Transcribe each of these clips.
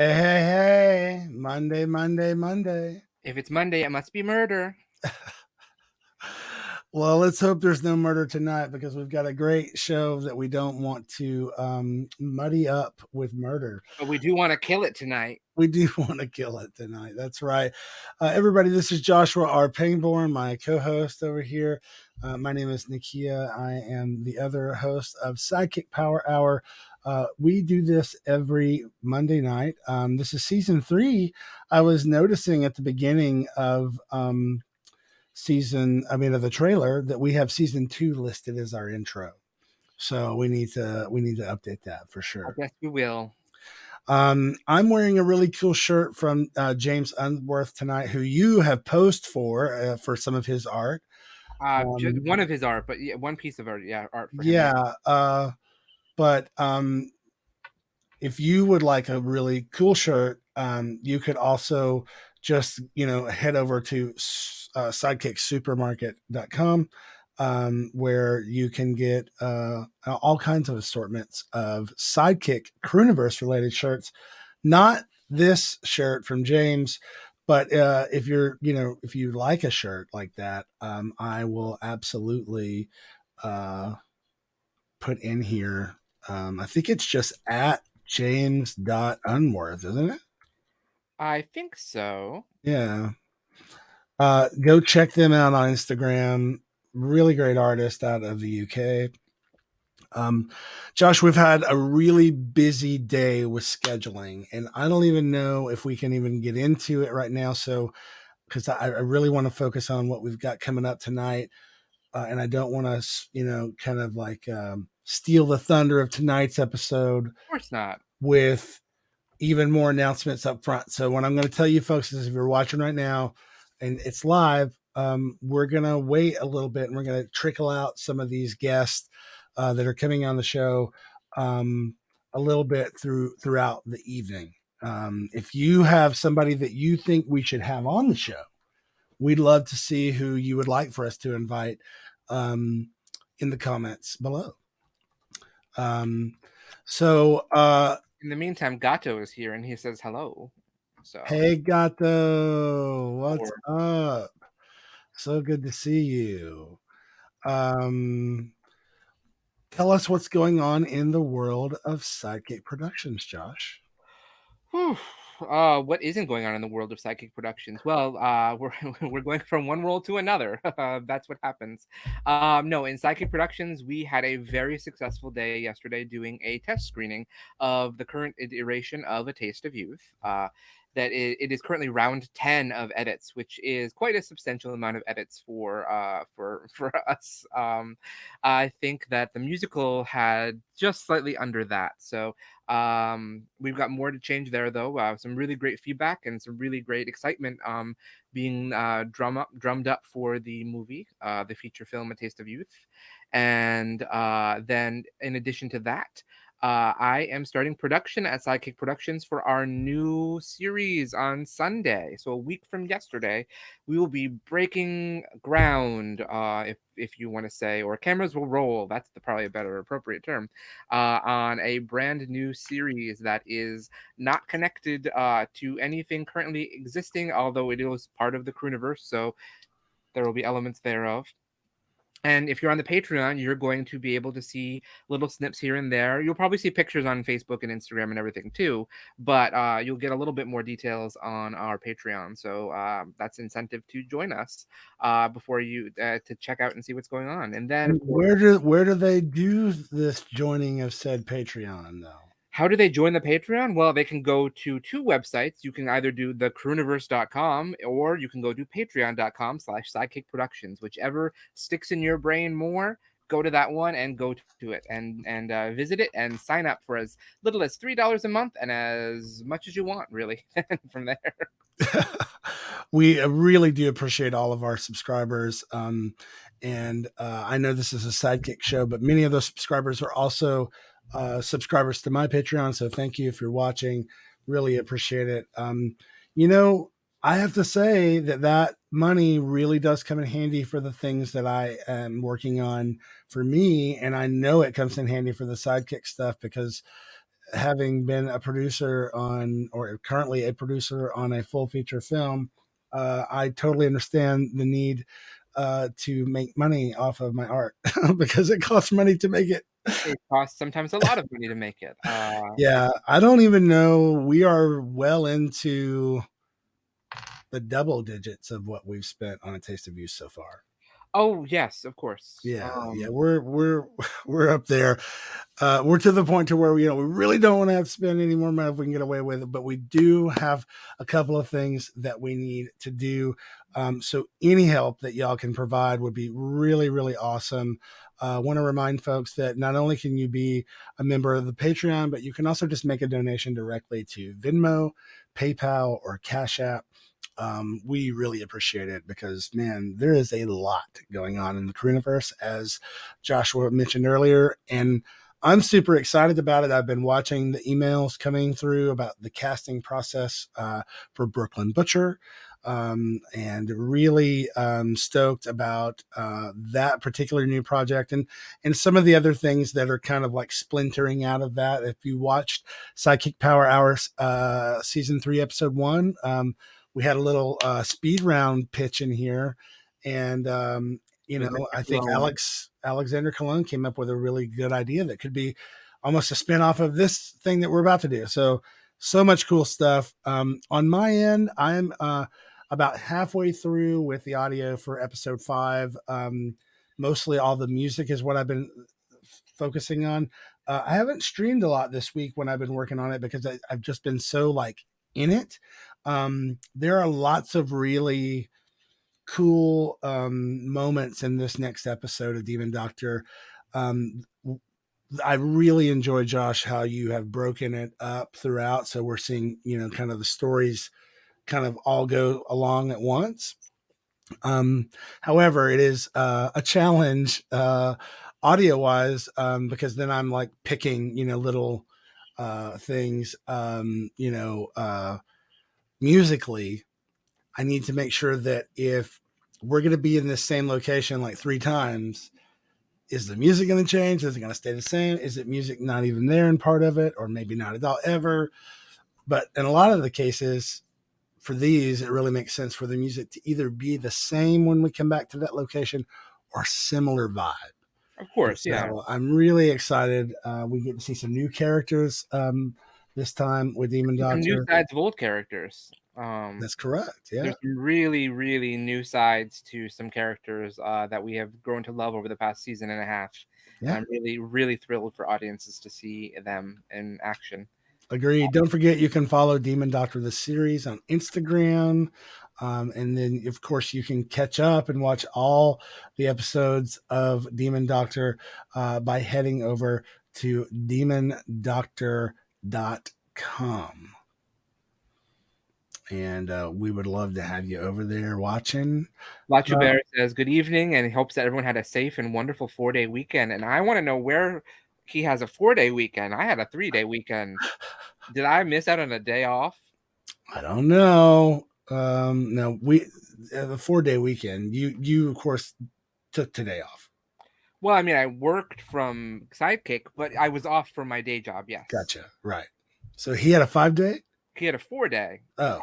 Hey, hey, hey. Monday, Monday, Monday. If it's Monday, it must be murder. Well, let's hope there's no murder tonight because we've got a great show that we don't want to muddy up with murder. But we do want to kill it tonight. We do want to kill it tonight. That's right. Everybody, this is Joshua R. Pangborn, my co host over here. My name is Nakia. I am the other host of SideKick Power Hour. We do this every Monday night. This is season 3. I was noticing at the beginning of of the trailer that we have season 2 listed as our intro. So we need to update that for I sure. guess we will. I'm wearing a really cool shirt from James Unworth tonight, who you have posed for some of his art. Just Um, one of his art, but yeah, one piece of art, art for him. Yeah. yeah, but if you would like a really cool shirt, you could also just head over to sidekicksupermarket.com, where you can get all kinds of assortments of Sidekick Crewniverse related shirts. Not this shirt from James, but if you like a shirt like that, I will absolutely uh, put in here. I think it's just at James.Unworth, isn't it? I think so. Yeah. Go check them out on Instagram. Really great artist out of the UK. Um, Josh, we've had a really busy day with scheduling, and I don't even know if we can even get into it right now. So, because I really want to focus on what we've got coming up tonight, and I don't want to, kind of like steal the thunder of tonight's episode Of course not. with even more announcements up front. So, what I'm going to tell you folks is if you're watching right now and it's live, we're going to wait a little bit and we're going to trickle out some of these guests that are coming on the show um, a little bit throughout the evening. If you have somebody that you think we should have on the show, we'd love to see who you would like for us to invite um, in the comments below. Um, so, In the meantime, Gato is here and he says hello. So, hey, Gato, what's or up? So good to see you. Um, Tell us what's going on in the world of Sidekick Productions, Josh. whew, what isn't going on in the world of SideKick Productions? Well, we're we're going from one world to another. That's what happens. No, in SideKick Productions, we had a very successful day yesterday doing a test screening of the current iteration of A Taste of Youth. It is currently round 10 of edits, which is quite a substantial amount of edits for us. I think that the musical had just slightly under that. So we've got more to change there, though. Some really great feedback and some really great excitement being drummed up for the movie, the feature film, A Taste of Youth. And then, in addition to that, I am starting production at SideKick Productions for our new series on Sunday. So a week from yesterday, we will be breaking ground, if you want to say, or cameras will roll. That's probably a better appropriate term, on a brand new series that is not connected to anything currently existing, although it is part of the Crewniverse. So there will be elements thereof. And if you're on the Patreon, you're going to be able to see little snips here and there. You'll probably see pictures on Facebook and Instagram and everything too, but you'll get a little bit more details on our Patreon. So that's incentive to join us before you to check out and see what's going on. And then, And of course, where do they do this joining of said Patreon though? how do they join the Patreon? Well, they can go to two websites. You can either do thecrewniverse.com or you can go to patreon.com/sidekick productions. Whichever sticks in your brain more, go to that one and go to it and visit it and sign up for as little as $3 a month and as much as you want, really, from there. We really do appreciate all of our subscribers. And I know this is a sidekick show, but many of those subscribers are also subscribers to my Patreon. So thank you if you're watching. Really appreciate it. You know, I have to say that money really does come in handy for the things that I am working on for me. And I know it comes in handy for the sidekick stuff because having been a producer on, or currently a producer on a full feature film, I totally understand the need to make money off of my art because it costs money to make it. It costs sometimes a lot of money to make it. Yeah, I don't even know. We are well into the double digits of what we've spent on A Taste of You so far. Oh yes, of course. Yeah, we're we're up there. We're to the point to where we really don't want to have to spend any more money if we can get away with it, but we do have a couple of things that we need to do. So any help that y'all can provide would be really, really awesome. I want to remind folks that not only can you be a member of the Patreon, but you can also just make a donation directly to Venmo, PayPal, or Cash App. We really appreciate it because, man, there is a lot going on in the Coronaverse, as Joshua mentioned earlier. And I'm super excited about it. I've been watching the emails coming through about the casting process for Brooklyn Butcher, and really stoked about that particular new project, and some of the other things that are kind of like splintering out of that. If you watched SideKick Power Hour season 3, episode 1, we had a little speed round pitch in here, and I think Alexander Cologne came up with a really good idea that could be almost a spin-off of this thing that we're about to do. So much cool stuff. On my end, I'm about halfway through with the audio for episode 5. Mostly all the music is what I've been focusing on. I haven't streamed a lot this week when I've been working on it because I've just been so like in it. There are lots of really cool moments in this next episode of Demon Doctor. I really enjoy, Josh, how you have broken it up throughout. So we're seeing, kind of the stories kind of all go along at once. However, it is a challenge audio wise, because then I'm like picking, little things, musically. I need to make sure that if we're going to be in this same location like 3 times, is the music going to change? Is it going to stay the same? Is it music not even there in part of it, or maybe not at all ever? But in a lot of the cases for these, it really makes sense for the music to either be the same when we come back to that location or similar vibe. Of course, so yeah. I'm really excited. We get to see some new characters this time with Demon Doctor. Some new sides of old characters. That's correct. Yeah. There's some really, really new sides to some characters that we have grown to love over the past season and a half. Yeah. I'm really, really thrilled for audiences to see them in action. Agreed. Don't forget, you can follow Demon Doctor the series on Instagram. And then, of course, you can catch up and watch all the episodes of Demon Doctor by heading over to demondoctor.com. And we would love to have you over there watching. Lachu Bear says, good evening, and he hopes that everyone had a safe and wonderful 4-day weekend. And I want to know where he has a 4-day weekend. I had a 3-day weekend. Did I miss out on a day off? I don't know. No, the 4-day weekend, you of course took today off. Well, I mean, I worked from SideKick, but I was off from my day job. Yes. Gotcha. Right. So he had a 5-day? He had a 4-day. Oh.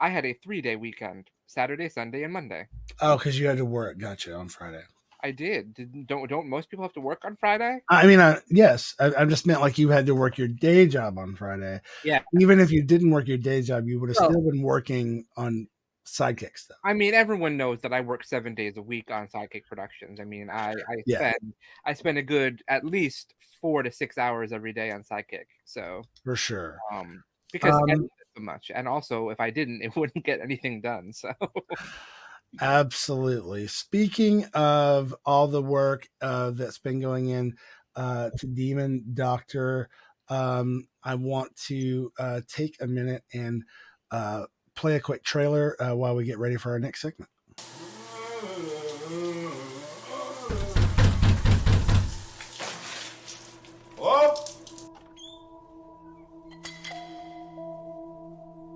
I had a 3-day weekend, Saturday, Sunday, and Monday. Oh, because you had to work. Gotcha. On Friday. I did. Don't most people have to work on Friday? I mean, yes. I just meant like you had to work your day job on Friday. Yeah. Even if you didn't work your day job, you would have still been working on SideKick stuff. I mean, everyone knows that I work 7 days a week on SideKick Productions. I mean, I spend a good at least 4 to 6 hours every day on SideKick. So for sure. Because I love it so much, and also if I didn't, it wouldn't get anything done. So absolutely. Speaking of all the work that's been going in to Demon Doctor, I want to take a minute and play a quick trailer while we get ready for our next segment. Hello?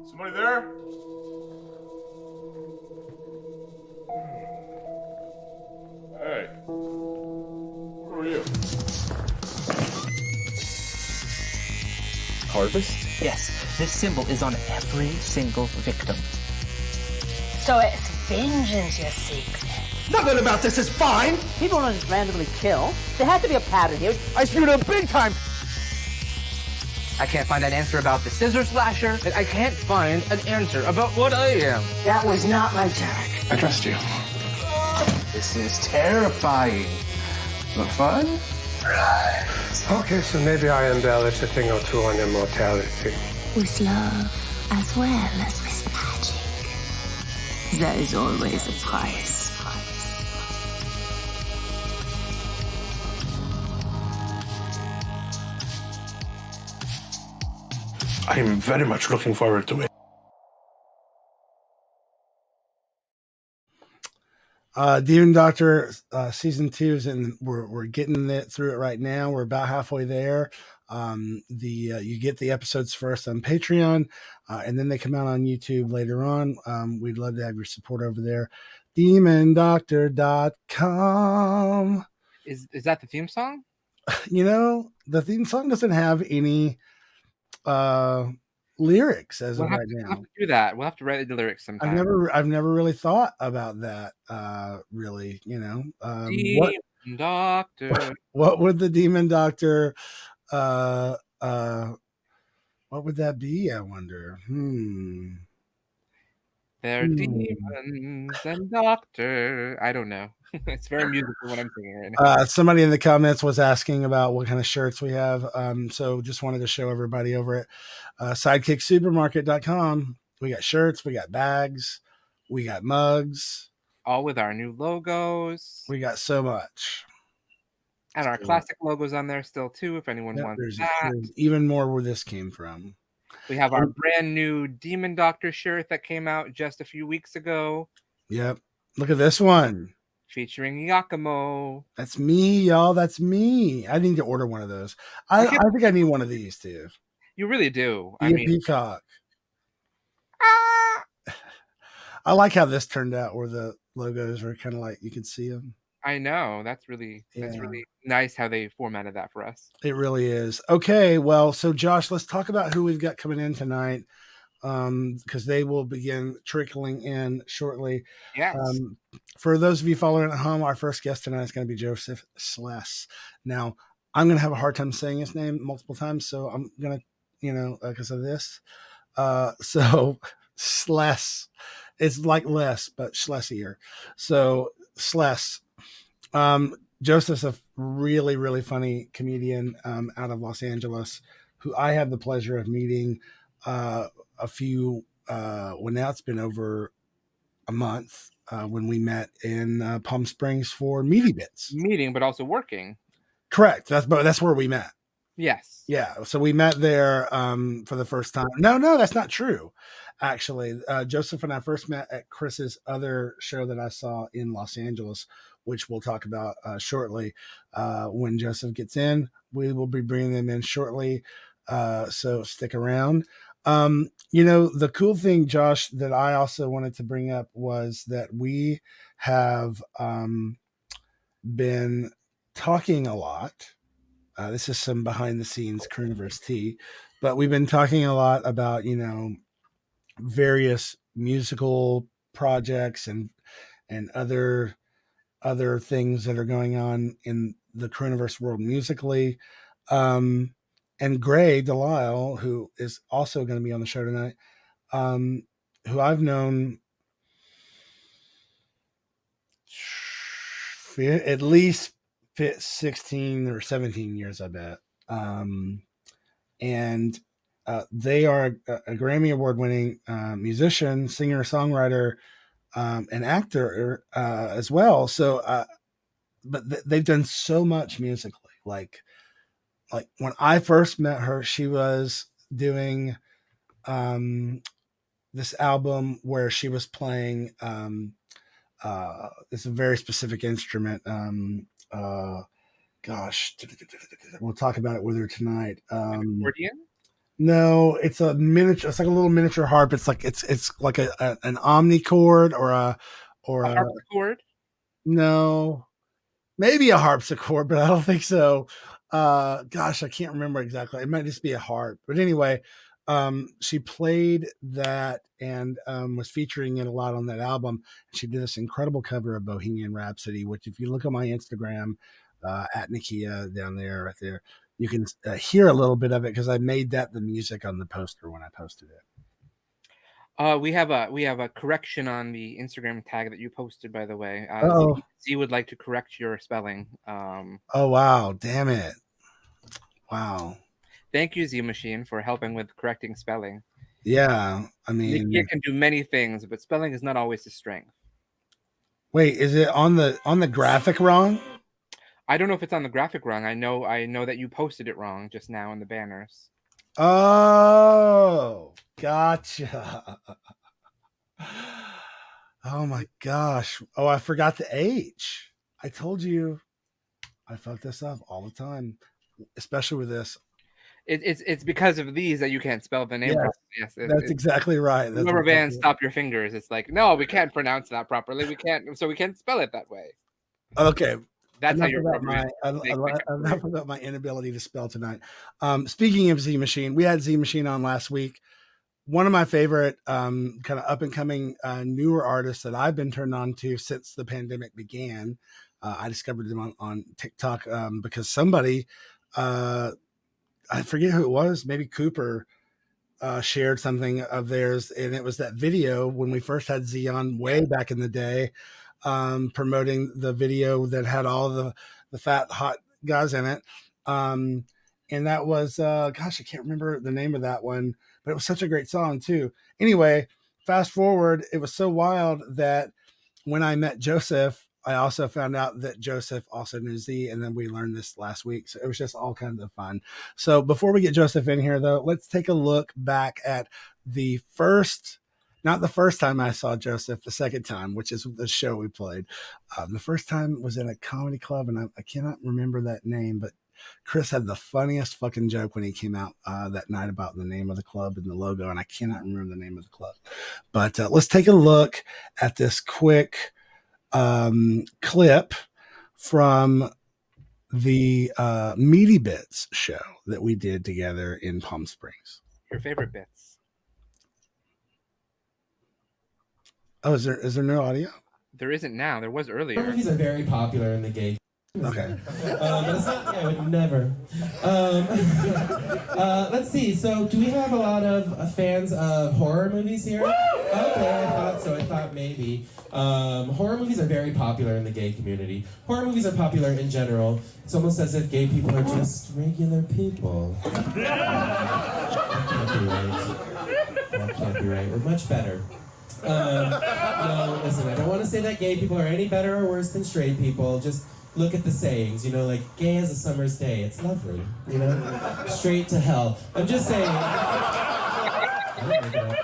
Somebody there? Hey. Who are you? harvest? Yes, this symbol is on every single victim. So it's vengeance you seek. Nothing about this is fine! People don't just randomly kill. There has to be a pattern here. I screwed up big time! I can't find an answer about the scissor slasher, and I can't find an answer about what I am. That was not my turn. I trust you. This is terrifying. But fun? Right. Okay, so maybe I embellish a thing or two on immortality. With love as well as with magic. There is always a price. I'm very much looking forward to it. Demon Doctor season 2 is in. We're getting it through it right now. We're about halfway there. You get the episodes first on Patreon, and then they come out on YouTube later on. We'd love to have your support over there. DemonDoctor.com. Is that the theme song? You know, the theme song doesn't have any lyrics as of right now. We'll have to do that. We'll have to write the lyrics sometime. I've never really thought about that. Really, you know, Demon Doctor. What would the Demon Doctor? What would that be? I wonder. They're demons and doctor. I don't know. It's very musical what I'm singing right now. Somebody in the comments was asking about what kind of shirts we have. So just wanted to show everybody over at SideKickSupermarket.com. We got shirts, we got bags, we got mugs. All with our new logos. We got so much. And our classic logos on there still too, if anyone wants that. There's even more where this came from. We have our brand new Demon Doctor shirt that came out just a few weeks ago. Yep. Look at this one. Featuring Yakumo. That's me, y'all. That's me. I need to order one of those. I think I need one of these too. You really do. I mean, peacock. I like how this turned out where the logos are kind of like you can see them. I know. That's really nice how they formatted that for us. It really is. Okay, well, so Josh, let's talk about who we've got coming in tonight. Because they will begin trickling in shortly. Yes. For those of you following at home, our first guest tonight is going to be Joseph Schles. Now, I'm going to have a hard time saying his name multiple times, so I'm going to, because of this. So Schles, it's like less, but Schlesier. So Schles. Joseph's a really, really funny comedian out of Los Angeles who I had the pleasure of meeting a few well, now it's been over a month when we met in Palm Springs for Meaty Bits. Meeting, but also working. Correct. That's where we met. Yes. Yeah. So we met there for the first time. No, that's not true. Actually, Joseph and I first met at Chris's other show that I saw in Los Angeles, which we'll talk about shortly. When Joseph gets in, we will be bringing them in shortly. So stick around. The cool thing, Josh, that I also wanted to bring up was that we have been talking a lot. This is some behind the scenes Cruniverse tea, but we've been talking a lot about, various musical projects and other things that are going on in the Cruniverse world musically. And Gray DeLisle, who is also going to be on the show tonight, who I've known at least 16 or 17 years, I bet. And they are a Grammy Award-winning musician, singer, songwriter, and actor as well. So, but they've done so much musically. Like when I first met her, she was doing this album where she was playing it's a very specific instrument. Gosh, we'll talk about it with her tonight. Accordion? No, it's a miniature. It's like a little miniature harp. It's like it's like an omnichord or a harpsichord. No, maybe a harpsichord, but I don't think so. Gosh, I can't remember exactly. It might just be a harp. But anyway, she played that and was featuring it a lot on that album. She did this incredible cover of Bohemian Rhapsody, which if you look on my Instagram, at Nakia down there, right there, you can hear a little bit of it because I made that the music on the poster when I posted it. We have a correction on the Instagram tag that you posted, by the way. Z would like to correct your spelling. Oh wow, damn it. Wow. Thank you, Z Machine, for helping with correcting spelling. Yeah, I mean, Nakia can do many things, but spelling is not always his strength. Wait, is it on the graphic wrong? I don't know if it's on the graphic wrong. I know that you posted it wrong just now in the banners. Oh, gotcha. Oh my gosh. Oh, I forgot the H. I told you I fuck this up all the time, especially with this. It's because of these that you can't spell the name. Yes, that's exactly right. That's rubber band, exactly stop your fingers. It's like, no, we can't pronounce that properly. We can't spell it that way. Okay. That's how enough you're enough about my inability to spell tonight. Speaking of Z Machine, we had Z Machine on last week. One of my favorite kind of up and coming newer artists that I've been turned on to since the pandemic began. I discovered them on TikTok because somebody, I forget who it was, maybe Cooper, shared something of theirs, and it was that video when we first had Z on way back in the day, promoting the video that had all the fat hot guys in it. And that was gosh, I can't remember the name of that one, but it was such a great song too. Anyway, fast forward, it was so wild that when I met Joseph, I also found out that Joseph also knew Z, and then we learned this last week. So it was just all kinds of fun. So before we get Joseph in here, though, let's take a look back at the first, not the first time I saw Joseph, the second time, which is the show we played. The first time was in a comedy club, and I cannot remember that name, but Chris had the funniest fucking joke when he came out that night about the name of the club and the logo, and I cannot remember the name of the club. But let's take a look at this quick clip from the Meaty Bits show that we did together in Palm Springs. Your favorite bits. Oh, is there no audio? There isn't now. There was earlier. Movies are very popular in the gay. Okay. But it's not, I would never. Let's see. So, do we have a lot of fans of horror movies here? Okay, I thought so. I thought maybe. Horror movies are very popular in the gay community. Horror movies are popular in general. It's almost as if gay people are just regular people. That can't be right. That can't be right. We're much better. No, listen, I don't want to say that gay people are any better or worse than straight people. Just look at the sayings, like gay as a summer's day. It's lovely, Straight to hell. I'm just saying. I didn't make it up.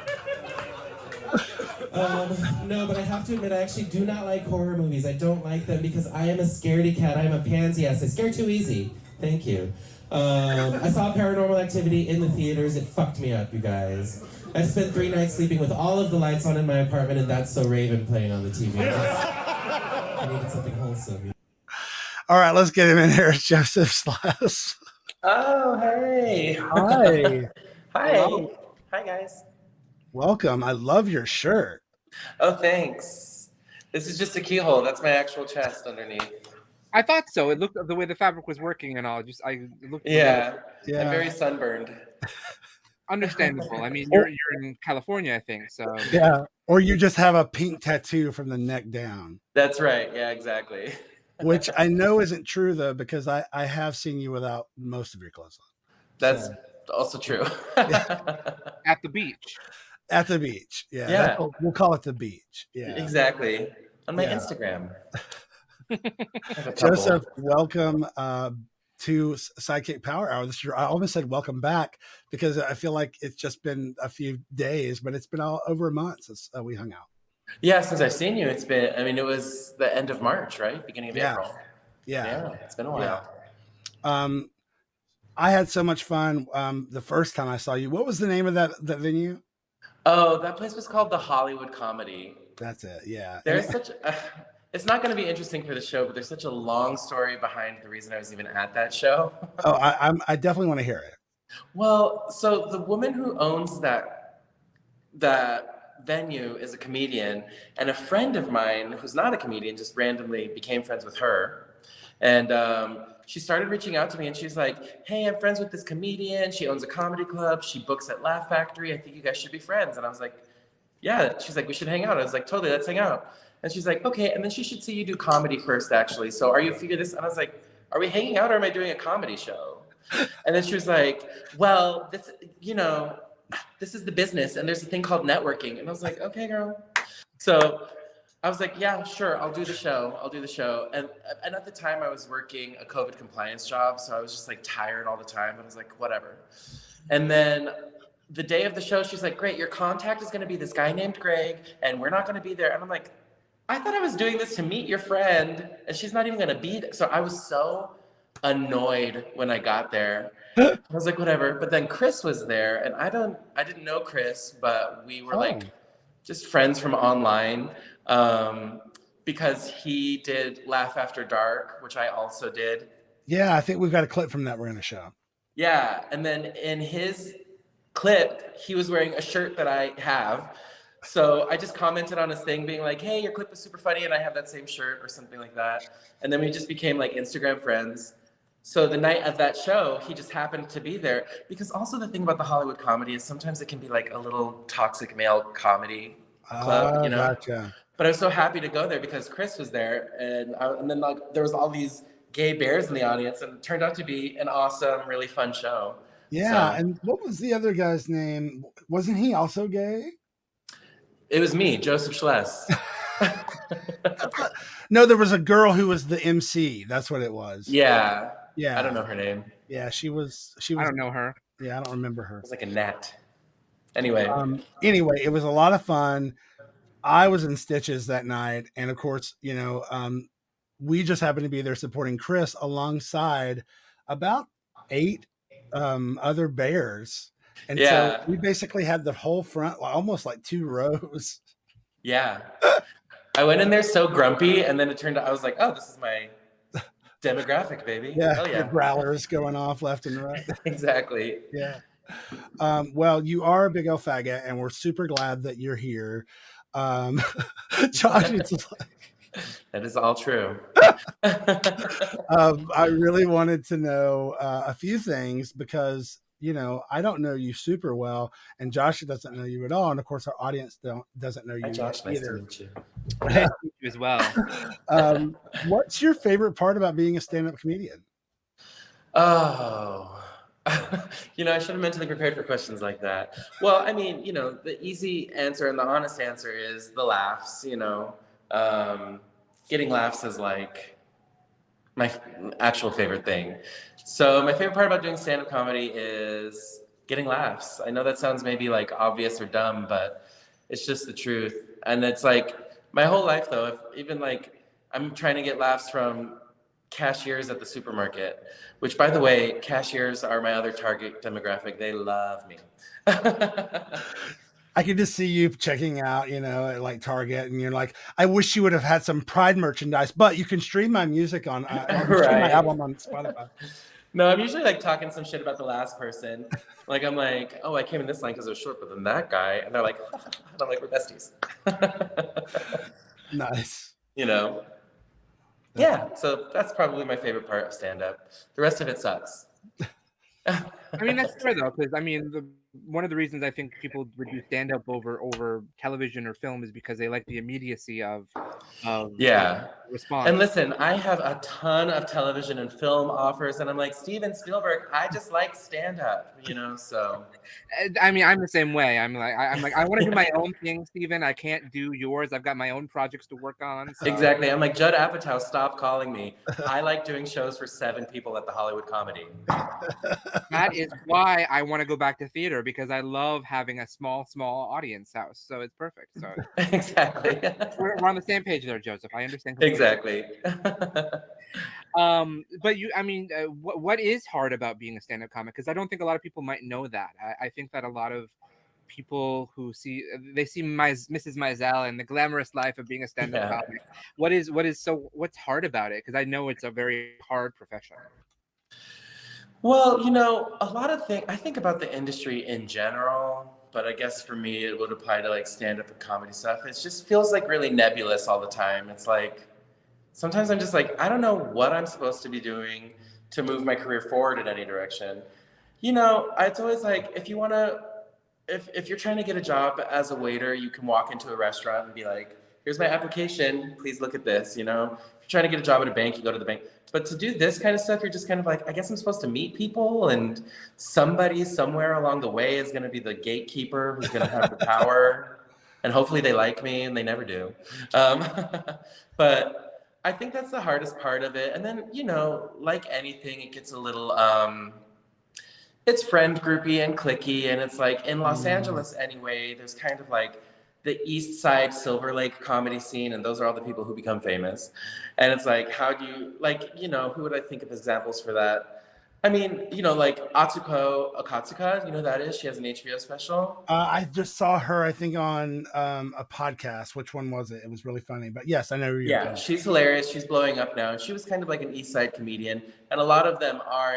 No, but I have to admit, I actually do not like horror movies. I don't like them because I am a scaredy cat. I am a pansy ass. I scare too easy. Thank you. I saw Paranormal Activity in the theaters. It fucked me up, you guys. I spent 3 nights sleeping with all of the lights on in my apartment and That's So Raven playing on the TV. I needed something wholesome. All right, let's get him in here. Joseph Schles. Oh, hey. Hi. Hi. Hello. Hi, guys. Welcome. I love your shirt. Oh, thanks. This is just a keyhole. That's my actual chest underneath. I thought so. It looked the way the fabric was working and all. It looked. Yeah. I'm very sunburned. Understandable. I mean, you're in California, I think. So yeah, or you just have a pink tattoo from the neck down. That's right. Yeah, exactly. Which I know isn't true though, because I have seen you without most of your clothes on. That's also true. At the beach. At the beach. Yeah. Yeah. We'll call it the beach. Yeah. Exactly. On my Instagram. Joseph, welcome to SideKick Power Hour. I almost said welcome back because I feel like it's just been a few days, but it's been over a month since we hung out. Yeah, since I've seen you, it was the end of March, right? Beginning of April. Yeah, it's been a while. Yeah. I had so much fun the first time I saw you. What was the name of that venue? Oh, that place was called the Hollywood Comedy. That's it. Yeah. There's It's not going to be interesting for the show, but there's such a long story behind the reason I was even at that show. Oh, I definitely want to hear it. Well, so the woman who owns that venue is a comedian, and a friend of mine who's not a comedian just randomly became friends with her. And she started reaching out to me, and she's like, hey, I'm friends with this comedian. She owns a comedy club. She books at Laugh Factory. I think you guys should be friends. And I was like, yeah. She's like, we should hang out. I was like, totally, let's hang out. And she's like, okay. And then she should see you do comedy first, actually. So are you figure this? And I was like, are we hanging out or am I doing a comedy show? And then she was like, well, this, this is the business and there's a thing called networking. And I was like, okay, girl. So I was like, yeah, sure. I'll do the show. And at the time I was working a COVID compliance job. So I was just like tired all the time. And I was like, whatever. And then the day of the show, she's like, great, your contact is going to be this guy named Greg and we're not going to be there. And I'm like, I thought I was doing this to meet your friend and she's not even going to be there. So I was so annoyed when I got there. I was like, whatever. But then Chris was there and I didn't know Chris, but we were like just friends from online because he did Laugh After Dark, which I also did. Yeah, I think we've got a clip from that we're going to show. Yeah. And then in his clip, he was wearing a shirt that I have. So I just commented on his thing being like, hey, your clip is super funny and I have that same shirt or something like that. And then we just became like Instagram friends. So the night of that show, he just happened to be there. Because also the thing about the Hollywood comedy is sometimes it can be like a little toxic male comedy club, Gotcha. But I was so happy to go there because Chris was there. And then like, there was all these gay bears in the audience and it turned out to be an awesome, really fun show. Yeah, So, and what was the other guy's name? Wasn't he also gay? it was me, Joseph Schles. No, there was a girl who was the MC. That's what it was. Yeah. Yeah. I don't know her name. Yeah, she was. I don't know her. Yeah, I don't remember her. It was like a gnat. Anyway. Anyway, it was a lot of fun. I was in stitches that night, and of course, we just happened to be there supporting Chris alongside about 8 other bears. And so we basically had the whole front, almost like 2 rows. Yeah. I went in there so grumpy, and then it turned out I was like, oh, this is my demographic, baby. Yeah, Hell yeah. the growlers going off left and right. Exactly. Yeah. Well, you are a big old faggot, and we're super glad that you're here. Josh, it's like, that is all true. I really wanted to know a few things because I don't know you super well, and Josh doesn't know you at all, and of course our audience doesn't know you. Hi, Josh, either. nice to meet you. Nice to meet you as well. What's your favorite part about being a stand-up comedian? Oh, I should have mentally prepared for questions like that. Well, I mean, the easy answer and the honest answer is the laughs. Getting laughs is like my actual favorite thing. So my favorite part about doing stand-up comedy is getting laughs. I know that sounds maybe like obvious or dumb, but it's just the truth. And it's like my whole life though, even like I'm trying to get laughs from cashiers at the supermarket, which by the way, cashiers are my other target demographic. They love me. I can just see you checking out, at like Target, and you're like, I wish you would have had some Pride merchandise, but you can stream my music on stream my album on Spotify. No, I'm usually like talking some shit about the last person. Like I'm like, oh, I came in this line because I was short, but then that guy, and they're like, and I'm like, we're besties. Nice. Yeah. So that's probably my favorite part of stand-up. The rest of it sucks. I mean, that's fair though, because I mean, one of the reasons I think people would do stand-up over television or film is because they like the immediacy of response. And listen, I have a ton of television and film offers, and I'm like, Steven Spielberg, I just like stand-up, so. I mean, I'm the same way. I'm like, I want to do my own thing, Steven. I can't do yours. I've got my own projects to work on. So. Exactly. I'm like, Judd Apatow, stop calling me. I like doing shows for 7 people at the Hollywood Comedy. That is why I want to go back to theater, because I love having a small audience house. So it's perfect. So exactly. We're on the same page there, Joseph. I understand. Exactly. But what is hard about being a stand-up comic? Because I don't think a lot of people might know that. I think that a lot of people who see Mrs. Maisel and the glamorous life of being a stand-up comic. What's hard about it? Because I know it's a very hard profession. Well, a lot of things, I think about the industry in general, but I guess for me, it would apply to like stand-up and comedy stuff. It just feels like really nebulous all the time. It's like, sometimes I'm just like, I don't know what I'm supposed to be doing to move my career forward in any direction. It's always like, if you're trying to get a job as a waiter, you can walk into a restaurant and be like, here's my application, please look at this, If you're trying to get a job at a bank, you go to the bank. But to do this kind of stuff, you're just kind of like, I guess I'm supposed to meet people, and somebody somewhere along the way is going to be the gatekeeper who's going to have the power, and hopefully they like me, and they never do. But I think that's the hardest part of it. And then, like anything, it gets a little, it's friend groupy and cliquey, and it's like in Los Angeles anyway, there's kind of like the East Side Silver Lake comedy scene, and those are all the people who become famous. And it's like, how do you, who would I think of examples for that? I mean, like Atsuko Akatsuka, who that is? She has an HBO special. I just saw her, I think, on a podcast. Which one was it? It was really funny. But yes, I know who you're talking. She's hilarious. She's blowing up now. She was kind of like an East Side comedian, and a lot of them are.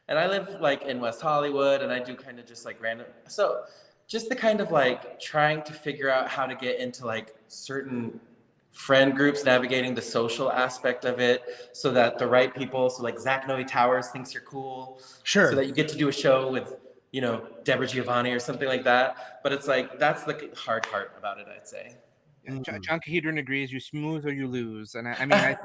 And I live like in West Hollywood, and I do kind of just like random. So just the kind of like trying to figure out how to get into like certain friend groups, navigating the social aspect of it so that the right people, so like Zach Noe Towers thinks you're cool. Sure. So that you get to do a show with, Deborah Giovanni or something like that. But it's like, that's the hard part about it, I'd say. Yeah, Chunkahedron agrees, you smooth or you lose. And I Exactly.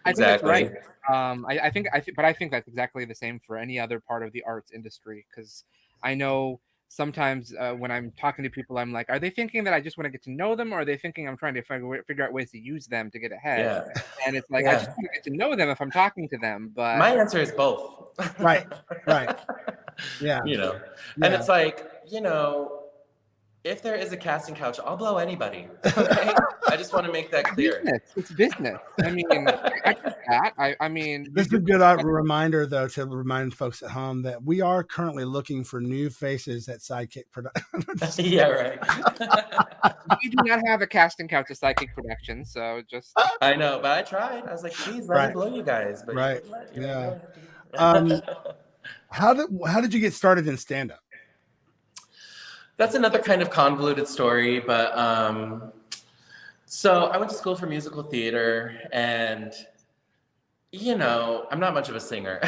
think that's right. I think that's exactly the same for any other part of the arts industry, because I know sometimes when I'm talking to people, I'm like, are they thinking that I just want to get to know them, or are they thinking I'm trying to figure out ways to use them to get ahead? Yeah. And it's like, I just want to get to know them if I'm talking to them. But my answer is both. Right. Yeah. And it's like, if there is a casting couch, I'll blow anybody. Okay? I just want to make that clear. It's business. I mean, I get that. I mean, this is a good reminder, though, to remind folks at home that we are currently looking for new faces at SideKick Productions. Yeah, right. We do not have a casting couch at SideKick Productions, so just. I know, but I tried. I was like, please let me blow you guys. But right. Yeah. How did you get started in stand-up? That's another kind of convoluted story, but so I went to school for musical theater, and I'm not much of a singer.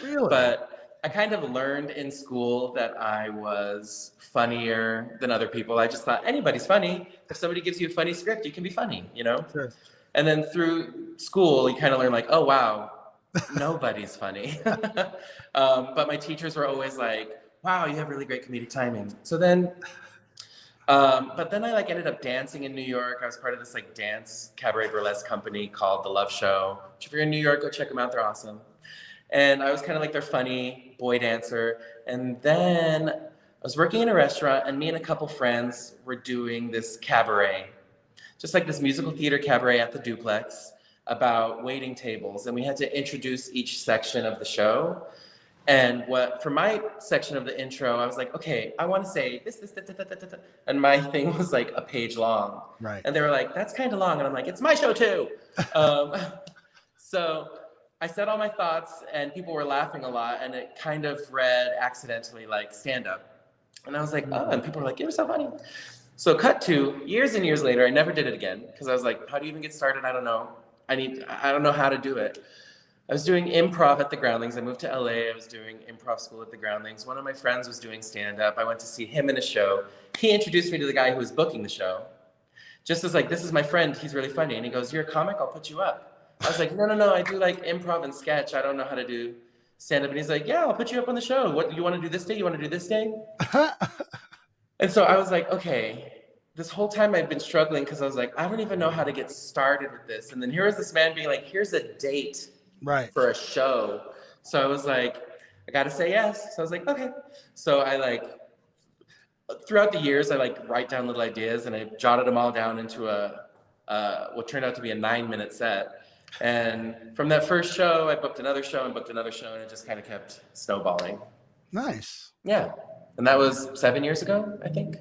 Really? But I kind of learned in school that I was funnier than other people. I just thought anybody's funny. If somebody gives you a funny script, you can be funny, Sure. And then through school, you kind of learn like, oh wow, nobody's funny. But my teachers were always like, wow, you have really great comedic timing. So then, but then I ended up dancing in New York. I was part of this dance cabaret burlesque company called The Love Show. Which if you're in New York, go check them out. They're awesome. And I was kind of their funny boy dancer. And then I was working in a restaurant, and me and a couple friends were doing this cabaret, just like this musical theater cabaret at the Duplex about waiting tables. And we had to introduce each section of the show. And for my section of the intro, I was like, okay, I want to say this, and my thing was like a page long. Right. And they were like, that's kind of long. And I'm like, it's my show too. So I said all my thoughts, and people were laughing a lot, and it kind of read accidentally like stand-up. And I was like, oh, and people were like, you're so funny. So cut to years and years later, I never did it again, because I was like, how do you even get started? I don't know. I don't know how to do it. I was doing improv at the Groundlings. I moved to LA. I was doing improv school at the Groundlings. One of my friends was doing stand-up. I went to see him in a show. He introduced me to the guy who was booking the show. Just as this is my friend. He's really funny. And he goes, you're a comic? I'll put you up. I was like, no. I do improv and sketch. I don't know how to do stand-up. And he's like, yeah, I'll put you up on the show. What, you want to do this day? You want to do this day? And so I was like, okay. This whole time I'd been struggling because I was like, I don't even know how to get started with this. And then here was this man being like, here's a date. Right. For a show. So I was like, I got to say yes. So I was like, okay. So I throughout the years, I write down little ideas, and I jotted them all down into what turned out to be a 9-minute set. And from that first show, I booked another show and booked another show, and it just kind of kept snowballing. Nice. Yeah. And that was 7 years ago, I think.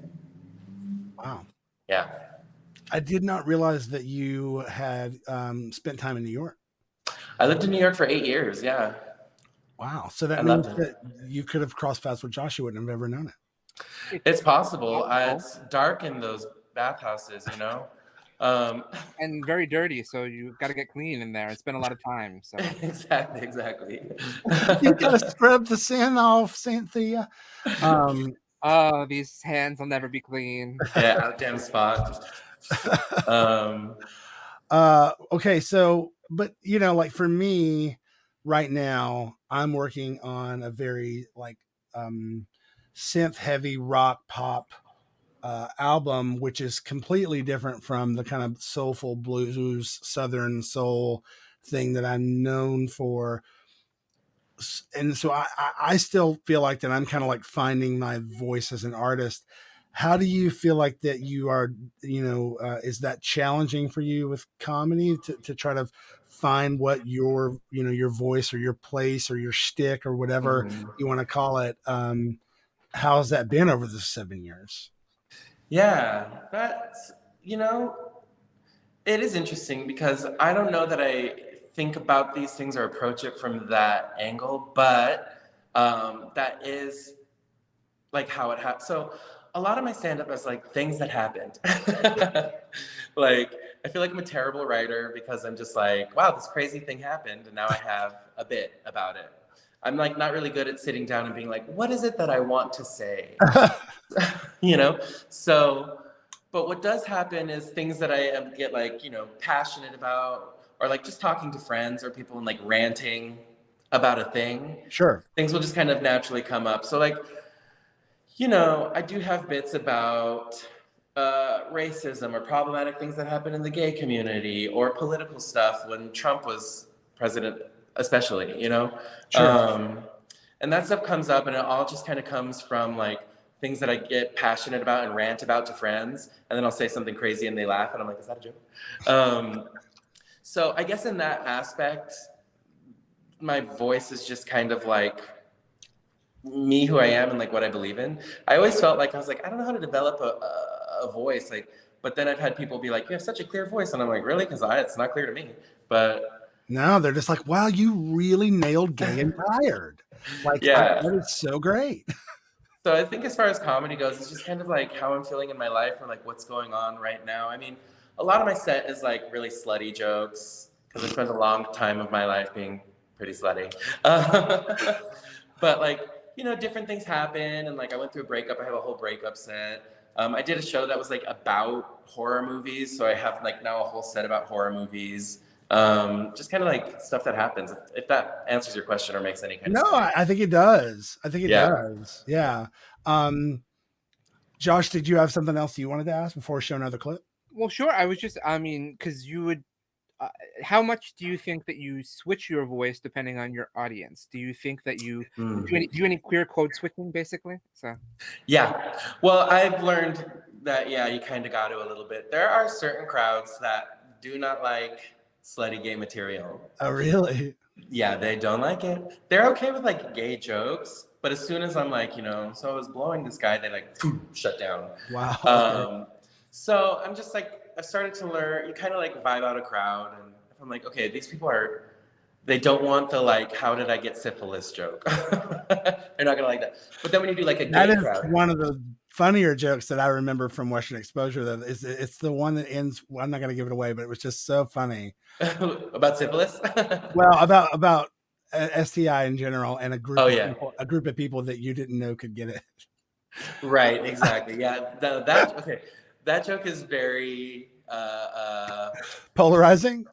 Wow. Yeah. I did not realize that you had spent time in New York. I lived in New York for 8 years. Yeah. Wow. So that I means loved that it. you could have crossed paths with Josh. You wouldn't have ever known it. It's possible. It's dark in those bathhouses, you know? And very dirty, so you got to get clean in there and spend a lot of time. So exactly. You got to scrub the sand off, Cynthia. Oh, these hands will never be clean. Yeah, out damn spot. Okay, so, but you know, like for me right now, I'm working on a very like synth heavy rock pop album, which is completely different from the kind of soulful blues, Southern soul thing that I'm known for. And so I still feel like that I'm kind of like finding my voice as an artist. How do you feel like that you are, you know, is that challenging for you with comedy to try to find what your, you know, your voice or your place or your shtick or whatever you want to call it? How's that been over the 7 years? Yeah, that's, you know, it is interesting because I don't know that I think about these things or approach it from that angle, but that is like how it happened. So a lot of my stand-up is like things that happened. Like, I feel like I'm a terrible writer because I'm just like, wow, this crazy thing happened and now I have a bit about it. I'm like not really good at sitting down and being like, what is it that I want to say? You know? So, but what does happen is things that I get like, you know, passionate about, or like just talking to friends or people and like ranting about a thing. Sure. Things will just kind of naturally come up. So like, you know, I do have bits about racism or problematic things that happen in the gay community or political stuff when Trump was president, especially, you know? Sure. And that stuff comes up and it all just kind of comes from like things that I get passionate about and rant about to friends. And then I'll say something crazy and they laugh and I'm like, is that a joke? So I guess in that aspect, my voice is just kind of like me, who I am, and like what I believe in. I always felt like I was like, I don't know how to develop a voice, like. But then I've had people be like, you have such a clear voice, and I'm like, really? Because it's not clear to me. But no, they're just like, wow, you really nailed Gay and Tired. Like, yeah, that is so great. So I think as far as comedy goes, it's just kind of like how I'm feeling in my life or like what's going on right now. I mean, a lot of my set is like really slutty jokes because I spent a long time of my life being pretty slutty. But like, you know, different things happen. And like, I went through a breakup. I have a whole breakup set. I did a show that was like about horror movies. So I have like now a whole set about horror movies. Just kind of like stuff that happens. If that answers your question or makes any kind of sense. No, I think it does. I think it does. Yeah. Josh, did you have something else you wanted to ask before we show another clip? Well, sure. I was just, I mean, because you would, how much do you think that you switch your voice depending on your audience? Do you think that you do any queer code switching, basically? So. Yeah. Well, I've learned that, yeah, you kind of got to a little bit. There are certain crowds that do not like slutty gay material. Oh, really? Yeah, they don't like it. They're okay with like gay jokes, but as soon as I'm like, you know, so I was blowing this guy, they like shut down. Wow. So I'm just like, I've started to learn, you kind of like vibe out a crowd. And if I'm like, okay, these people they don't want the like, how did I get syphilis joke? They're not gonna like that. But then when you do like a gay crowd. One of the funnier jokes that I remember from Western Exposure, that is, it's the one that ends, well, I'm not going to give it away, but it was just so funny. About syphilis? Well, about STI in general and a group of people that you didn't know could get it. Right, exactly. Yeah, that joke is very polarizing.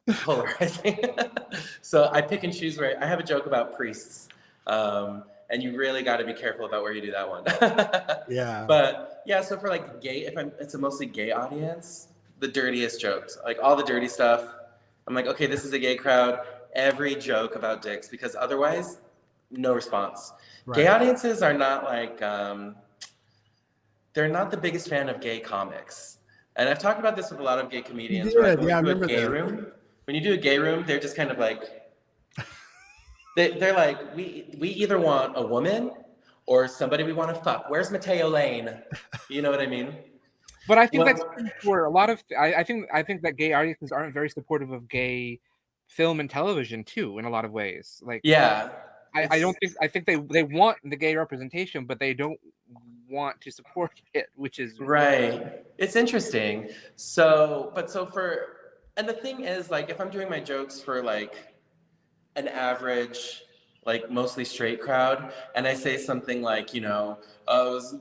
So I pick and choose where I have a joke about priests. And you really got to be careful about where you do that one. Yeah. But yeah, so for like gay, it's a mostly gay audience, the dirtiest jokes, like all the dirty stuff. I'm like, okay, this is a gay crowd. Every joke about dicks, because otherwise, no response. Right. Gay audiences are not like, they're not the biggest fan of gay comics. And I've talked about this with a lot of gay comedians. You did, yeah, I remember that. When you do a gay room, they're just kind of like, they're like, we either want a woman or somebody we want to fuck. Where's Mateo Lane? You know what I mean? But I think that's for a lot of. I think that gay audiences aren't very supportive of gay film and television too, in a lot of ways. Like, yeah, I don't think. I think they want the gay representation, but they don't want to support it, which is right. It's interesting. So and the thing is, like, if I'm doing my jokes for like an average, like mostly straight crowd, and I say something like, you know, I was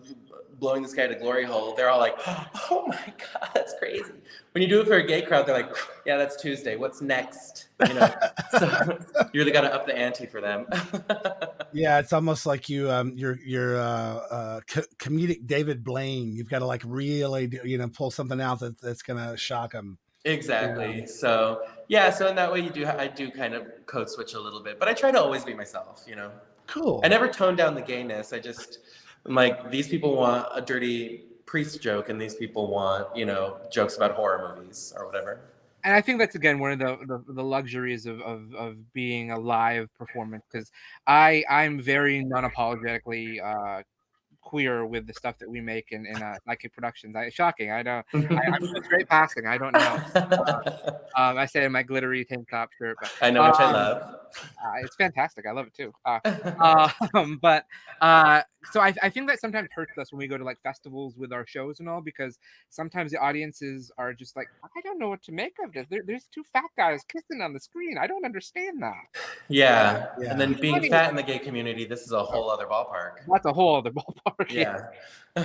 blowing this guy to glory hole, they're all like, oh my God, that's crazy. When you do it for a gay crowd, they're like, yeah, that's Tuesday. What's next? You know, so you really got to up the ante for them. Yeah, it's almost like you're comedic David Blaine. You've got to like really, pull something out that's gonna shock them. Exactly. So yeah, so in that way I do kind of code switch a little bit, but I try to always be myself, you know. Cool. I never tone down the gayness. I'm like, these people want a dirty priest joke and these people want, you know, jokes about horror movies or whatever. And I think that's, again, one of the luxuries of being a live performance, because I'm very non-apologetically queer with the stuff that we make in SideKick Productions. Shocking. I know. I'm just great passing. I don't know. I say in my glittery tank top shirt. But, I know, which I love. It's fantastic. I love it too. So I think that sometimes hurts us when we go to like festivals with our shows and all, because sometimes the audiences are just like, I don't know what to make of this. There's two fat guys kissing on the screen. I don't understand that. Yeah. And then being fat in the gay community, this is a whole other ballpark. That's a whole other ballpark. Yeah.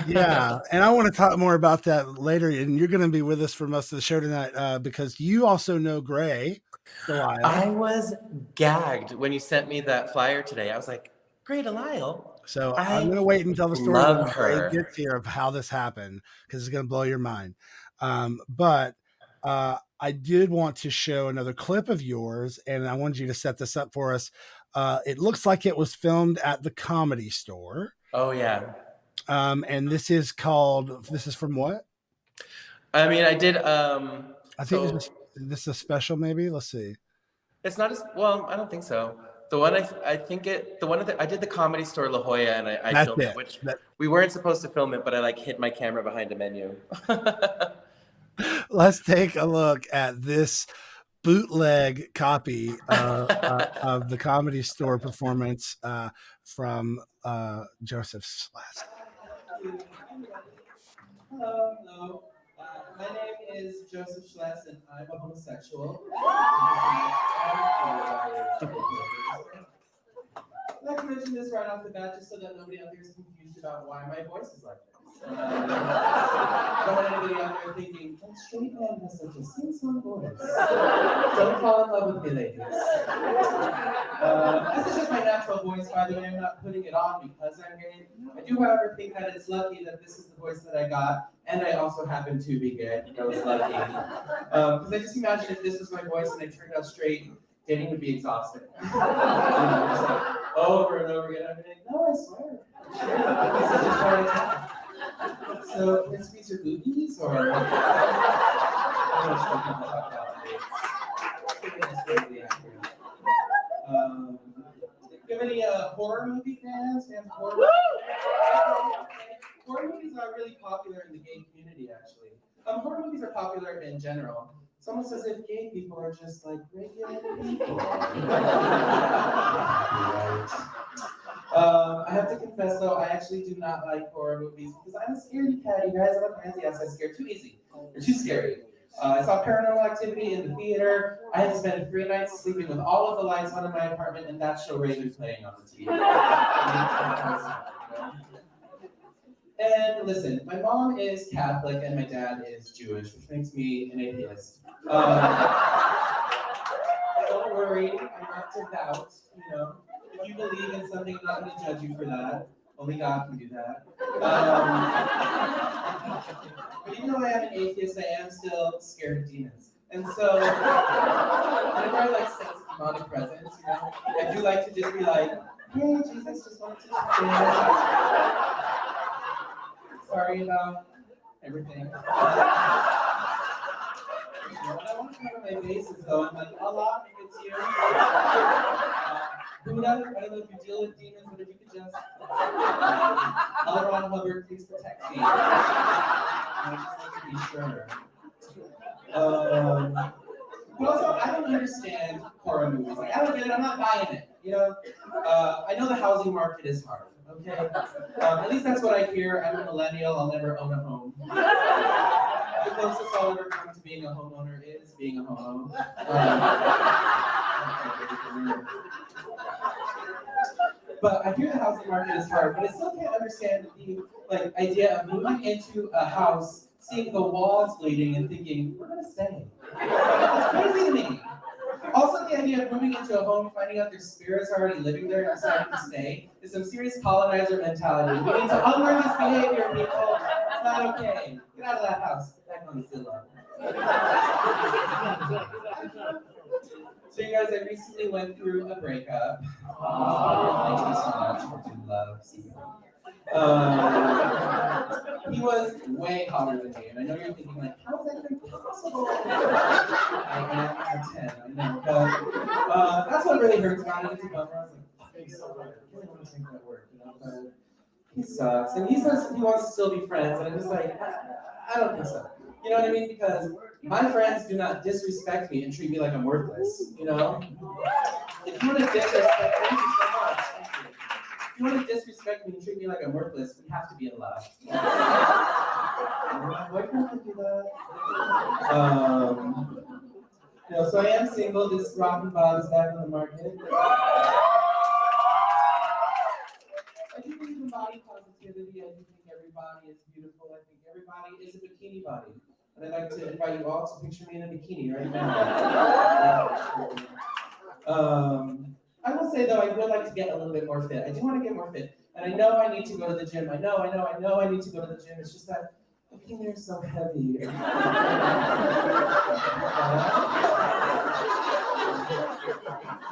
Yeah. And I want to talk more about that later. And you're going to be with us for most of the show tonight because you also know Gray, DeLisle. I was gagged when you sent me that flyer today. I was like, Gray DeLisle. So I'm going to wait until the story gets here of how this happened, because it's going to blow your mind. But I did want to show another clip of yours, and I wanted you to set this up for us. It looks like it was filmed at the Comedy Store. Oh, yeah. And this is from what? I mean, I did. I think this is a special, maybe. Let's see. It's not well. I don't think so. The one I did the Comedy Store La Jolla, and I filmed it, which we weren't supposed to film it, but I like hid my camera behind a menu. Let's take a look at this bootleg copy of the Comedy Store performance from Joseph Schles. Hello. My name is Joseph Schles, and I'm a homosexual. I'd like to mention this right off the bat, just so that nobody out there is confused about why my voice is like this. I don't want anybody out there thinking, that straight man has such a sing-song voice. Don't fall in love with me, ladies. This is just my natural voice, by the way. I'm not putting it on because I'm gay. I do, however, think that it's lucky that this is the voice that I got, and I also happen to be gay. I was lucky. Because I just imagine if this was my voice and I turned out straight, dating would be exhausting. Just like, over and over again. I'd be like, no, I swear. This is just part of time. So, can I squeeze your boobies, or? I'm going to show people how to do you have any horror movie fans? Horror movies are really popular in the gay community, actually. Horror movies are popular in general. It's almost as if gay people are just like regular people. I have to confess, though, I actually do not like horror movies because I'm a scaredy cat. You guys, I'm a pansy ass. I scare too easy. They're too scary. I saw Paranormal Activity in the theater. I had to spend 3 nights sleeping with all of the lights on in my apartment, and that show Raven playing on the TV. And listen, my mom is Catholic and my dad is Jewish, which makes me an atheist. Don't worry, I'm not devout, you know. If you believe in something, I'm not going to judge you for that. Only God can do that. But even though I am an atheist, I am still scared of demons. And so, whenever I like sense demonic presence, you know, I do like to just be like, hey, Jesus, just wanted to share. Sorry about everything. When I want to cover my bases, though, I'm like, Allah, if it's you. Buddha, I don't know if you deal with demons, but if you could just L. Ron Hubbard, please protect me. I just like to be sure. But also, I don't understand horror movies. Like, I don't get it. I'm not buying it. You know, I know the housing market is hard. Okay, at least that's what I hear. I'm a millennial. I'll never own a home. The closest I'll ever come to being a homeowner is being a homo. But I hear the housing market is hard, but I still can't understand the idea of moving into a house, seeing the walls bleeding, and thinking we're gonna stay. That's crazy to me. Also, the idea of moving into a home, finding out their spirits are already living there and deciding to stay, is some serious colonizer mentality. We need to unlearn this behavior, people. It's not okay. Get out of that house. Get back on Zillow. So you guys, I recently went through a breakup. Thank you so much for DeLisle. He was way hotter than me, and I know you're thinking like, how is that even possible? I am a 10, I know, but that's what really hurts about it. It's a bummer. I was like, he's so hard. I really want to take that word, you know, but he sucks, and he says he wants to still be friends, and I'm just like, I don't think so. You know what I mean? Because my friends do not disrespect me and treat me like I'm worthless. You know? If you want to disrespect, thank you so much. Thank you. If you want to disrespect me and treat me like I'm worthless, we have to be in love. My boyfriend can do that. You know, so I am single. This rock and ball is back on the market. I do believe in body positivity. I do think every body is beautiful. I think every body is a bikini body. And I'd like to invite you all to picture me in a bikini right now. I will say though, I would like to get a little bit more fit. I do want to get more fit. And I know I need to go to the gym. I know I need to go to the gym. It's just that being there is so heavy. But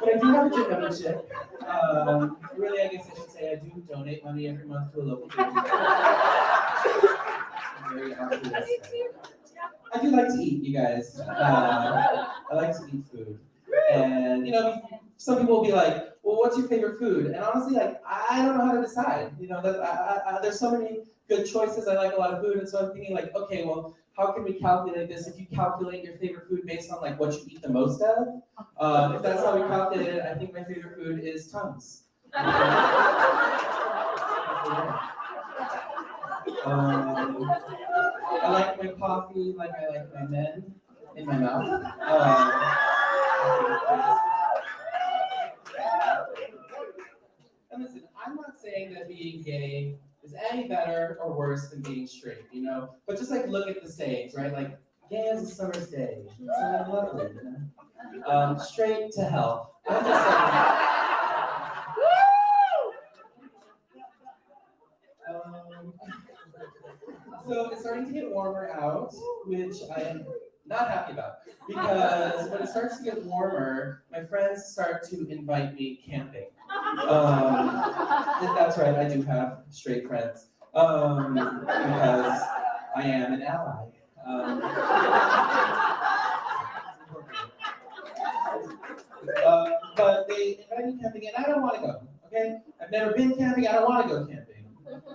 I do have a gym membership. Really, I guess I should say I do donate money every month to a local gym. I'm very altruistic. I do like to eat, you guys. I like to eat food. And, you know, some people will be like, well, what's your favorite food? And honestly, like, I don't know how to decide. You know, there's so many good choices. I like a lot of food. And so I'm thinking like, okay, well, how can we calculate this? If you calculate your favorite food based on like what you eat the most of, if that's how we calculate it, I think my favorite food is tongues. I like my coffee like I like my men in my mouth. And listen, I'm not saying that being gay is any better or worse than being straight, you know? But just like look at the sayings, right? Like, gay as a summer's day. It's lovely, you know? Straight to hell. I'm just so it's starting to get warmer out, which I am not happy about. Because when it starts to get warmer, my friends start to invite me camping. That's right, I do have straight friends. Because I am an ally. But they invite me camping and I don't want to go, okay? I've never been camping, I don't want to go camping.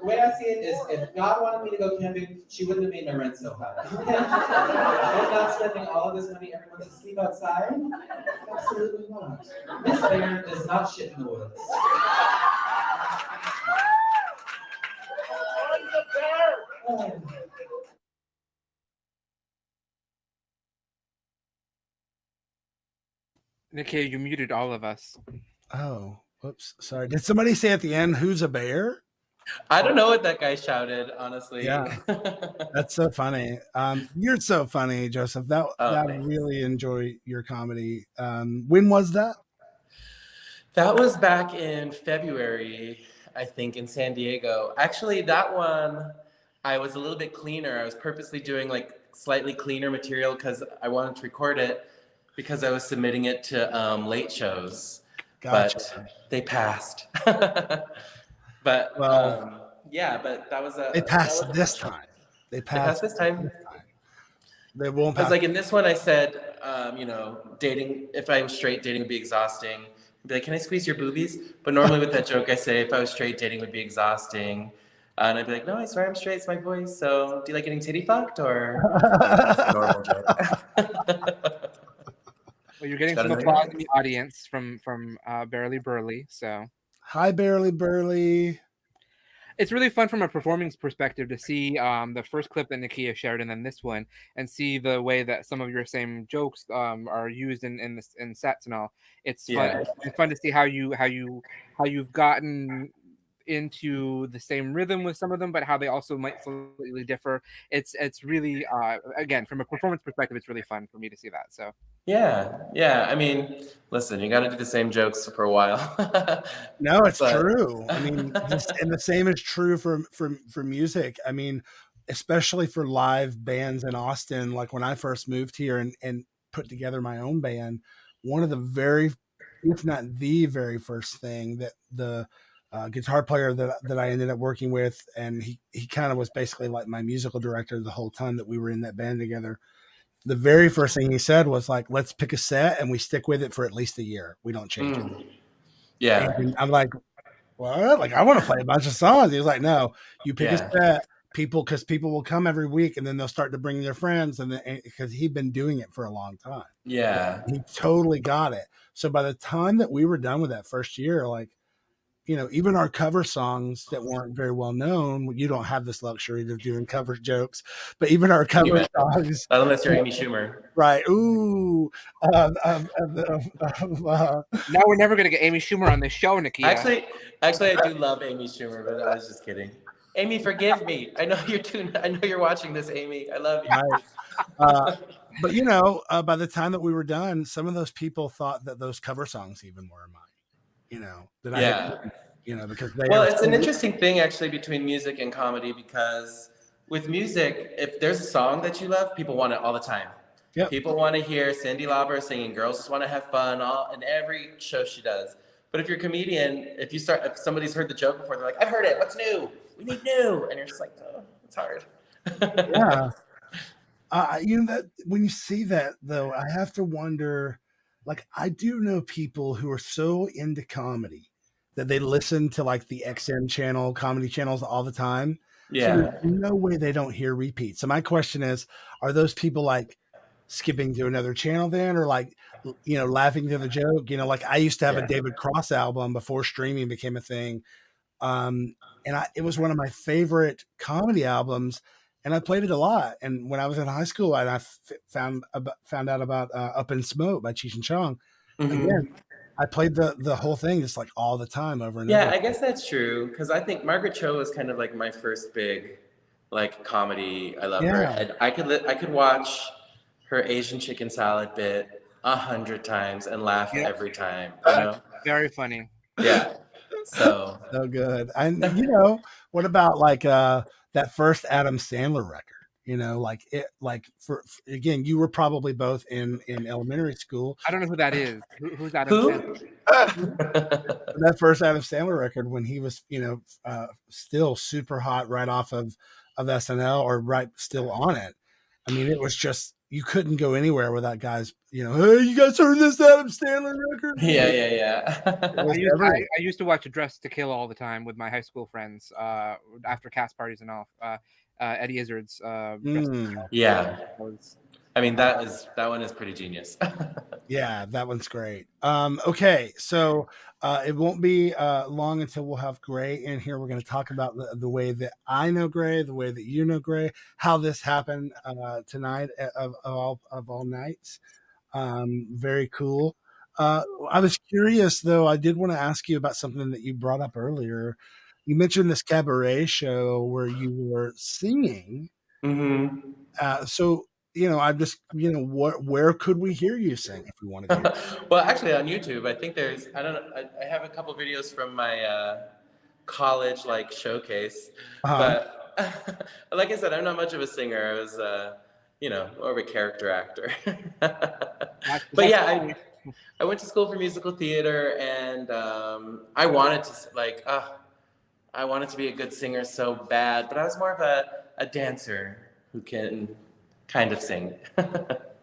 The way I see it is, if God wanted me to go camping, she wouldn't have made my rent so high. Okay? I'm not spending all of this money every month to sleep outside. Absolutely not. Miss Bear does not shit in the woods. Nakia, you muted all of us. Oh, whoops. Sorry. Did somebody say at the end, who's a bear? I don't know what that guy shouted, honestly. Yeah, that's so funny. You're so funny, Joseph. That really enjoy your comedy. When was that? That was back in February, I think, in San Diego. Actually, that one, I was a little bit cleaner. I was purposely doing like slightly cleaner material because I wanted to record it because I was submitting it to late shows. Gotcha. But they passed. But yeah, but that was a. They passed this time. They passed this time. They won't pass. Because like in this one, I said, you know, dating. If I'm straight, dating would be exhausting. be like, can I squeeze your boobies? But normally with that joke, I say, if I was straight, dating would be exhausting. And I'd be like, no, I swear I'm straight, it's my voice. So do you like getting titty fucked or? That's a normal joke. Well, you're getting some applause in the audience from Barely Burly. So hi, Barely Burly. It's really fun from a performance perspective to see the first clip that Nakia shared and then this one, and see the way that some of your same jokes are used in sets and all. It's fun. It's fun to see how you've gotten into the same rhythm with some of them, but how they also might slightly differ. It's really again, from a performance perspective, it's really fun for me to see that. So yeah. I mean, listen, you got to do the same jokes for a while. No, it's true. I mean, and the same is true for music. I mean, especially for live bands in Austin. Like when I first moved here and put together my own band, one of the very, if not the very first thing that the guitar player that I ended up working with, and he kind of was basically like my musical director the whole time that we were in that band together. The very first thing he said was like, let's pick a set and we stick with it for at least a year. We don't change it. Yeah. And I'm like, what? Like, I want to play a bunch of songs. He was like, no, you pick a set, because people will come every week and then they'll start to bring their friends. And because he'd been doing it for a long time. Yeah. He totally got it. So by the time that we were done with that first year, like, you know, even our cover songs that weren't very well known, you don't have this luxury of doing cover jokes, but even our cover songs, not unless you're Amy Schumer, right? Ooh, now we're never gonna get Amy Schumer on this show, Nakia. Actually, I do love Amy Schumer, but I was just kidding. Amy, forgive me. I know you're watching this, Amy. I love you. Right. But you know, by the time that we were done, some of those people thought that those cover songs even were mine. You know, that I had, you know, because it's an interesting thing actually between music and comedy, because with music, if there's a song that you love, people want it all the time. Yep. People want to hear Cyndi Lauper singing. Girls just want to have fun in every show she does. But if you're a comedian, if somebody's heard the joke before, they're like, I've heard it. What's new? We need new. And you're just like, oh, it's hard. Yeah. You know, that when you see that though, I have to wonder. Like, I do know people who are so into comedy that they listen to like the XM channel, comedy channels all the time. Yeah. So there's no way they don't hear repeats. So my question is, are those people like skipping to another channel then, or like, you know, laughing to the joke? You know, like I used to have a David Cross album before streaming became a thing. And it was one of my favorite comedy albums. And I played it a lot. And when I was in high school, and I found out about Up in Smoke by Cheech and Chong. Mm-hmm. Again, I played the whole thing just like all the time over and over. Yeah, I guess that's true, because I think Margaret Cho was kind of like my first big like comedy. I love her. And I could watch her Asian chicken salad bit 100 times and laugh every time. You know? Very funny. Yeah. So good. And you know, what about like that first Adam Sandler record? You know, like it, like for again, you were probably both in elementary school. I don't know who that is. Who's Adam Sandler? That first Adam Sandler record, when he was, you know, still super hot right off of SNL, or right still on it. I mean, it was just, you couldn't go anywhere without guys, you know, hey, you guys heard this Adam Sandler record? Yeah. I used to watch Dressed to Kill all the time with my high school friends after cast parties and all. Eddie Izzard's yeah. I mean, that one is pretty genius. Yeah, that one's great. Okay, so it won't be long until we'll have Gray in here. We're going to talk about the way that I know Gray, the way that you know Gray, how this happened tonight of all nights. Very cool. I was curious, though. I did want to ask you about something that you brought up earlier. You mentioned this cabaret show where you were singing. Mm-hmm. So, you know, I'm just, you know, where could we hear you sing if we want to hear? Well, actually, on YouTube, I think there's, I don't know, I have a couple videos from my college like showcase, but like I said, I'm not much of a singer. I was, you know, more of a character actor. But yeah, I went to school for musical theater, and I wanted to like, I wanted to be a good singer so bad, but I was more of a dancer who can kind of sing.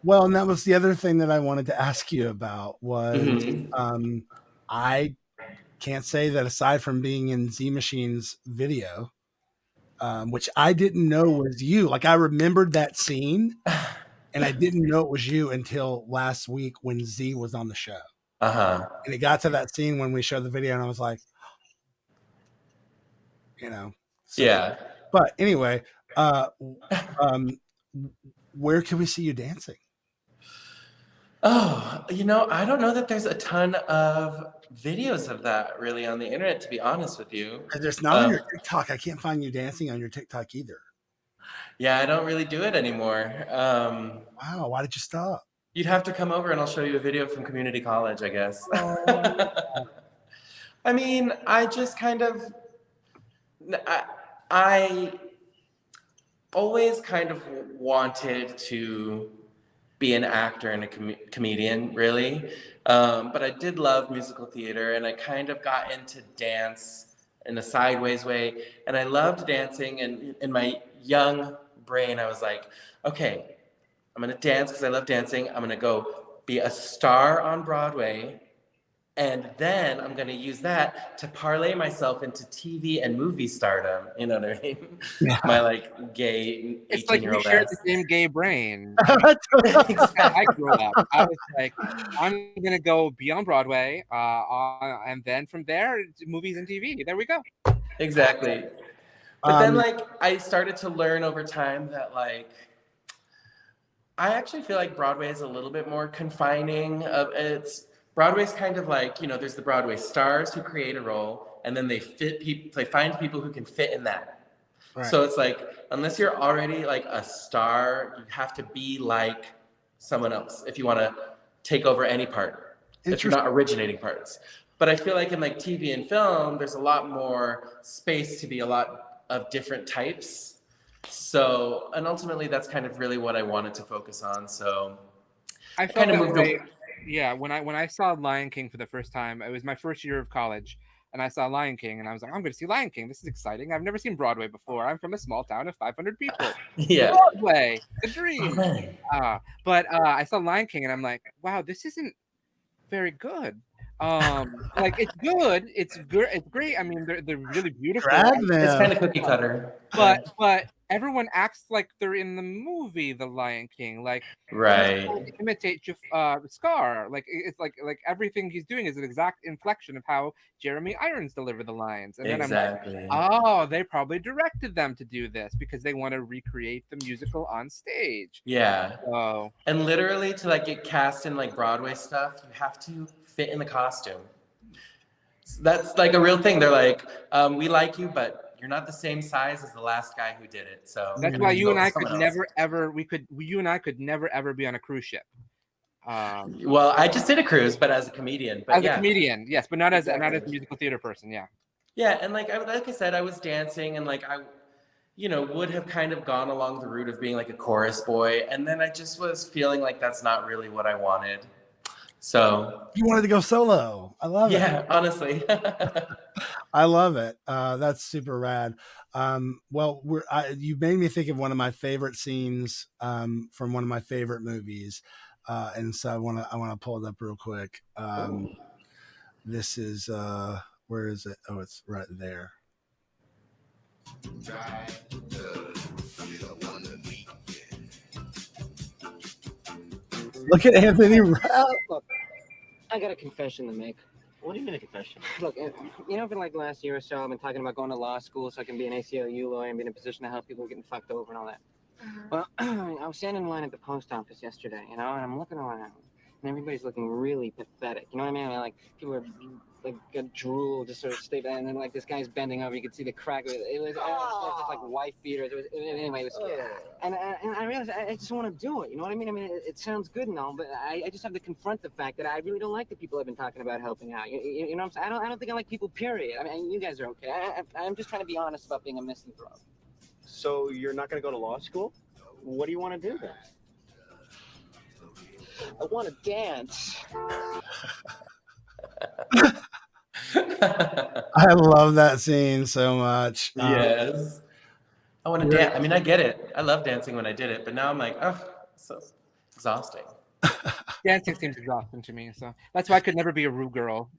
Well, and that was the other thing that I wanted to ask you about was, I can't say that aside from being in Z Machine's video, which I didn't know was you. Like I remembered that scene, and I didn't know it was you until last week when Z was on the show. Uh-huh. And it got to that scene when we showed the video, and I was like, So, yeah. But anyway, where can we see you dancing? Oh, I don't know that there's a ton of videos of that really on the internet, to be honest with you. There's not on your TikTok. I can't find you dancing on your TikTok either. Yeah, I don't really do it anymore. Wow, why did you stop? You'd have to come over and I'll show you a video from community college, I guess. I mean, I just kind of, I always kind of wanted to be an actor and a comedian, really. But I did love musical theater, and I kind of got into dance in a sideways way. And I loved dancing, and in my young brain, I was like, okay, I'm gonna dance because I love dancing. I'm gonna go be a star on Broadway, and then I'm gonna use that to parlay myself into TV and movie stardom. You know what I mean? Yeah. My like gay 18-year-old. It's like we share the same gay brain. I grew up. I was like, I'm gonna go be on Broadway, and then from there, movies and TV. There we go. Exactly. But then, like, I started to learn over time that, like, I actually feel like Broadway is a little bit more confining. Broadway's kind of like, there's the Broadway stars who create a role, and then they find people who can fit in that. Right. So it's like, unless you're already like a star, you have to be like someone else if you want to take over any part, if you're not originating parts. But I feel like in like TV and film, there's a lot more space to be a lot of different types. So, and ultimately that's kind of really what I wanted to focus on. So I kind of moved away. Yeah, when I saw Lion King for the first time, it was my first year of college, and I saw Lion King, and I was like, I'm going to see Lion King. This is exciting. I've never seen Broadway before. I'm from a small town of 500 people. Yeah. Broadway, the dream. But I saw Lion King, and I'm like, wow, this isn't very good. Like it's good, it's great. I mean, they're really beautiful. It's kind of cookie cutter. But everyone acts like they're in the movie The Lion King, like right. Imitate Scar. Like it's like everything he's doing is an exact inflection of how Jeremy Irons delivered the lines. And then exactly. I'm like, oh, they probably directed them to do this because they want to recreate the musical on stage. Yeah. So and literally to like get cast in like Broadway stuff, you have to fit in the costume. So that's like a real thing. They're like, we like you, but you're not the same size as the last guy who did it. So that's why you and I could never ever be on a cruise ship. Well, I just did a cruise, but as a comedian. But a comedian, yes, but not as a musical theater person. Yeah. Yeah, and like I said, I was dancing, and like I, would have kind of gone along the route of being like a chorus boy, and then I just was feeling like that's not really what I wanted. So you wanted to go solo. I love it. Yeah, honestly. I love it. That's super rad. Well, you made me think of one of my favorite scenes from one of my favorite movies. And so I want to pull it up real quick. This is where is it? Oh, it's right there. Look at Anthony Rapp. Look, I got a confession to make. What do you mean a confession? Look, for like last year or so, I've been talking about going to law school so I can be an ACLU lawyer and be in a position to help people getting fucked over and all that. Well, I was standing in line at the post office yesterday, and I'm looking around, and everybody's looking really pathetic. You know what I mean? Like, people are like got drool just sort of stay there, and then like this guy's bending over. You could see the crack. It was just like wife beaters. Anyway, it was, and I realized I just want to do it. You know what I mean? I mean, it sounds good and all, but I just have to confront the fact that I really don't like the people I've been talking about helping out. You know what I'm saying? I don't think I like people. Period. I mean, you guys are okay. I'm just trying to be honest about being a misanthrope. So you're not going to go to law school? What do you want to do then? I want to dance. I love that scene so much. Yes. I want to dance. I mean, I get it. I love dancing when I did it, but now I'm like, oh, so exhausting. Dancing seems exhausting to me, so that's why I could never be a Rue girl.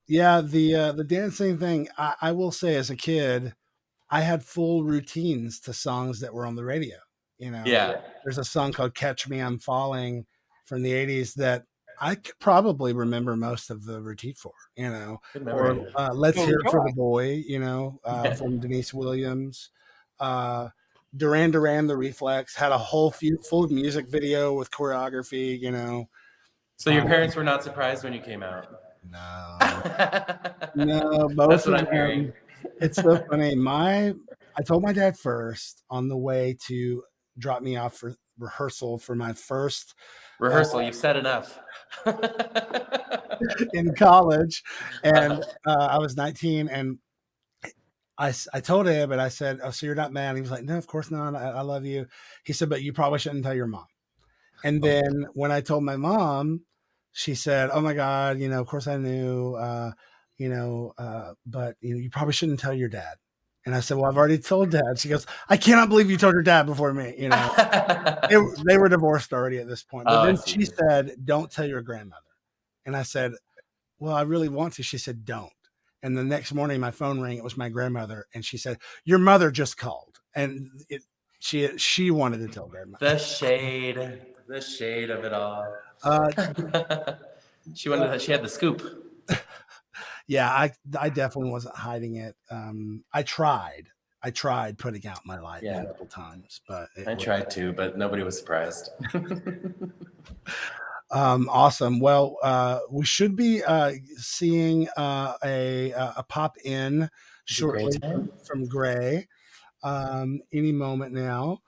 Yeah, the dancing thing. I will say, as a kid, I had full routines to songs that were on the radio. You know, Yeah. there's a song called "Catch Me I'm Falling" from the '80s that I could probably remember most of the routine for. You know, Good or memory. "Let's Oh, Hear It for enjoy. the Boy." You know, Yeah. from Denise Williams. Uh, Duran Duran, The Reflex had a whole full music video with choreography. You know, So your parents were not surprised when you came out? no, no, both That's what of I'm hearing. them. It's so funny. I told my dad first on the way to drop me off for rehearsal for my first Rehearsal, you've said enough. in college, and I was 19, and I told him, and I said, "Oh, so you're not mad?" He was like, "No, of course not. I love you." He said, "But you probably shouldn't tell your mom." And then when I told my mom, she said, "Oh my God, of course I knew, but you probably shouldn't tell your dad." And I said, "Well, I've already told dad." She goes, "I cannot believe you told your dad before me." They were divorced already at this point. But Oh, I then see. she said, "Don't tell your grandmother." And I said, "Well, I really want to." She said, "Don't." And the next morning, my phone rang. It was my grandmother, and she said, "Your mother just called," and she wanted to tell grandmother. The shade of it all. Uh, She wanted that. She had the scoop. Yeah, I definitely wasn't hiding it. I tried putting out my light Yeah. multiple times, but I tried to, but nobody was surprised. Awesome. Well, we should be seeing a pop in shortly from Gray any moment now.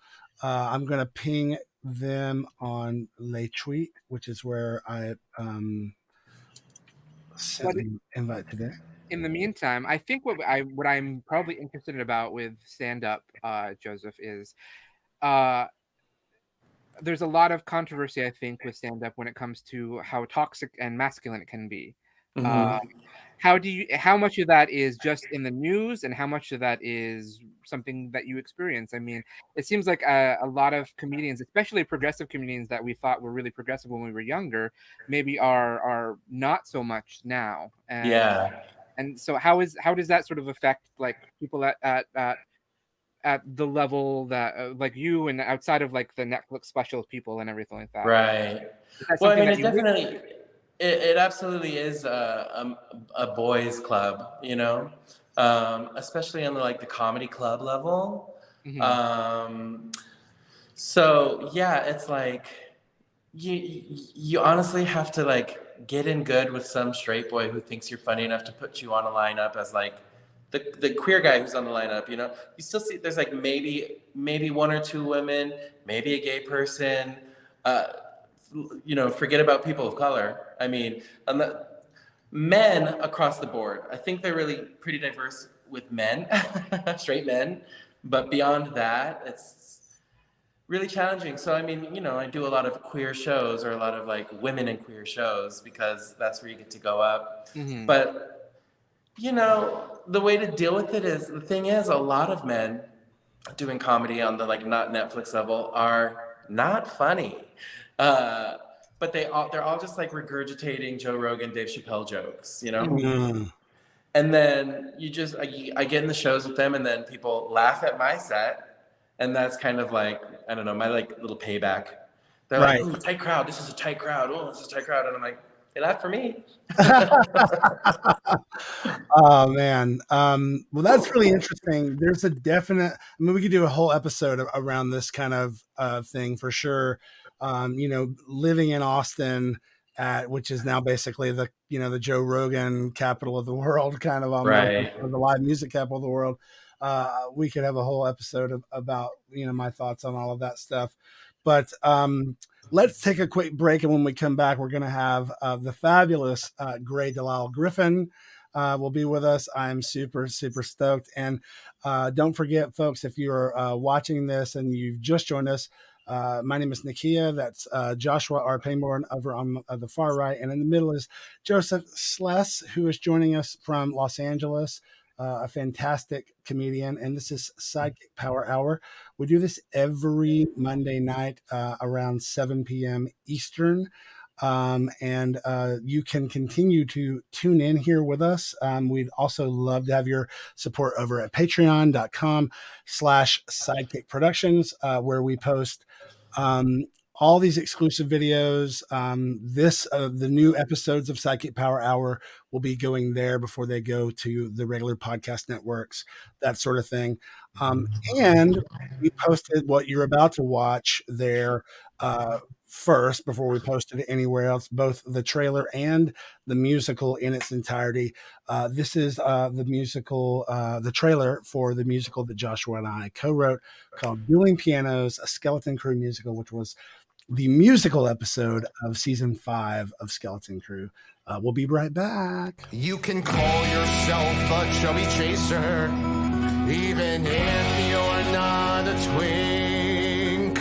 I'm going to ping them on Le Tweet, which is where I sent But the invite today. in the meantime, I think what I'm probably interested about with stand up, Joseph, is there's a lot of controversy, I think, with stand up when it comes to how toxic and masculine it can be. Mhm. How much of that is just in the news, and how much of that is something that you experience? I mean, it seems like a lot of comedians, especially progressive comedians that we thought were really progressive when we were younger, maybe are not so much now. And so how does that sort of affect like people at the level that like you and outside of like the Netflix special people and everything like that? Right. Is that Well, I something mean, that it you definitely, it absolutely is a boys' club, especially on the comedy club level. So yeah, it's like you honestly have to get in good with some straight boy who thinks you're funny enough to put you on a lineup as the queer guy who's on the lineup. You still see there's maybe one or two women, maybe a gay person. Forget about people of color. I mean, men across the board. I think they're really pretty diverse with men, straight men. But beyond that, it's really challenging. So, I mean, I do a lot of queer shows or a lot of women in queer shows because that's where you get to go up. But, the way to deal with it is, the thing is, a lot of men doing comedy on the not Netflix level are not funny. But they're all just regurgitating Joe Rogan, Dave Chappelle jokes, And then I get in the shows with them, and then people laugh at my set, and that's kind of I don't know, my little payback. They're Right. "Ooh, tight crowd. This is a tight crowd. Oh, this is a tight crowd," and I'm like, "They laugh for me." Oh man. Well, that's really interesting. There's a definite. I mean, we could do a whole episode around this kind of thing for sure. Living in Austin, which is now basically the Joe Rogan capital of the world, kind of almost, Right. or the live music capital of the world. We could have a whole episode about my thoughts on all of that stuff. But let's take a quick break, and when we come back, we're going to have the fabulous Gray DeLisle Griffin will be with us. I'm super, super stoked. And don't forget, folks, if you're watching this and you've just joined us, my name is Nakia. That's Joshua R. Pangborn over on the far right. And in the middle is Joseph Schles, who is joining us from Los Angeles. A fantastic comedian, and this is SideKick Power Hour. We do this every Monday night around 7 p.m. Eastern And you can continue to tune in here with us. We'd also love to have your support over at patreon.com/SideKick Productions, where we post all these exclusive videos. The new episodes of SideKick Power Hour will be going there before they go to the regular podcast networks, that sort of thing. And we posted what you're about to watch there first before we posted it anywhere else, both the trailer and the musical in its entirety. This is the trailer for the musical that Joshua and I co-wrote called Dueling Pianos, a Skeleton Crew musical, which was the musical episode of season 5 of Skeleton Crew. We'll be right back. You can call yourself a chubby chaser, even if you're not a twink.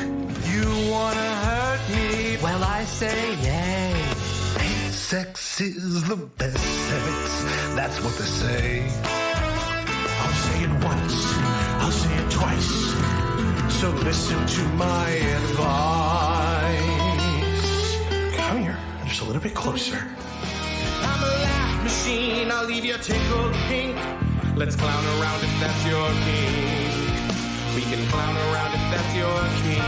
You wanna hurt me? Well, I say yay. Sex is the best sex, that's what they say. I'll say it once, I'll say it twice, so listen to my advice. Come here, just a little bit closer. I'm a laugh machine, I'll leave you tickled pink. Let's clown around if that's your kink. We can clown around if that's your kink.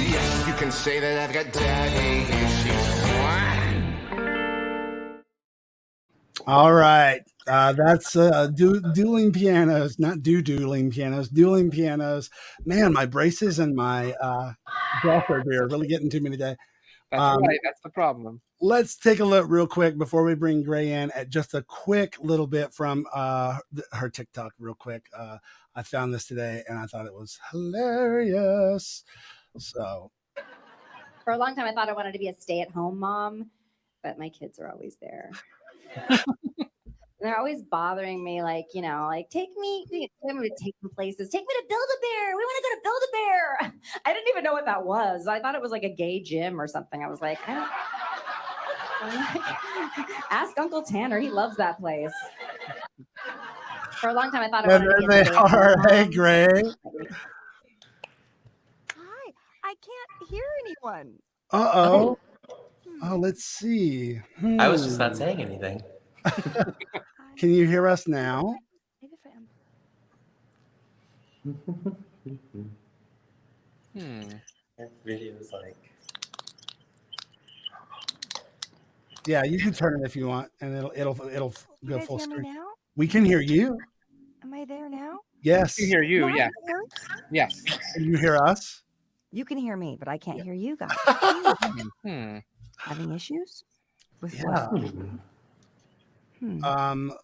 Yes, you can say that I've got daddy issues. All right. That's dueling pianos, not dueling pianos, dueling pianos. Man, my braces and my golfer here are really getting to me today. That's right. That's the problem. Let's take a look real quick before we bring Gray in at just a quick little bit from her TikTok real quick. I found this today and I thought it was hilarious. So for a long time, I thought I wanted to be a stay-at-home mom, but my kids are always there. They're always bothering me, like, take me to places. Take me to Build-A-Bear. We want to go to Build-A-Bear. I didn't even know what that was. I thought it was like a gay gym or something. I was like, ask Uncle Tanner. He loves that place. For a long time, I thought I wanted to be a stay-at-home mom. Hey, Gray. Hi, I can't hear anyone. Uh-oh. Oh, let's see. I was just not saying anything. Can you hear us now? That video is like. Yeah, you can turn it if you want, and it'll You go guys full hear me screen. now? We can hear you. Am I there now? Yes. We can hear you. No, Yeah. I'm here. Yes. Can you hear us? You can hear me, but I can't hear you guys. Having issues with Yeah. what?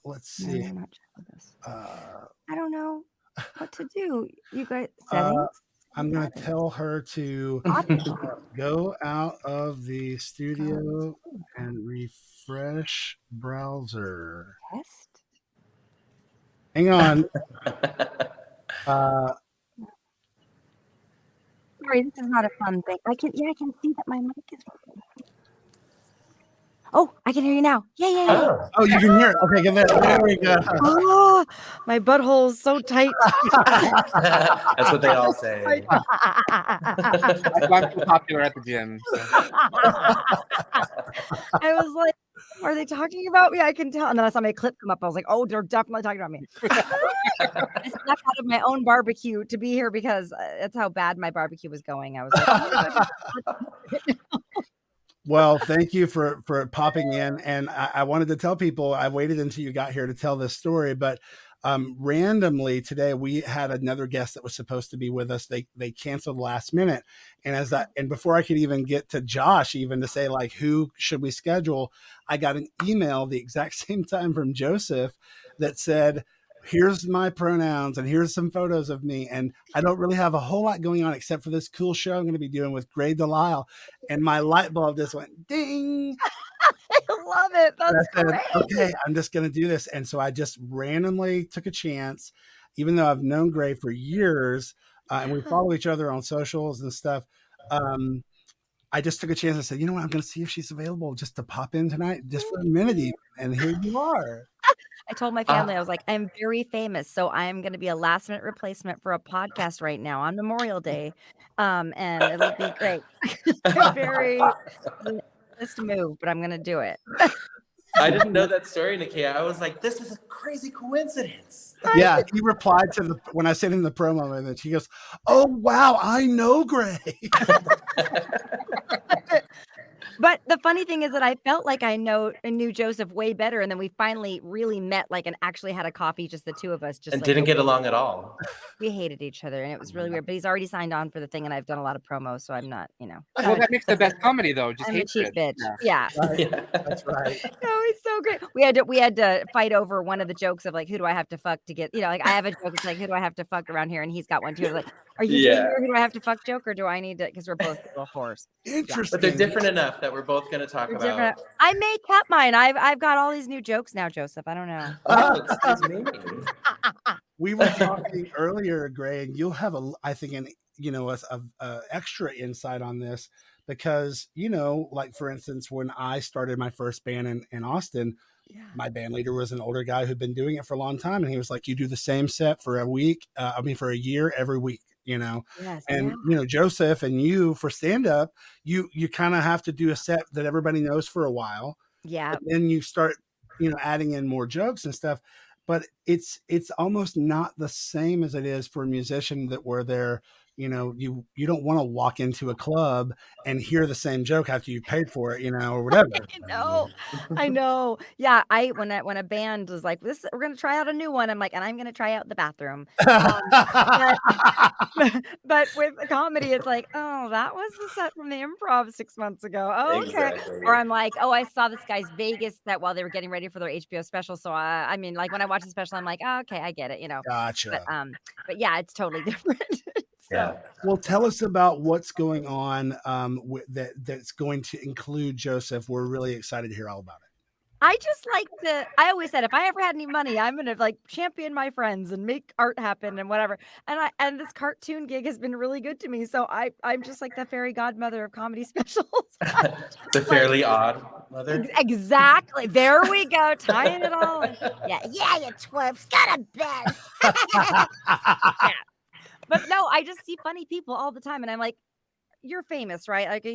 Let's No, see. I'm not sure with this. I don't know what to do. You guys, settings? I'm going to tell her to go out of the studio and refresh browser. Test? Hang on. Sorry, this is not a fun thing. I can see that my mic is working. Oh, I can hear you now. Yeah. Oh, you can hear it. Okay, get that. There we go. Oh, my butthole is so tight. That's what they all say. That's why I'm so popular at the gym. So. I was like, are they talking about me? I can tell. And then I saw my clip come up. I was like, oh, they're definitely talking about me. I stepped out of my own barbecue to be here because that's how bad my barbecue was going. I was like, oh, Well, thank you for popping in. And I wanted to tell people, I waited until you got here to tell this story, but randomly today we had another guest that was supposed to be with us. They canceled last minute. And before I could even get to Josh, even to say like, who should we schedule? I got an email the exact same time from Joseph that said, here's my pronouns and here's some photos of me. And I don't really have a whole lot going on except for this cool show I'm going to be doing with DeLisle. And my light bulb just went ding. I love it. That's great. Okay, I'm just going to do this. And so I just randomly took a chance, even though I've known Gray for years and we follow each other on socials and stuff. I just took a chance and said, you know what? I'm going to see if she's available just to pop in tonight, just for a minute even. And here you are. I told my family, I was like, I'm very famous, so I am going to be a last minute replacement for a podcast right now on Memorial Day. And it'll be great. Very this move, but I'm going to do it. I didn't know that story, Nakia. I was like, this is a crazy coincidence. Yeah, he replied to when I sent him the promo, and then he goes, "Oh wow, I know Gray." But the funny thing is that I felt like I knew Joseph way better, and then we finally really met, like, and actually had a coffee, just the two of us, just And like didn't get along at all. we hated each other, and it was really weird. But he's already signed on for the thing, and I've done a lot of promos, so I'm not, Well, that makes the best comedy, though. Just I'm a hate cheap it. bitch. Yeah. That's right. No, he's so great. We had to fight over one of the jokes of like, who do I have to fuck to get, like I have a joke. It's like, who do I have to fuck around here? And he's got one too. Like, are you doing your who do I have to fuck joke, or do I need to? Because we're both little whores. Interesting. But they're different enough that we're both going to talk We're about. different. I may cut mine. I've got all these new jokes now, Joseph. I don't know. Oh, excuse me. We were talking earlier, Gray, and you'll have I think an extra insight on this because like for instance, when I started my first band in Austin, my band leader was an older guy who'd been doing it for a long time, and he was like, "You do the same set for a week. For a year, every week." Yes, and Joseph and you for stand-up, you kind of have to do a set that everybody knows for a while. Yeah. And then you start adding in more jokes and stuff, but it's almost not the same as it is for a musician that where they're you don't want to walk into a club and hear the same joke after you paid for it, or whatever. I know. Yeah. When a band was like, "This, we're going to try out a new one," I'm like, "And I'm going to try out the bathroom." But with comedy, it's like, "Oh, that was the set from the Improv 6 months ago." Oh, okay. Exactly. Or I'm like, "Oh, I saw this guy's Vegas set while they were getting ready for their HBO special." So like when I watch the special, I'm like, "Oh, okay, I get it." Gotcha. But yeah, it's totally different. Yeah. Well, tell us about what's going on that's going to include Joseph. We're really excited to hear all about it. I always said, if I ever had any money, I'm going to like champion my friends and make art happen and whatever. And this cartoon gig has been really good to me. So I'm just like the fairy godmother of comedy specials. The Fairly Odd Mother. Exactly. There we go. Tying it all. Yeah, you twerps. Got a bed. Yeah. But no, I just see funny people all the time, and I'm like, "You're famous, right? Like, are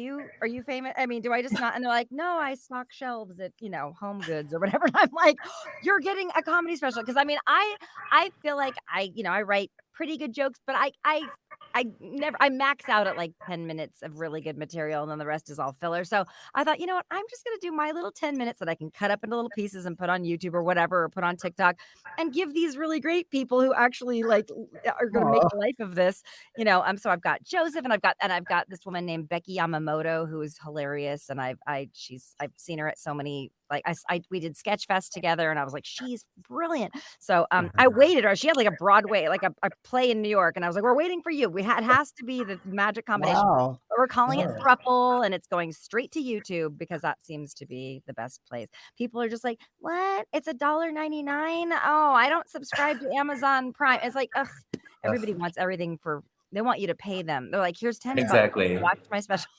you famous? I mean, do I just not?" And they're like, "No, I stock shelves at Home Goods or whatever." And I'm like, "You're getting a comedy special?" Because I mean, I feel like I write pretty good jokes, but I max out at like 10 minutes of really good material, and then the rest is all filler. So I thought, you know what? I'm just going to do my little 10 minutes that I can cut up into little pieces and put on YouTube or whatever, or put on TikTok, and give these really great people who actually like are going to make a life of this. So I've got Joseph, and I've got this woman named Becky Yamamoto who is hilarious, and I've seen her at so many. Like we did Sketchfest together, and I was like, she's brilliant. So I waited her. She had like a Broadway, like a play in New York, and I was like, we're waiting for you. It has to be the magic combination. Wow. But we're calling it Thruple, and it's going straight to YouTube because that seems to be the best place. People are just like, what? It's $1.99. Oh, I don't subscribe to Amazon Prime. It's like, ugh, everybody wants everything they want you to pay them. They're like, here's $10. Exactly. Watch my special.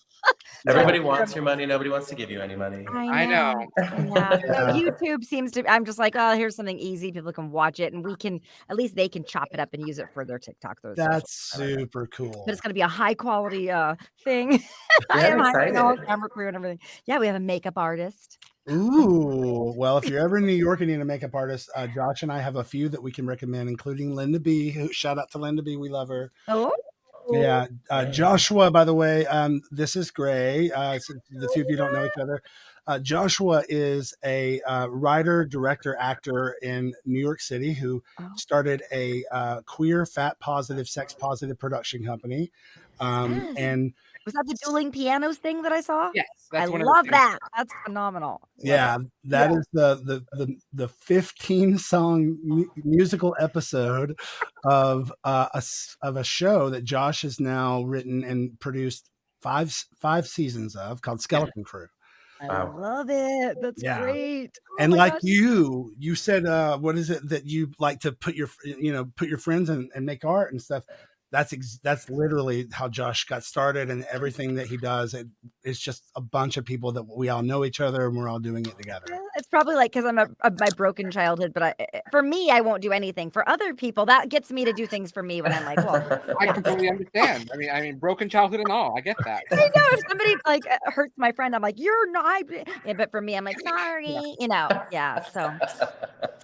Everybody wants your money. Nobody wants to give you any money. I know. Yeah. So YouTube seems to. I'm just like, oh, here's something easy. People can watch it, and at least they can chop it up and use it for their TikTok. That's super cool. But it's going to be a high quality thing. I am hiring a whole camera crew and everything. Yeah, we have a makeup artist. Ooh, well, if you're ever in New York and need a makeup artist, Josh and I have a few that we can recommend, including Linda B. Shout out to Linda B. We love her. Oh. Yeah. Joshua, by the way, this is Gray. So the two of you don't know each other. Joshua is a writer, director, actor in New York City who started a queer, fat positive, sex positive production company. Yes. And was that the dueling pianos thing that I saw? Yes, I love that. That's phenomenal. Yeah, that is the 15-song musical episode of a show that Josh has now written and produced five seasons of, called Skeleton Crew. I love it. That's great. Oh and like gosh. you said, what is it that you like to put your friends and make art and stuff? that's literally how Josh got started, and everything that he does. It's just a bunch of people that we all know each other, and we're all doing it together. It's probably like because I'm my broken childhood, but for me, I won't do anything. For other people, that gets me to do things for me when I'm like, well, I completely understand. I mean, broken childhood and all. I get that. I know if somebody like hurts my friend, I'm like, you're not. Yeah, but for me, I'm like, sorry, you know, yeah. So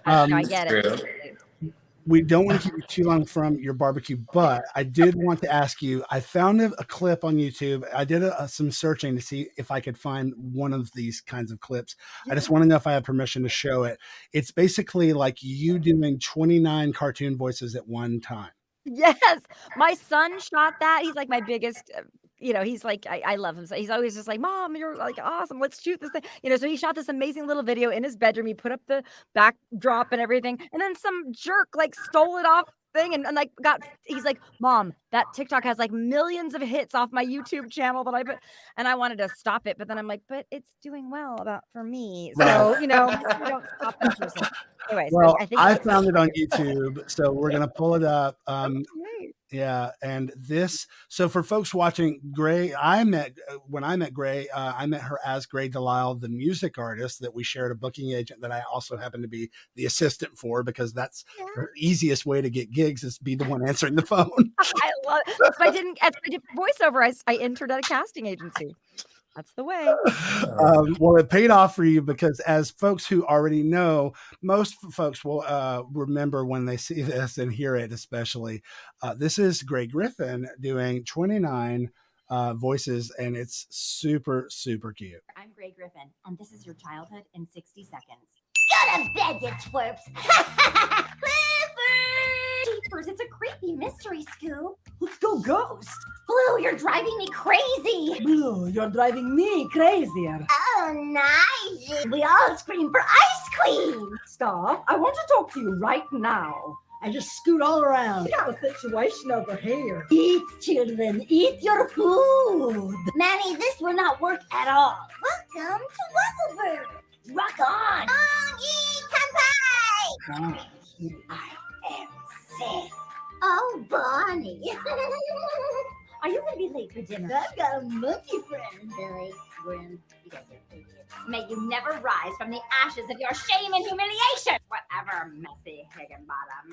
I get it. We don't want to keep you too long from your barbecue, but I did want to ask you, I found a clip on YouTube. I did some searching to see if I could find one of these kinds of clips. Yeah. I just want to know if I have permission to show it. It's basically like you doing 29 cartoon voices at one time. Yes. My son shot that. He's like my biggest, you know, he's like, I love him. So he's always just like, Mom, you're like awesome. Let's shoot this thing. You know, so he shot this amazing little video in his bedroom. He put up the backdrop and everything. And then some jerk like stole it off thing and like he's like, Mom, that TikTok has like millions of hits off my YouTube channel that I put, and I wanted to stop it, but then I'm like, but it's doing well for me. So, you know, we don't stop that person. Anyways, well, I found it on YouTube, so we're gonna pull it up. Yeah, and this. So for folks watching, Gray, when I met Gray, I met her as Gray DeLisle, the music artist that we shared a booking agent that I also happen to be the assistant for, because that's the easiest way to get gigs is be the one answering the phone. I love it. If I did voiceover, I entered at a casting agency. That's the way. Well, it paid off for you because, as folks who already know, most folks will remember when they see this and hear it, especially. This is Gray Griffin doing 29 voices, and it's super, super cute. I'm Gray Griffin, and this is your childhood in 60 seconds. Go to bed, you twerps! Jeepers, it's a creepy mystery, Scoop. Let's go ghost. Blue, you're driving me crazy. Blue, you're driving me crazier. Oh, nice. We all scream for ice cream. Stop. I want to talk to you right now. And just scoot all around. We got a situation over here. Eat, children. Eat your food. Manny, this will not work at all. Welcome to Wuzzleburg. Rock on. Kanpai. I am sick. Oh, Bonnie. Are you going to be late for dinner? I've got a monkey friend. Billy, Gwen, you guys are idiots. May you never rise from the ashes of your shame and humiliation. Whatever, messy Higginbottom.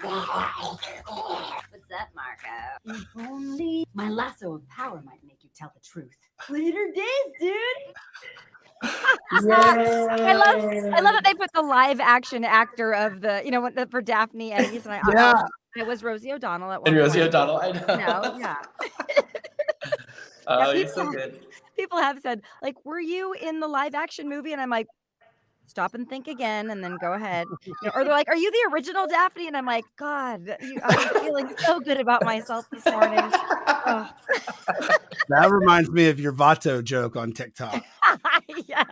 What's that, Marco? If only my lasso of power might make you tell the truth. Later days, dude. I love that they put the live action actor of the, you know, for Daphne and he's like, it was Rosie O'Donnell at one and Rosie point. O'Donnell, I know. No, yeah. Oh, you're so good. People have said, like, were you in the live action movie? And I'm like, stop and think again, and then go ahead. You know, or they're like, are you the original Daphne? And I'm like, God, I was feeling so good about myself this morning. Oh. That reminds me of your Vato joke on TikTok. Yes.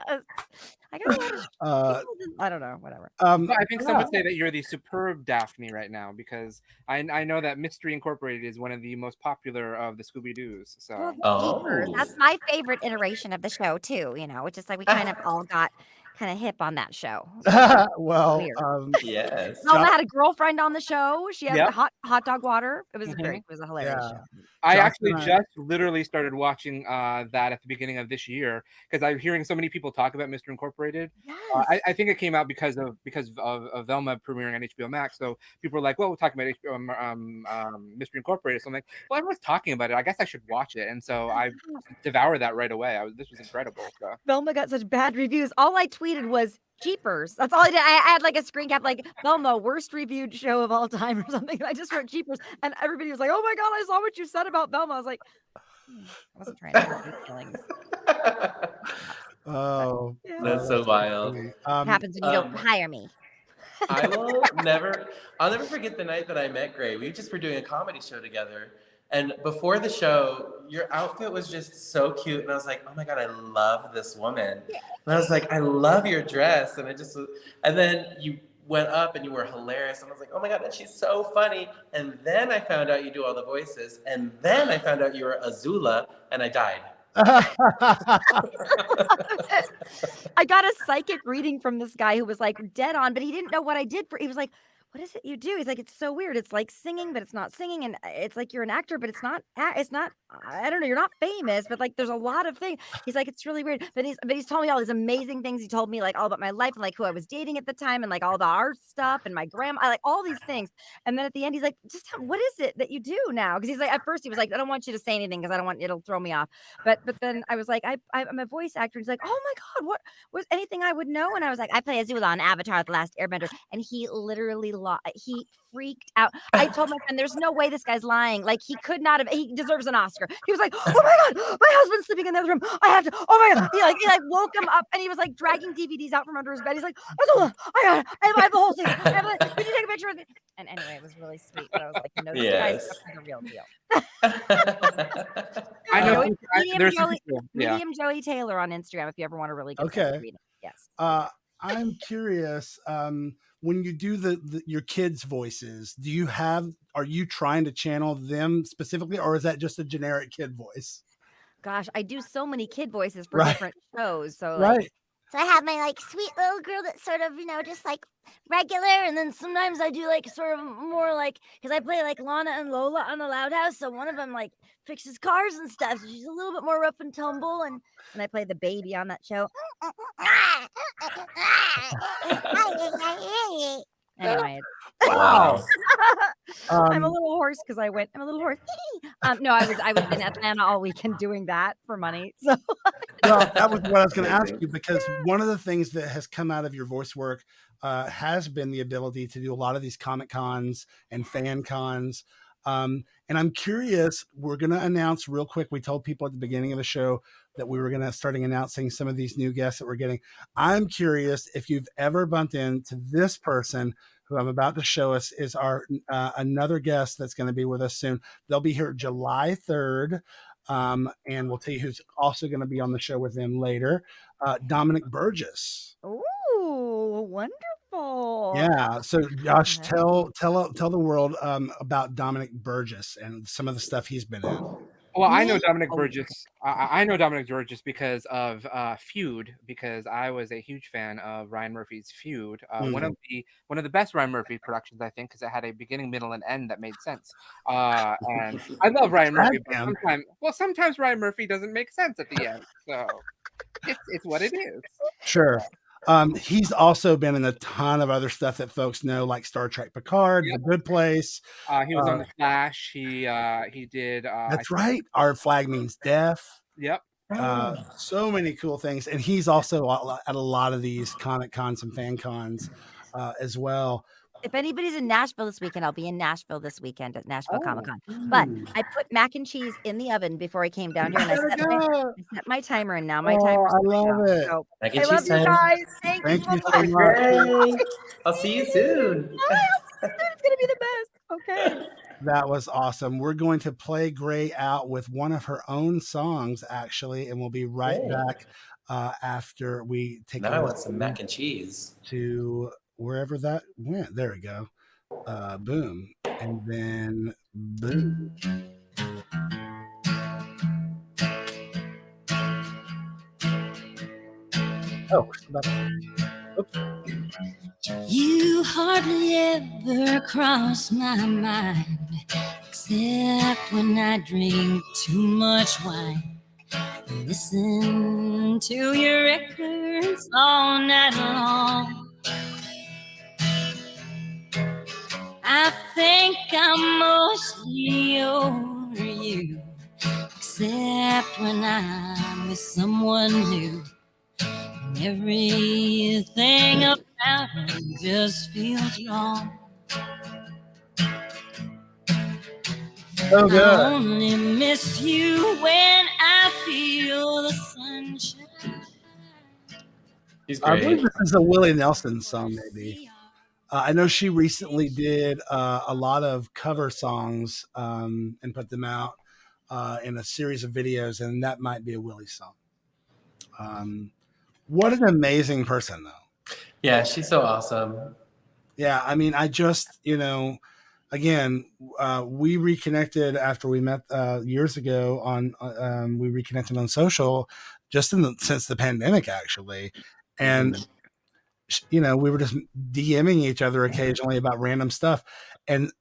I got a lot of I don't know, whatever. I think some would say that you're the superb Daphne right now, because I know that Mystery Incorporated is one of the most popular of the Scooby-Doos. So that's my favorite iteration of the show too, you know, which is like we kind of all got kind of hip on that show. Well, yes. Zelma had a girlfriend on the show. She had hot dog water. It was great. It was a hilarious show. I actually just literally started watching that at the beginning of this year because I'm hearing so many people talk about Mr. Incorporated. Yes. I think it came out because of Velma premiering on HBO Max. So people were like, "Well, we're talking about Mr. Incorporated." So I'm like, "Well, everyone's talking about it. I guess I should watch it." And so I devoured that right away. This was incredible. So. Velma got such bad reviews. All I tweeted was Jeepers. That's all I did. I had like a screen cap, like Velma, worst reviewed show of all time or something. I just wrote Jeepers, and everybody was like, "Oh my God, I saw what you said about Velma." I was like, I wasn't trying to hurt your feelings. Oh, that's so wild. It happens when you don't hire me. I'll never forget the night that I met Gray. We just were doing a comedy show together. And before the show, your outfit was just so cute. And I was like, oh my God, I love this woman. And I was like, I love your dress. And then you went up and you were hilarious. And I was like, oh my God, and she's so funny. And then I found out you do all the voices. And then I found out you were Azula, and I died. I got a psychic reading from this guy who was like dead on, but he didn't know what I did he was like, what is it you do? He's like, it's so weird. It's like singing, but it's not singing. And it's like you're an actor, but it's not, I don't know, you're not famous, but like there's a lot of things. He's like, it's really weird. But he's told me all these amazing things. He told me like all about my life and like who I was dating at the time and like all the art stuff and my grandma, like all these things. And then at the end, he's like, just what is it that you do now? Because he's like, at first he was like, I don't want you to say anything because I don't want, it'll throw me off. But then I was like, I'm a voice actor. He's like, oh my God, what was anything I would know? And I was like, I play Azula on Avatar: The Last Airbender. And he literally he freaked out. I told my friend, there's no way this guy's lying. Like he could not have, he deserves an Oscar. He was like, oh my God, my husband's sleeping in the other room. I have to, oh my God. He like woke him up and he was like dragging DVDs out from under his bed. He's like, Azula, I have the whole season. Could you take a picture of it? And anyway, it was really sweet. But I was like, no, this guy's definitely the real deal. I know. Medium Joey Taylor on Instagram if you ever want to really good reading. Yes. I'm curious. When you do your kids' voices, are you trying to channel them specifically, or is that just a generic kid voice? Gosh, I do so many kid voices for different shows. So So I have my like sweet little girl that's sort of, just like regular. And then sometimes I do like sort of more like, because I play like Lana and Lola on the Loud House. So one of them like fixes cars and stuff. So she's a little bit more rough and tumble. And I play the baby on that show. Anyway. Wow. I'm a little hoarse because I'm a little hoarse. No, I was in Atlanta all weekend doing that for money. So well, that was what I was going to ask you, because one of the things that has come out of your voice work has been the ability to do a lot of these comic cons and fan cons. And I'm curious, we're going to announce real quick. We told people at the beginning of the show that we were going to start announcing some of these new guests that we're getting. I'm curious if you've ever bumped into this person who I'm about to show us is our another guest that's going to be with us soon. They'll be here July 3rd. And we'll tell you who's also going to be on the show with them later. Dominic Burgess. Ooh, wonderful. Yeah. So Josh, tell the world about Dominic Burgess and some of the stuff he's been in. Well, I know Dominic Burgess. I know Dominic Burgess because of Feud, because I was a huge fan of Ryan Murphy's Feud. One of the best Ryan Murphy productions, I think, because it had a beginning, middle, and end that made sense. And I love Ryan Murphy, but sometimes Ryan Murphy doesn't make sense at the end. So it's what it is. Sure. He's also been in a ton of other stuff that folks know, like Star Trek Picard, The Good Place. He was on The Flash. He did. That's right. Our Flag Means Death. Yep. So many cool things. And he's also at a lot of these comic cons and fan cons as well. If anybody's in Nashville this weekend, I'll be in Nashville this weekend at Nashville Comic Con. But I put mac and cheese in the oven before I came down here, and I set my timer, and now my timer's I love it. So, Mac I and love cheese you time. guys. Thank you so much. Great. I'll see you soon. It's gonna be the best. Okay. That was awesome. We're going to play Gray out with one of her own songs, actually, and we'll be right back after we take now I want some mac and cheese. To wherever that went. There we go. Boom. And then boom. Oh, oops. You hardly ever cross my mind, except when I drink too much wine. Listen to your records all night long. I think I'm mostly over you, except when I'm with someone new. And everything about you just feels wrong. So good. I only miss you when I feel the sunshine. He's I great. believe this is a Willie Nelson song, maybe. I know she recently did a lot of cover songs and put them out in a series of videos, and that might be a Willie song. What an amazing person, though. Yeah, she's so awesome. Yeah, I mean, I just, again, we reconnected after we met years ago on, we reconnected on social just since the pandemic, actually. And you know, we were just DMing each other occasionally about random stuff. And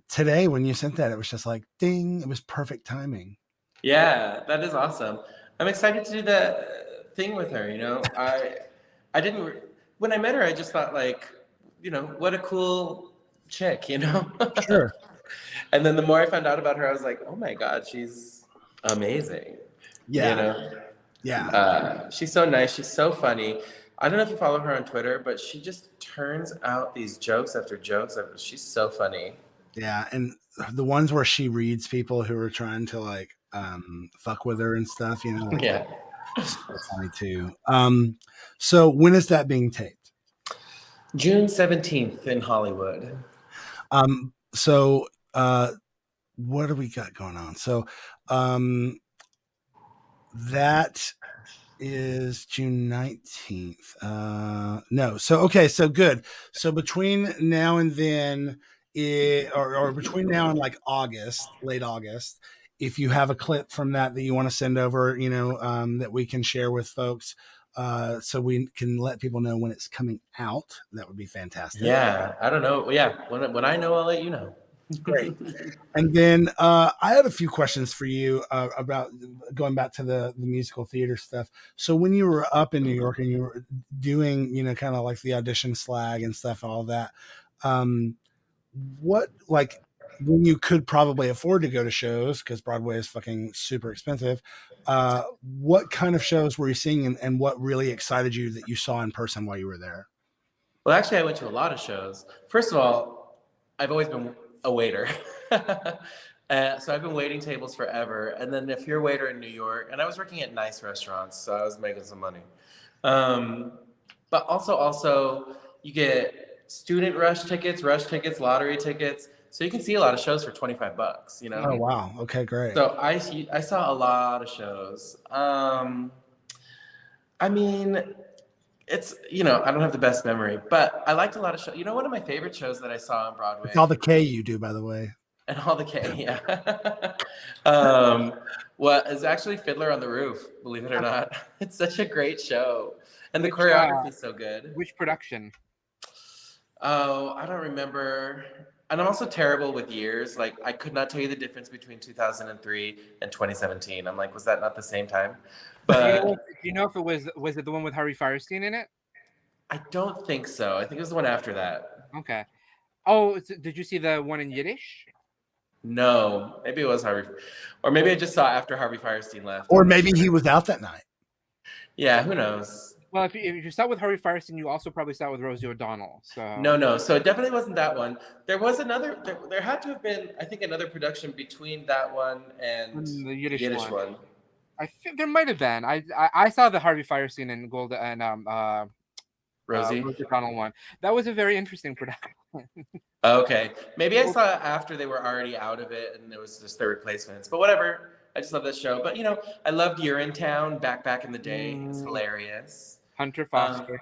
today, when you sent that, it was just like, ding, it was perfect timing. Yeah, that is awesome. I'm excited to do that thing with her. You know, I didn't when I met her, I just thought like, you know, what a cool chick, you know. Sure. And then the more I found out about her, I was like, oh my God, she's amazing. Yeah. You know? Yeah. She's so nice. She's so funny. I don't know if you follow her on Twitter, but she just turns out these jokes after jokes. She's so funny. Yeah. And the ones where she reads people who are trying to like fuck with her and stuff, you know. Like, yeah. So funny too. So when is that being taped? June 17th in Hollywood. So what do we got going on? So that is June 19th. No. So okay, so good. So between now and then or between now and like August, late August, if you have a clip from that you want to send over, you know, that we can share with folks, so we can let people know when it's coming out, that would be fantastic. Yeah, I don't know. Yeah, when I know, I'll let you know. Great. And then I had a few questions for you about going back to the musical theater stuff. So when you were up in New York and you were doing, you know, kind of like the audition slag and stuff, all that, what, like, when you could probably afford to go to shows because Broadway is fucking super expensive, what kind of shows were you seeing, and what really excited you that you saw in person while you were there? Well, actually, I went to a lot of shows. First of all, I've always been a waiter. So I've been waiting tables forever. And then if you're a waiter in New York, and I was working at nice restaurants, so I was making some money. But also you get student rush tickets, lottery tickets. So you can see a lot of shows for $25, you know? Oh, wow. Okay, great. So I saw a lot of shows. I mean, it's, you know, I don't have the best memory, but I liked a lot of shows. You know, one of my favorite shows that I saw on Broadway. It's all the K you do, by the way. And all the K, yeah. Is actually Fiddler on the Roof, believe it or not. It's such a great show. And the choreography is so good. Which production? Oh, I don't remember. And I'm also terrible with years. Like, I could not tell you the difference between 2003 and 2017. I'm like, was that not the same time? But do you know if it was it the one with Harvey Fierstein in it? I don't think so. I think it was the one after that. Okay. Oh, did you see the one in Yiddish? No, maybe it was Harvey, or maybe I just saw after Harvey Fierstein left. Or maybe he was out that night. Yeah, who knows? Well, if you saw it with Harvey Fierstein, you also probably saw it with Rosie O'Donnell. So No. So it definitely wasn't that one. There was another. There had to have been, I think, another production between that one and the Yiddish one. I think there might have been. I saw the Harvey Fierstein and Rosie O'Donnell one. That was a very interesting production. Okay, maybe I saw it after they were already out of it, and it was just their replacements. But whatever. I just love that show. But you know, I loved Urinetown back in the day. It was hilarious. Hunter Foster.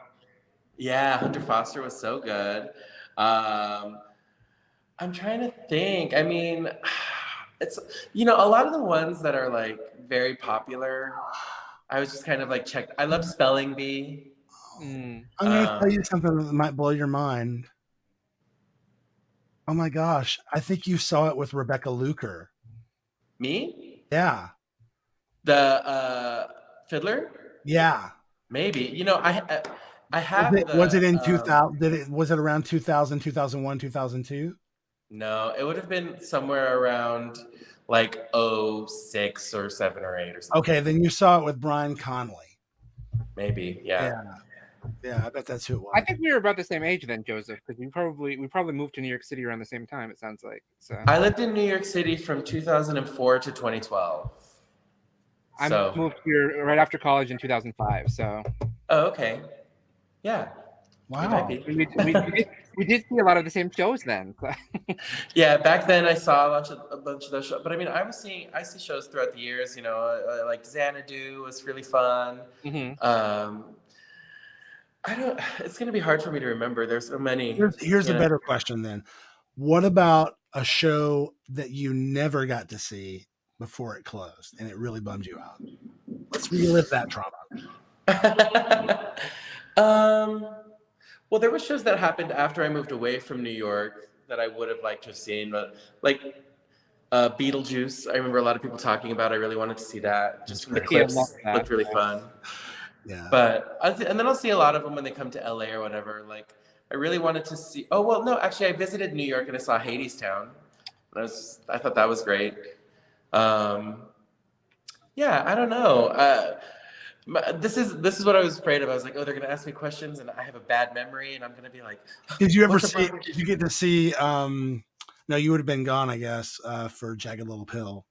Yeah, Hunter Foster was so good. I'm trying to think. I mean, it's, you know, a lot of the ones that are like very popular, I was just kind of like checked. I love Spelling Bee. I'm going to tell you something that might blow your mind. Oh my gosh. I think you saw it with Rebecca Luker. Me? Yeah. The Fiddler? Yeah. Maybe. You know, I have was it in 2000? Was it around 2000, 2001, 2002? No, it would have been somewhere around like 06 or 7 or 8 or something. Okay, then you saw it with Brian Connolly. Maybe, yeah. Yeah, I bet that's who it was. I think we were about the same age then, Joseph, because we probably moved to New York City around the same time, it sounds like. So I lived in New York City from 2004 to 2012. I moved here right after college in 2005. So. Oh, okay. Yeah. Wow. We did see a lot of the same shows then. Yeah, back then I saw a bunch of those shows. But I mean, I see shows throughout the years. You know, like Xanadu was really fun. Mm-hmm. It's gonna be hard for me to remember. There's so many. Here's a better question then. What about a show that you never got to see before it closed and it really bummed you out? Let's relive that trauma. Well, there were shows that happened after I moved away from New York that I would have liked to have seen, but like Beetlejuice, I remember a lot of people talking about. I really wanted to see that. Just from the clips, looked really fun. Yeah. But and then I'll see a lot of them when they come to LA or whatever. Like I really wanted to see. Oh well, no, actually I visited New York and I saw Hadestown. I thought that was great. Yeah, I don't know. This is what I was afraid of. I was like, oh, they're gonna ask me questions, and I have a bad memory, and I'm gonna be like. Did you ever see? Did you get to see? No, you would have been gone, I guess, for Jagged Little Pill.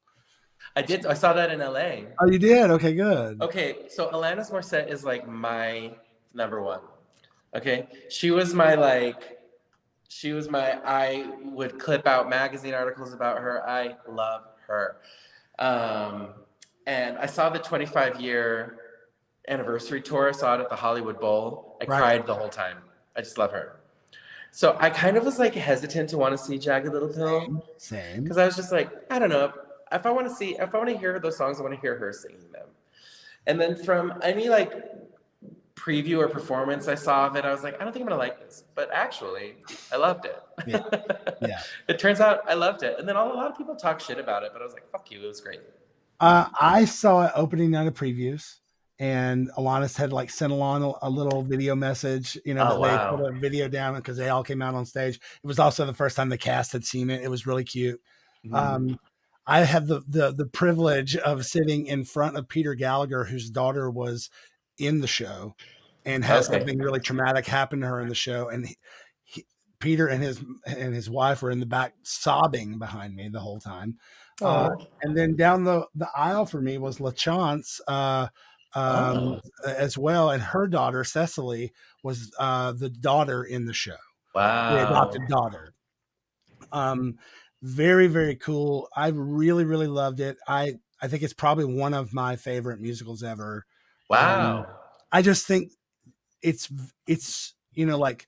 I did. I saw that in LA. Oh, you did? Okay, good. Okay, so Alanis Morissette is like my number one. Okay, she was my. I would clip out magazine articles about her. I love her. And I saw the 25-year anniversary tour. I saw it at the Hollywood Bowl. I cried the whole time. I just love her. So I kind of was like hesitant to want to see Jagged Little Pill. Same. Because I was just like, I don't know. If I want to hear those songs, I want to hear her singing them. And then from any like preview or performance I saw of it, I was like, I don't think I'm gonna like this. But actually, I loved it. Yeah. It turns out I loved it. And then a lot of people talk shit about it, but I was like, fuck you, it was great. I saw it opening night of previews, and Alanis had like sent along a little video message, you know, they put a video down because they all came out on stage. It was also the first time the cast had seen it. It was really cute. I had the privilege of sitting in front of Peter Gallagher, whose daughter was in the show and had something really traumatic happen to her in the show. And Peter and his wife were in the back sobbing behind me the whole time. And then down the aisle for me was LaChance as well. And her daughter, Cecily, was the daughter in the show. Wow. The adopted daughter. Very, very cool. I really, really loved it. I think it's probably one of my favorite musicals ever. Wow. I just think it's, you know, like,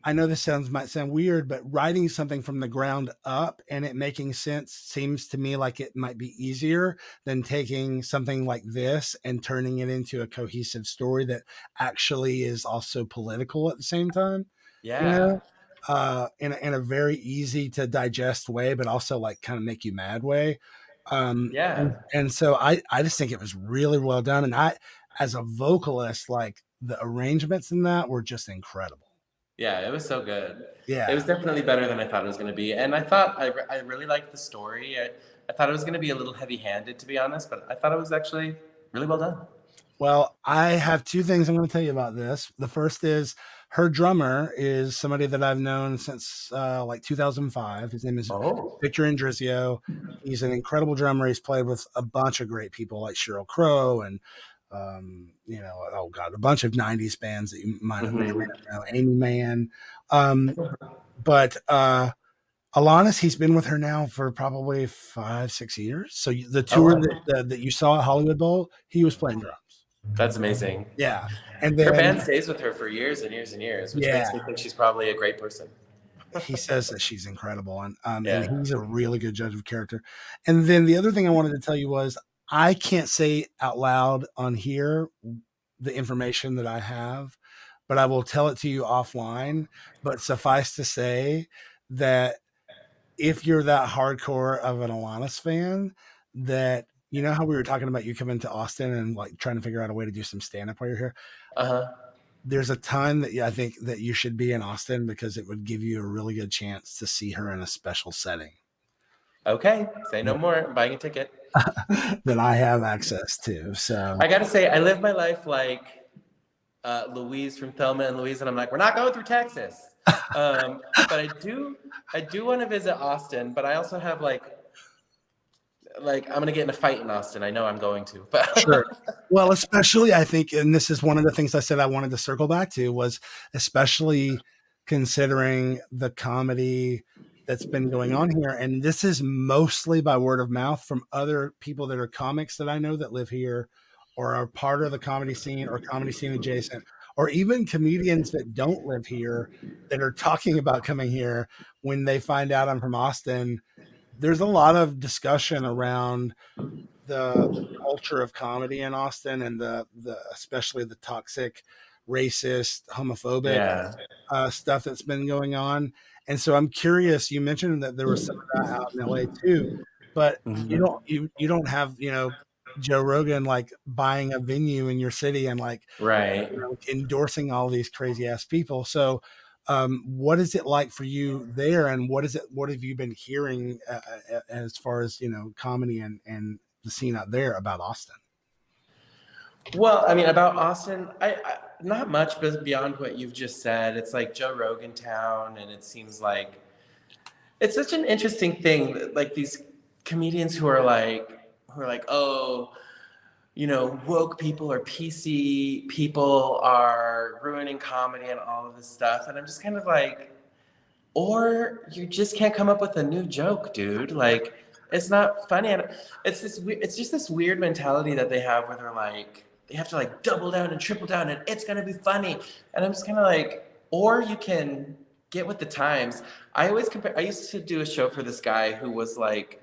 I know this might sound weird, but writing something from the ground up and it making sense seems to me like it might be easier than taking something like this and turning it into a cohesive story that actually is also political at the same time. Yeah. You know? In a very easy to digest way, but also like kind of make you mad way. And so I just think it was really well done. And I, as a vocalist, like the arrangements in that were just incredible. Yeah, it was so good. Yeah. It was definitely better than I thought it was going to be. And I thought I really liked the story. I thought it was going to be a little heavy-handed, to be honest, but I thought it was actually really well done. Well, I have two things I'm going to tell you about this. The first is her drummer is somebody that I've known since like 2005. His name is Victor Indrizio. He's an incredible drummer. He's played with a bunch of great people like Sheryl Crow and you know, oh god, a bunch of 90s bands that you might have know, Amy Mann. But Alanis, he's been with her now for probably 5-6 years. So the tour that you saw at Hollywood Bowl, he was playing drums. That's amazing. Yeah. And then her band stays with her for years and years and years, which makes me think she's probably a great person. He says that she's incredible, and he's a really good judge of character. And then the other thing I wanted to tell you was I can't say out loud on here the information that I have, but I will tell it to you offline. But suffice to say that if you're that hardcore of an Alanis fan, that you know how we were talking about you coming to Austin and like trying to figure out a way to do some stand-up while you're here. There's a time that I think that you should be in Austin because it would give you a really good chance to see her in a special setting. Okay, say no more. I'm buying a ticket. That I have access to. So I gotta say, I live my life like Louise from Thelma and Louise, and I'm like, we're not going through Texas. But I do want to visit Austin, but I also have like I'm gonna get in a fight in Austin. I know I'm going to. But sure. Well, especially I think, and this is one of the things I said I wanted to circle back to was especially considering the comedy that's been going on here. And this is mostly by word of mouth from other people that are comics that I know that live here or are part of the comedy scene or comedy scene adjacent, or even comedians that don't live here that are talking about coming here when they find out I'm from Austin. There's a lot of discussion around the culture of comedy in Austin and the especially the toxic racist, homophobic stuff that's been going on. And so I'm curious, you mentioned that there was some of that out in LA too, but you don't have, Joe Rogan like buying a venue in your city and like endorsing all these crazy ass people. So what is it like for you there, and what have you been hearing as far as comedy and the scene out there about Austin? Well, I mean, about Austin, I not much beyond what you've just said. It's like Joe Rogan town, and it seems like it's such an interesting thing. Like these comedians who are like, oh, woke people or PC people are ruining comedy and all of this stuff. And I'm just kind of like, or you just can't come up with a new joke, dude. Like, it's not funny. And it's just this weird mentality that they have where they're like, they have to like double down and triple down and it's gonna be funny. And I'm just kind of like, or you can get with the times. I used to do a show for this guy who was like,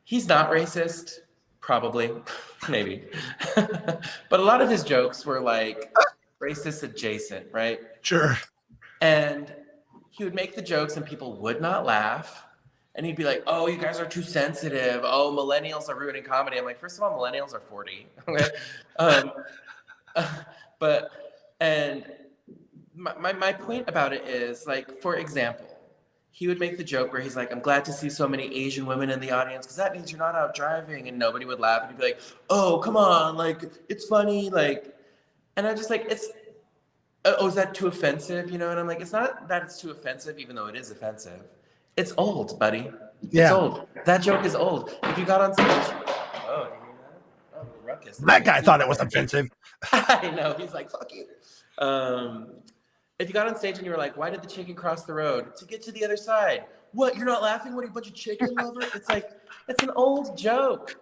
he's not racist, probably, maybe. But a lot of his jokes were like racist adjacent, right? Sure. And he would make the jokes and people would not laugh. And he'd be like, oh, you guys are too sensitive. Oh, millennials are ruining comedy. I'm like, first of all, millennials are 40. My point about it is, like, for example, he would make the joke where he's like, I'm glad to see so many Asian women in the audience because that means you're not out driving, and nobody would laugh. And he'd be like, oh, come on, like, it's funny, like, and I'm just like, is that too offensive? And I'm like, it's not that it's too offensive, even though it is offensive. It's old, buddy. Yeah. It's old. That joke is old. If you got on stage, oh, do you hear that? Oh, ruckus. That guy thought it was offensive. I know. He's like, fuck you. If you got on stage and you were like, why did the chicken cross the road? To get to the other side. What? You're not laughing? What are you, a bunch of chicken lovers? It's like, it's an old joke.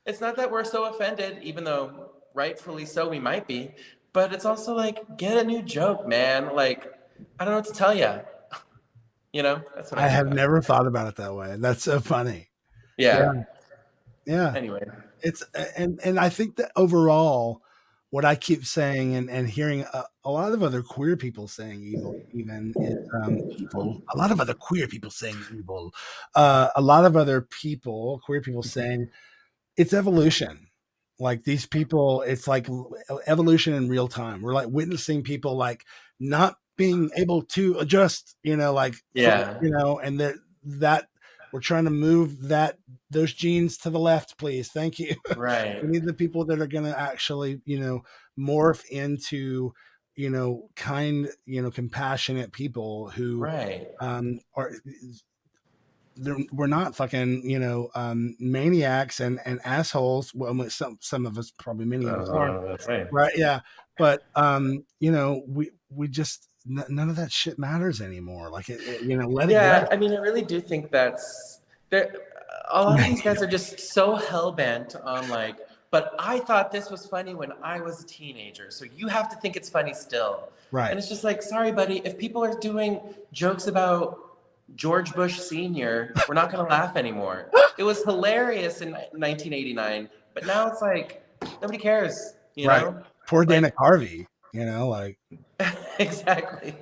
It's not that we're so offended, even though rightfully so we might be, but it's also like, get a new joke, man. Like, I don't know what to tell you. That's what I have never thought about it that way. That's so funny. Yeah. Anyway, it's and I think that overall, what I keep saying and hearing a lot of other queer people saying evil, even is evil. A lot of other queer people saying evil. A lot of other people, queer people, saying it's evolution. Like these people, it's like evolution in real time. We're like witnessing people like not being able to adjust, and that we're trying to move those genes to the left, please. Thank you. Right. We need the people that are going to actually, morph into, kind, compassionate people who are. We're not fucking, maniacs and assholes. Well, some of us, probably many of us are. That's right. Right. Yeah. But, we just, none of that shit matters anymore. Like let it go. I mean, I really do think that's there. A lot of these guys are just so hell bent on like, but I thought this was funny when I was a teenager. So you have to think it's funny still. Right. And it's just like, sorry, buddy, if people are doing jokes about George Bush Sr., we're not going to laugh anymore. It was hilarious in 1989, but now it's like, nobody cares, know? Poor Dana Carvey, like. Exactly.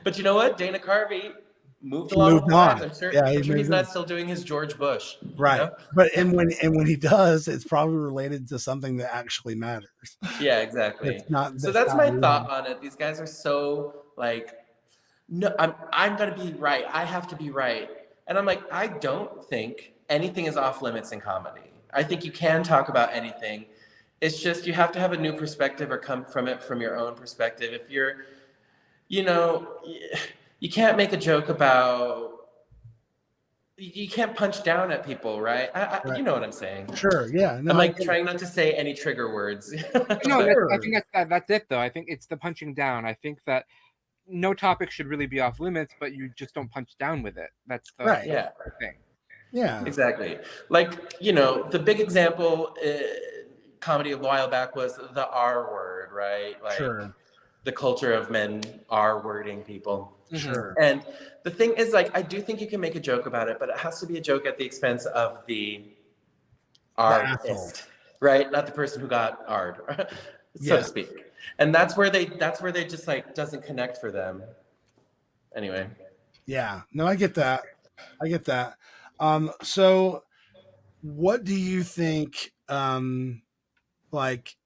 But you know what? Dana Carvey moved along with times. I'm sure he's not still doing his George Bush. Right. But and when he does, it's probably related to something that actually matters. Yeah, exactly. So that's my thought on it. These guys are so like, no, I'm gonna be right. I have to be right. And I'm like, I don't think anything is off limits in comedy. I think you can talk about anything. It's just you have to have a new perspective or come from it from your own perspective. If you're, you can't make a joke about, you can't punch down at people, right? Right. You know what I'm saying? Sure, yeah. No, I'm like trying not to say any trigger words. No, I think that's it, though. I think it's the punching down. I think that no topic should really be off limits, but you just don't punch down with it. That's the thing. Yeah. Exactly. Like, the big example comedy a while back was the R word, right? Like the culture of men R-wording people. Sure. And the thing is, like, I do think you can make a joke about it, but it has to be a joke at the expense of the artist, right? Not the person who got R'd. so to speak. And that's where they just like doesn't connect for them. Anyway. Yeah. No, I get that. So what do you think, like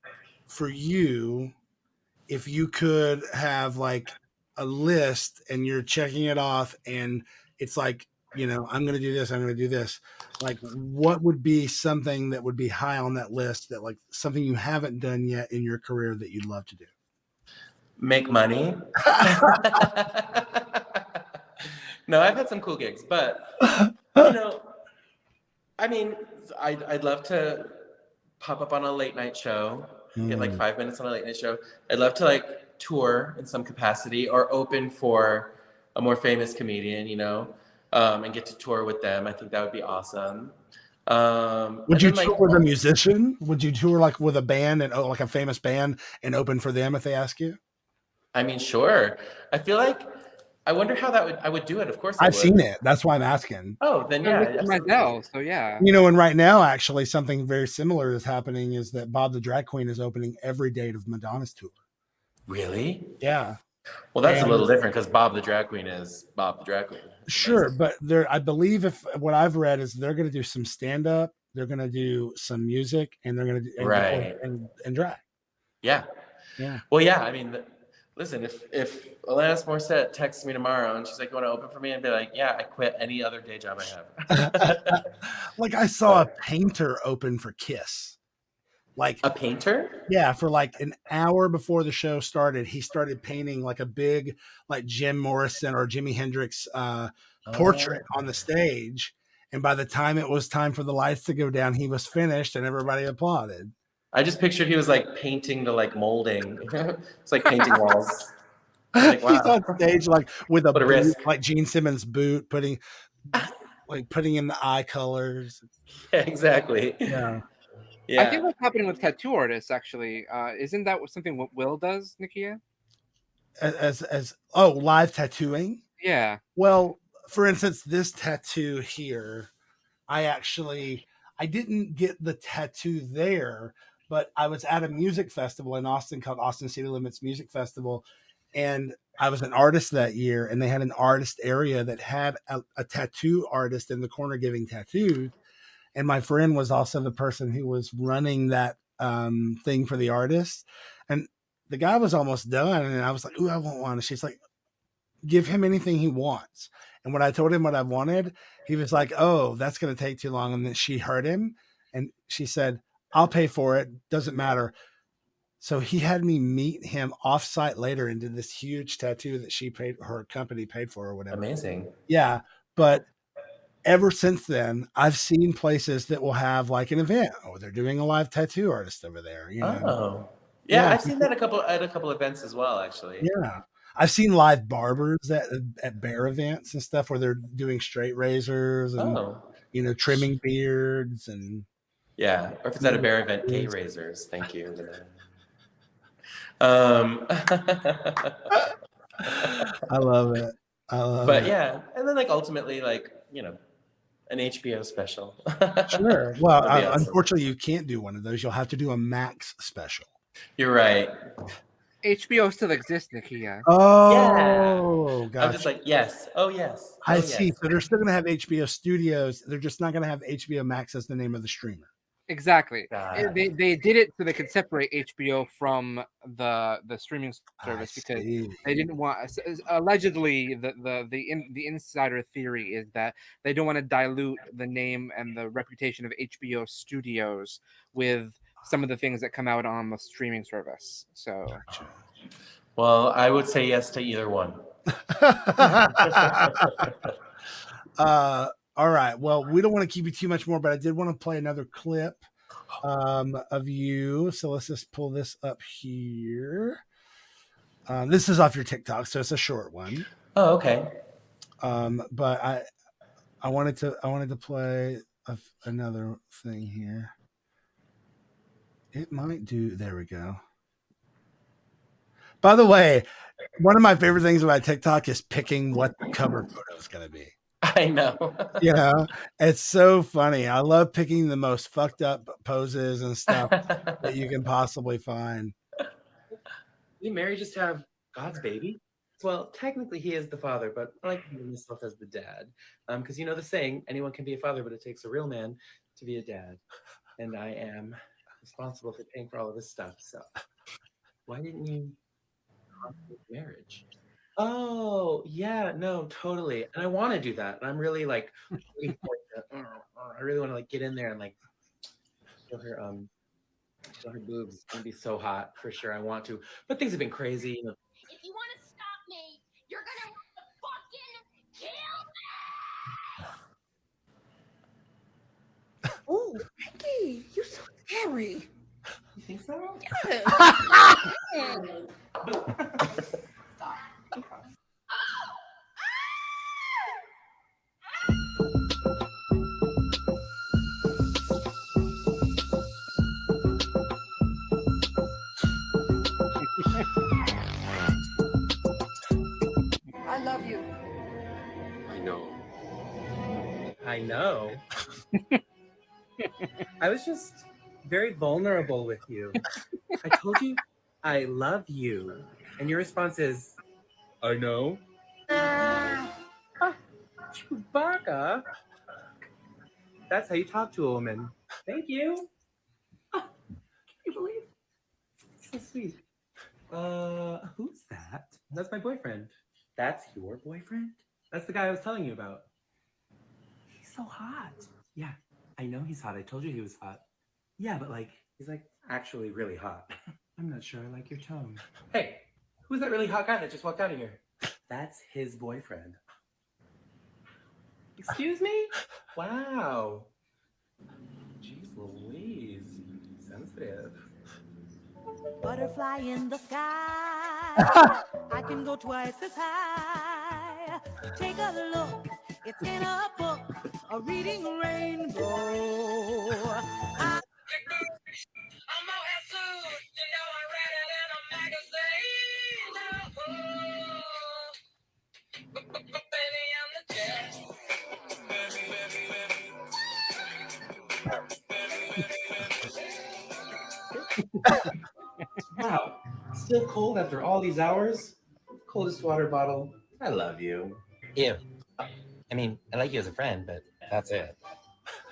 for you, if you could have like a list and you're checking it off and it's like, you know, I'm going to do this, I'm going to do this. Like, what would be something that would be high on that list that like something you haven't done yet in your career that you'd love to do? Make money. No, I've had some cool gigs, but you know, I mean, I'd love to pop up on a late night show, get like 5 minutes on a late night show. I'd love to like tour in some capacity or open for a more famous comedian, you know, and get to tour with them. I think that would be awesome. Would you tour with a musician? Would you tour like with a band and like a famous band and open for them if they ask you? I mean, sure. I feel like I wonder how I would do it. Of course, I've seen it. That's why I'm asking. Oh, then yeah. So yeah. You know, and right now, actually, something very similar is happening is that Bob the Drag Queen is opening every date of Madonna's tour. Really? Yeah. Well, that's a little different because Bob the Drag Queen is Bob the Drag Queen. Sure, but I believe if what I've read is they're going to do some stand up, they're going to do some music, and they're going to do and drag. Yeah. Yeah. Well, yeah. I mean, listen, if Alanis Morissette texts me tomorrow and she's like, "You want to open for me?" and be like, "Yeah, I quit any other day job I have." Like I saw a painter open for Kiss. Like a painter? Yeah, for like an hour before the show started, he started painting like a big like Jim Morrison or Jimi Hendrix portrait on the stage. And by the time it was time for the lights to go down, he was finished and everybody applauded. I just pictured he was like painting the like molding. It's like painting walls. Like, wow. He's on stage like with a boot, risk. like Gene Simmons boot, putting in the eye colors. Yeah, exactly. Yeah. Yeah. I think what's happening with tattoo artists actually isn't that something what Will does, Nakia? As live tattooing? Yeah. Well, for instance, this tattoo here, I didn't get the tattoo there, but I was at a music festival in Austin called Austin City Limits Music Festival, and I was an artist that year, and they had an artist area that had a tattoo artist in the corner giving tattoos. And my friend was also the person who was running that thing for the artist. And the guy was almost done. And I was like, "Ooh, I want one." And she's like, "Give him anything he wants." And when I told him what I wanted, he was like, "Oh, that's going to take too long." And then she heard him and she said, "I'll pay for it. Doesn't matter." So he had me meet him offsite later and did this huge tattoo that her company paid for or whatever. Amazing. Yeah. But ever since then, I've seen places that will have like an event. Oh, they're doing a live tattoo artist over there. You know? Oh, yeah. I've seen that at a couple events as well, actually. Yeah, I've seen live barbers at bear events and stuff where they're doing straight razors and trimming beards and or if it's at a bear event, gay razors. Thank you. I love it. But yeah, and then like ultimately, like an HBO special. Sure. Well, awesome. Unfortunately, you can't do one of those. You'll have to do a Max special. You're right. HBO still exists, Nakia. Oh, gotcha. I'm just like, yes. Oh, yes. I see. So they're still going to have HBO Studios. They're just not going to have HBO Max as the name of the streamer. Exactly. They did it so they could separate HBO from the streaming service because they didn't want. Allegedly, the insider theory is that they don't want to dilute the name and the reputation of HBO Studios with some of the things that come out on the streaming service. So, well, I would say yes to either one. All right. Well, we don't want to keep you too much more, but I did want to play another clip of you. So let's just pull this up here. This is off your TikTok, so it's a short one. Oh, okay. But I wanted to play another thing here. It might do. There we go. By the way, one of my favorite things about TikTok is picking what the cover photo is going to be. I know. It's so funny. I love picking the most fucked up poses and stuff that you can possibly find. didn't Mary just have God's baby? Well, technically he is the father, but I like to think of myself as the dad. Because you know the saying, anyone can be a father, but it takes a real man to be a dad. And I am responsible for paying for all of this stuff. So why didn't you consummate marriage? Oh, yeah, no, totally. And I want to do that. And I'm really like, looking forward to, I really want to like get in there and like show her boobs. It's gonna be so hot for sure. I want to, but things have been crazy. You know. If you want to stop me, you're gonna have to fucking kill me. Oh, Becky, you're so scary. You think so? I love you. I know. I know. I was just very vulnerable with you. I told you I love you. And your response is, I know. Chewbacca. That's how you talk to a woman. Thank you. Can you believe? So sweet. Who's that? That's my boyfriend. That's your boyfriend? That's the guy I was telling you about. He's so hot. Yeah, I know he's hot. I told you he was hot. Yeah, but like, he's like actually really hot. I'm not sure I like your tone. Hey, who's that really hot guy that just walked out of here? That's his boyfriend. Excuse me? Wow. Jeez Louise. Sensitive. Butterfly in the sky. I can go twice as high. Take a look. It's in a book. A reading rainbow. Wow. Still cold after all these hours? Coldest water bottle. I love you. Ew. I mean, I like you as a friend, but that's it.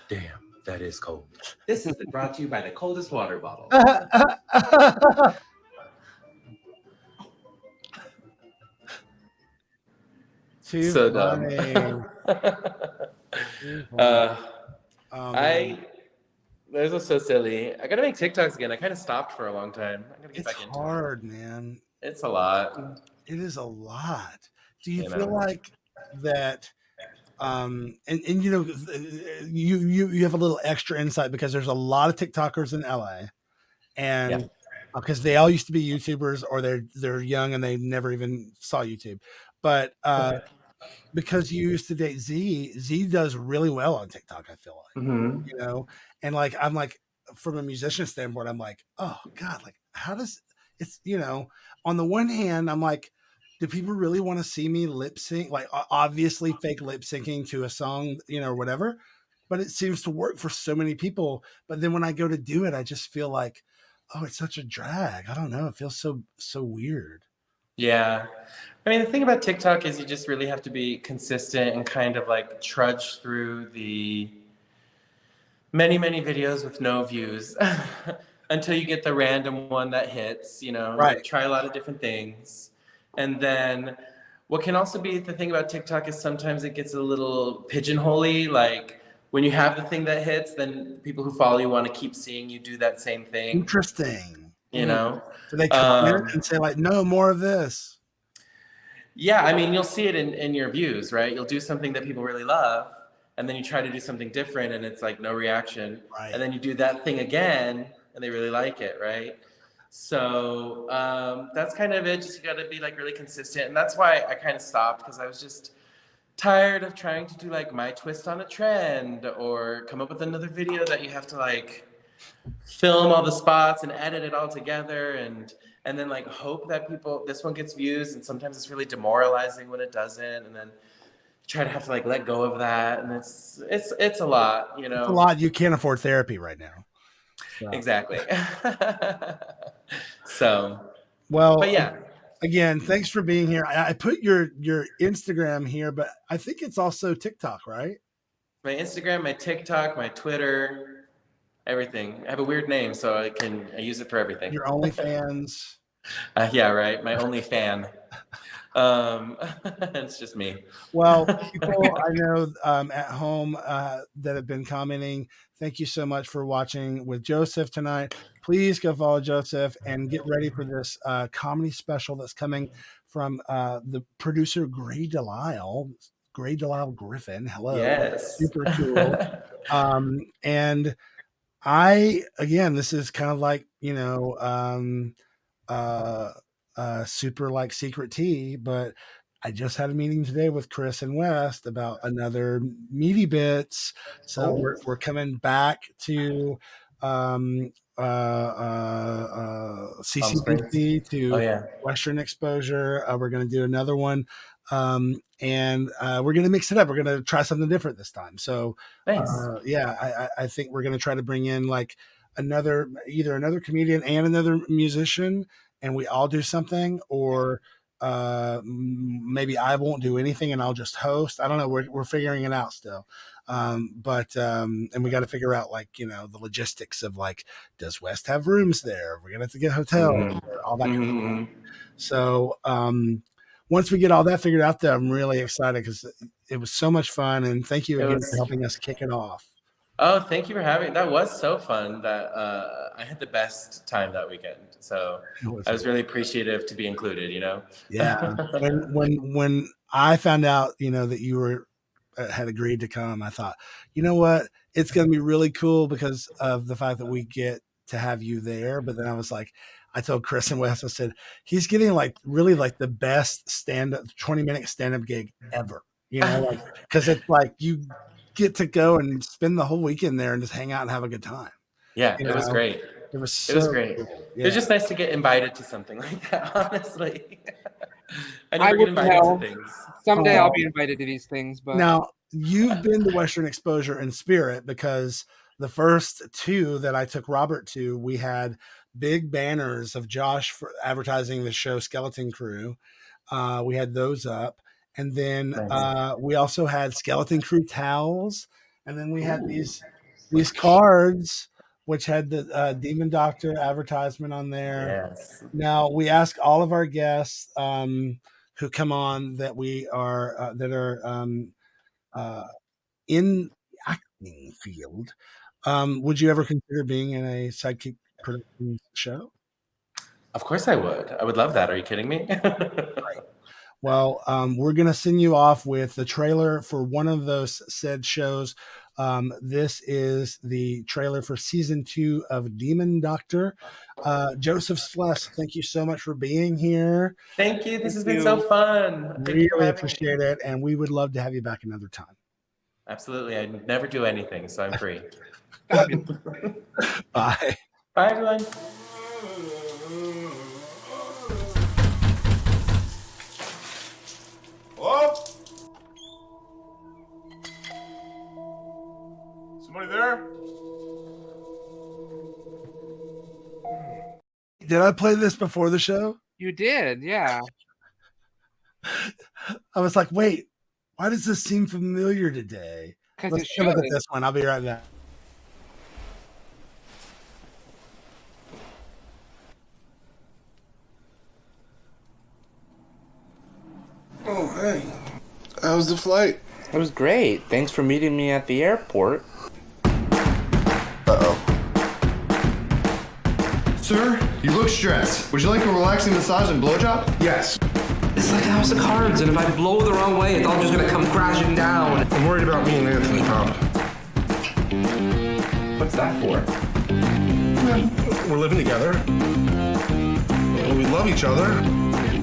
Damn, that is cold. This has been brought to you by the coldest water bottle. Too So funny. dumb. Those are so silly. I gotta make TikToks again. I kind of stopped for a long time. I gotta get It's back into hard, man. It's a lot. It is a lot. Do you You feel know. like that? And you know, you have a little extra insight because there's a lot of TikTokers in LA, and because they all used to be YouTubers or they're young and they never even saw YouTube, but because you used to date Z does really well on TikTok. I feel like, Mhm. you know, and like I'm like from a musician standpoint, I'm like, oh God, like how does it's you know, on the one hand, I'm like, do people really want to see me lip sync? Like obviously fake lip syncing to a song, you know, or whatever. But it seems to work for so many people. But then when I go to do it, I just feel like, oh, it's such a drag. I don't know. It feels so weird. Yeah. I mean, the thing about TikTok is you just really have to be consistent and kind of like trudge through the many, many videos with no views until you get the random one that hits, you know, Right. you try a lot of different things. And then what can also be the thing about TikTok is sometimes it gets a little pigeonholy. Like when you have the thing that hits, then people who follow you want to keep seeing you do that same thing. Interesting. You know? Do they comment and say like, no, more of this? Yeah, I mean, you'll see it in your views, right? You'll do something that people really love, and then you try to do something different, and it's like no reaction. Right. And then you do that thing again, and they really like it, right? So that's kind of it. Just you got to be like really consistent, and that's why I kind of stopped because I was just tired of trying to do like my twist on a trend or come up with another video that you have to like film all the spots and edit it all together and then like hope that this one gets views, and sometimes it's really demoralizing when it doesn't, and then try to have to like let go of that, and it's a lot, you know. It's a lot. You can't afford therapy right now. So. Exactly. So Well, but yeah. Again, thanks for being here. I put your Instagram here, but I think it's also TikTok, right? My Instagram, my TikTok, my Twitter, everything. I have a weird name, so I use it for everything. Your OnlyFans. Yeah, right. My only fan. It's just me. Well, people I know at home that have been commenting, thank you so much for watching with Joseph tonight. Please go follow Joseph and get ready for this comedy special that's coming from the producer Gray DeLisle Griffin. Hello. Yes. Super cool. And this is kind of like, super like secret tea, but I just had a meeting today with Chris and West about another Meaty Bits. So we're coming back to CCBC to Western Exposure. We're going to do another one. And we're going to mix it up. We're going to try something different this time. So I think we're going to try to bring in like either another comedian and another musician, and we all do something, or maybe I won't do anything and I'll just host. I don't know. We're figuring it out still. And we got to figure out the logistics of does West have rooms there? We're going to have to get hotels, all that kind of thing. So, once we get all that figured out there, I'm really excited because it was so much fun. And thank you again for helping us kick it off. Oh, thank you for having me. That was so fun that I had the best time that weekend. So I was really appreciative to be included, Yeah. when I found out, that you had agreed to come, I thought, you know what? It's going to be really cool because of the fact that we get to have you there. But then I was like, I told Chris and Wes, I said, he's getting really the best 20-minute stand-up gig ever, because it's you get to go and spend the whole weekend there and just hang out and have a good time. Yeah, it was great. It was great. Cool. Yeah. It was just nice to get invited to something like that, honestly. I never get invited to things. Someday I'll be invited to these things. But now you've been to Western Exposure in spirit, because the first two that I took Robert to, we had big banners of Josh for advertising the show Skeleton Crew. We had those up. And then we also had Skeleton Crew towels. And then we had these cards, which had the Demon Doctor advertisement on there. Yes. Now, we ask all of our guests who come on that are in acting field. Would you ever consider being in a SideKick Productions show? Of course I would. I would love that. Are you kidding me? Right. Well, we're going to send you off with the trailer for one of those said shows. This is the trailer for season 2 of Demon Doctor. Joseph Schles, thank you so much for being here. Thank you. This has been so fun. Really appreciate it. And we would love to have you back another time. Absolutely. I never do anything, so I'm free. Bye. Bye, everyone. Hello? Somebody there? Did I play this before the show? You did, yeah. I was like, wait, why does this seem familiar today? Let's look at this one. I'll be right back. Oh, hey. How was the flight? It was great. Thanks for meeting me at the airport. Uh-oh. Sir, you look stressed. Would you like a relaxing massage and blowjob? Yes. It's like a house of cards, and if I blow the wrong way, it's all just gonna come crashing down. I'm worried about me and Anthony, Tom. What's that for? We're living together. We love each other.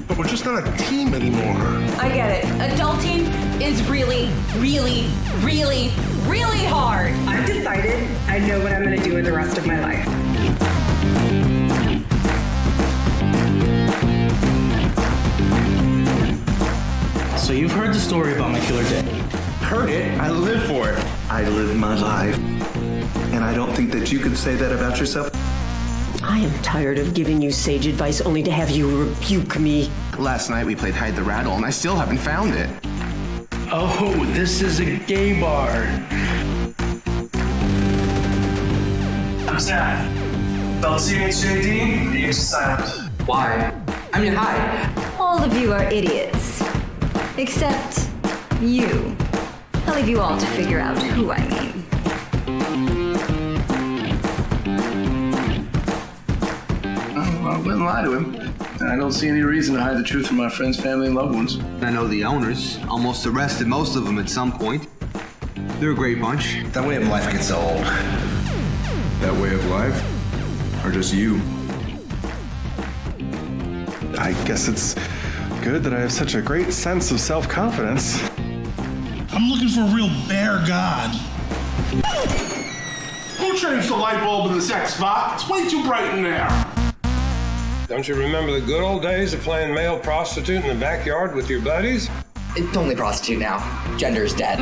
But we're just not a team anymore. I get it. Adulting is really, really, really, really hard. I've decided I know what I'm going to do with the rest of my life. So you've heard the story about my killer day. Heard it. I live for it. I live my life. And I don't think that you could say that about yourself. I am tired of giving you sage advice only to have you rebuke me. Last night we played Hide the Rattle and I still haven't found it. Oh, this is a gay bar. I'm sad. Don't see HJD, you're silent. Why? I mean, hi. All of you are idiots. Except you. I'll leave you all to figure out who I mean. I wouldn't lie to him. And I don't see any reason to hide the truth from my friends, family, and loved ones. I know the owners. Almost arrested most of them at some point. They're a great bunch. That way of life gets old. That way of life? Or just you? I guess it's good that I have such a great sense of self-confidence. I'm looking for a real bear god. Who changed the light bulb in the sex spot? It's way too bright in there. Don't you remember the good old days of playing male prostitute in the backyard with your buddies? It's only prostitute now. Gender's dead.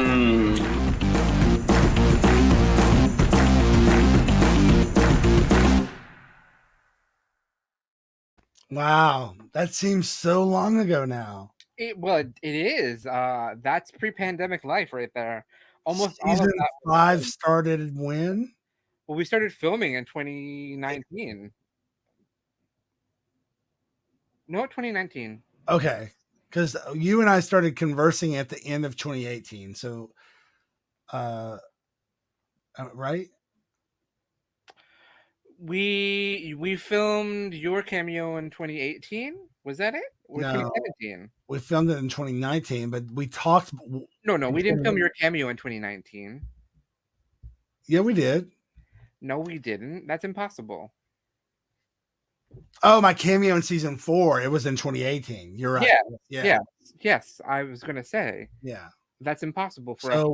Wow, that seems so long ago now. It is. That's pre-pandemic life right there. Almost all of Season that 5 started when? Well, we started filming in 2019. No, 2019. Okay, because you and I started conversing at the end of 2018. So, right? We filmed your cameo in 2018. Was that it? Or No, 2017? we filmed it in 2019, but we talked. No, we didn't film your cameo in 2019. Yeah, we did. No, we didn't. That's impossible. Oh, my cameo in season 4. It was in 2018. You're right. Yes. I was gonna say. Yeah. That's impossible for us.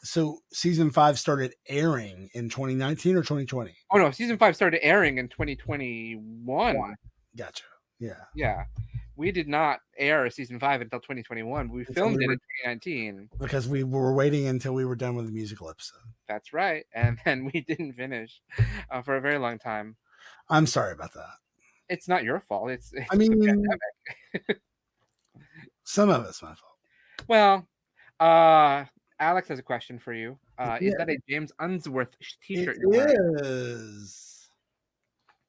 So season 5 started airing in 2019 or 2020? Oh no, season 5 started airing in 2021. Gotcha. Yeah. Yeah. We did not air season 5 until 2021. We filmed it in 2019. Because we were waiting until we were done with the musical episode. That's right. And then we didn't finish for a very long time. I'm sorry about that. It's not your fault. It's I mean, the pandemic. Some of it's my fault. Well, Alex has a question for you. Is that a James Unsworth t-shirt? It is.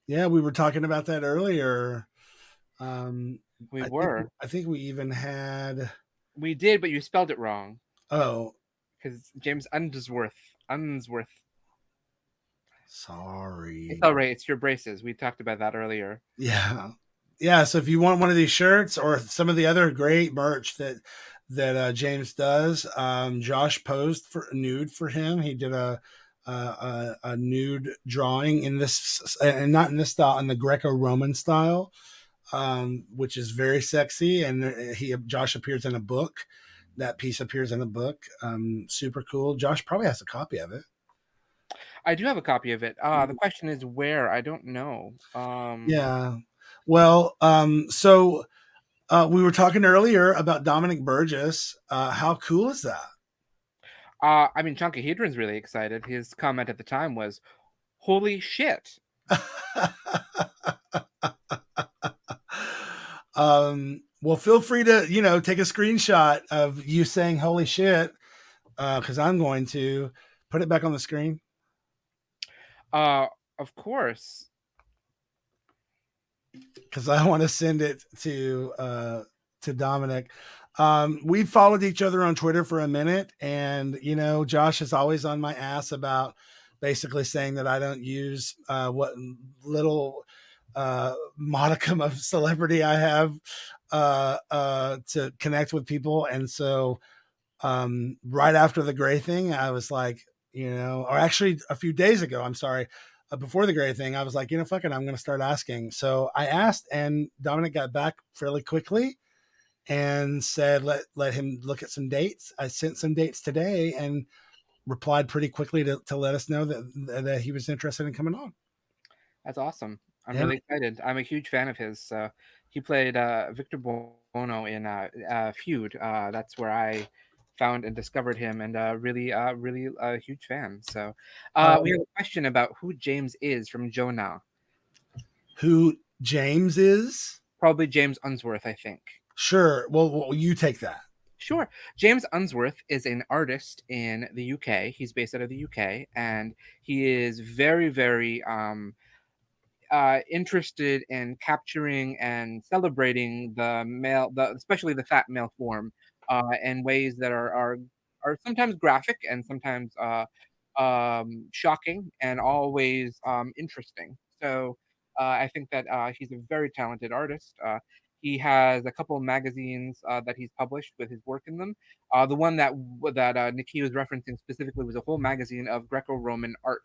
Yeah, we were talking about that earlier. I think we even had. We did, but you spelled it wrong. Oh, because James Unsworth. Sorry. It's all right. It's your braces. We talked about that earlier. Yeah. So if you want one of these shirts or some of the other great merch that James does, Josh posed for a nude for him. He did a nude drawing in this, and not in this style, in the Greco-Roman style, which is very sexy. And Josh appears in a book. That piece appears in a book. Super cool. Josh probably has a copy of it. I do have a copy of it. The question is where? I don't know. Yeah. Well, so we were talking earlier about Dominic Burgess. How cool is that? I mean, Chunkahedron's really excited. His comment at the time was, "Holy shit." Well, feel free to, take a screenshot of you saying "holy shit," because I'm going to put it back on the screen. Of course. Because I want to send it to Dominic. We followed each other on Twitter for a minute, and Josh is always on my ass about basically saying that I don't use what little modicum of celebrity I have to connect with people. And so right after the Gray thing, I was like, or actually a few days ago, I'm sorry, before the Gray thing, I was like, fuck it, I'm going to start asking. So I asked, and Dominic got back fairly quickly and said, let him look at some dates. I sent some dates today and replied pretty quickly to let us know that he was interested in coming on. That's awesome. I'm really excited. I'm a huge fan of his. He played Victor Bono in Feud. That's where I found and discovered him, and really a huge fan. So we have a question about who James is from Jonah. who James is? Probably James Unsworth, I think. Sure. Well, you take that. Sure. James Unsworth is an artist in the UK. He's based out of the UK, and he is very, very interested in capturing and celebrating the male, especially the fat male form, in ways that are sometimes graphic and sometimes shocking and always interesting. So I think that he's a very talented artist. He has a couple of magazines that he's published with his work in them. The one that Nakia was referencing specifically was a whole magazine of Greco-Roman art,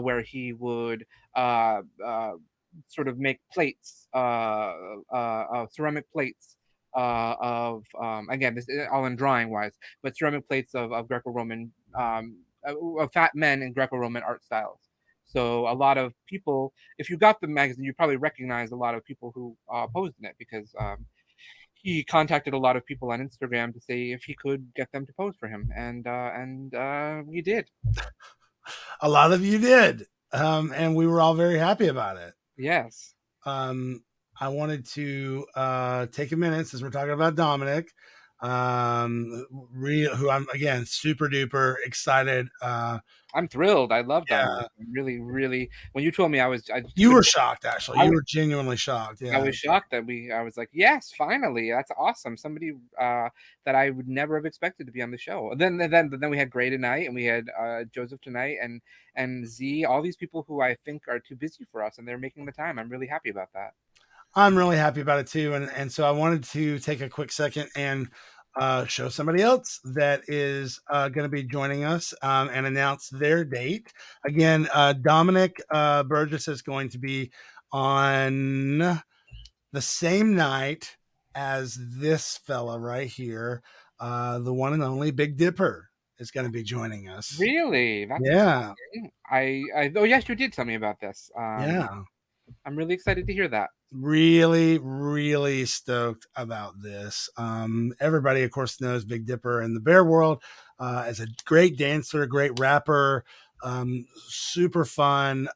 where he would sort of make plates, ceramic plates again, this is all in drawing wise, but ceramic plates of Greco-Roman of fat men in Greco-Roman art styles. So a lot of people, if you got the magazine, you probably recognize a lot of people who posed in it because he contacted a lot of people on Instagram to say if he could get them to pose for him, and we did. A lot of you did, and we were all very happy about it. Yes. I wanted to take a minute since we're talking about Dominic, who I'm again super duper excited. I'm thrilled. I love Dominic. Really, really. When you told me, you were shocked. Actually, you were genuinely shocked. Yeah, I was shocked that I was like, yes, finally, that's awesome. Somebody that I would never have expected to be on the show. Then we had Gray tonight, and we had Joseph tonight, and Z. All these people who I think are too busy for us, and they're making the time. I'm really happy about that. I'm really happy about it too, and so I wanted to take a quick second and show somebody else that is going to be joining us and announce their date. Again, Dominic Burgess is going to be on the same night as this fella right here, the one and only Big Dipper is going to be joining us. Really? That's yeah. Exciting. Oh yes, you did tell me about this. Yeah. I'm really excited to hear that. Really, really stoked about this. Everybody, of course, knows Big Dipper in the bear world as a great dancer, great rapper, super fun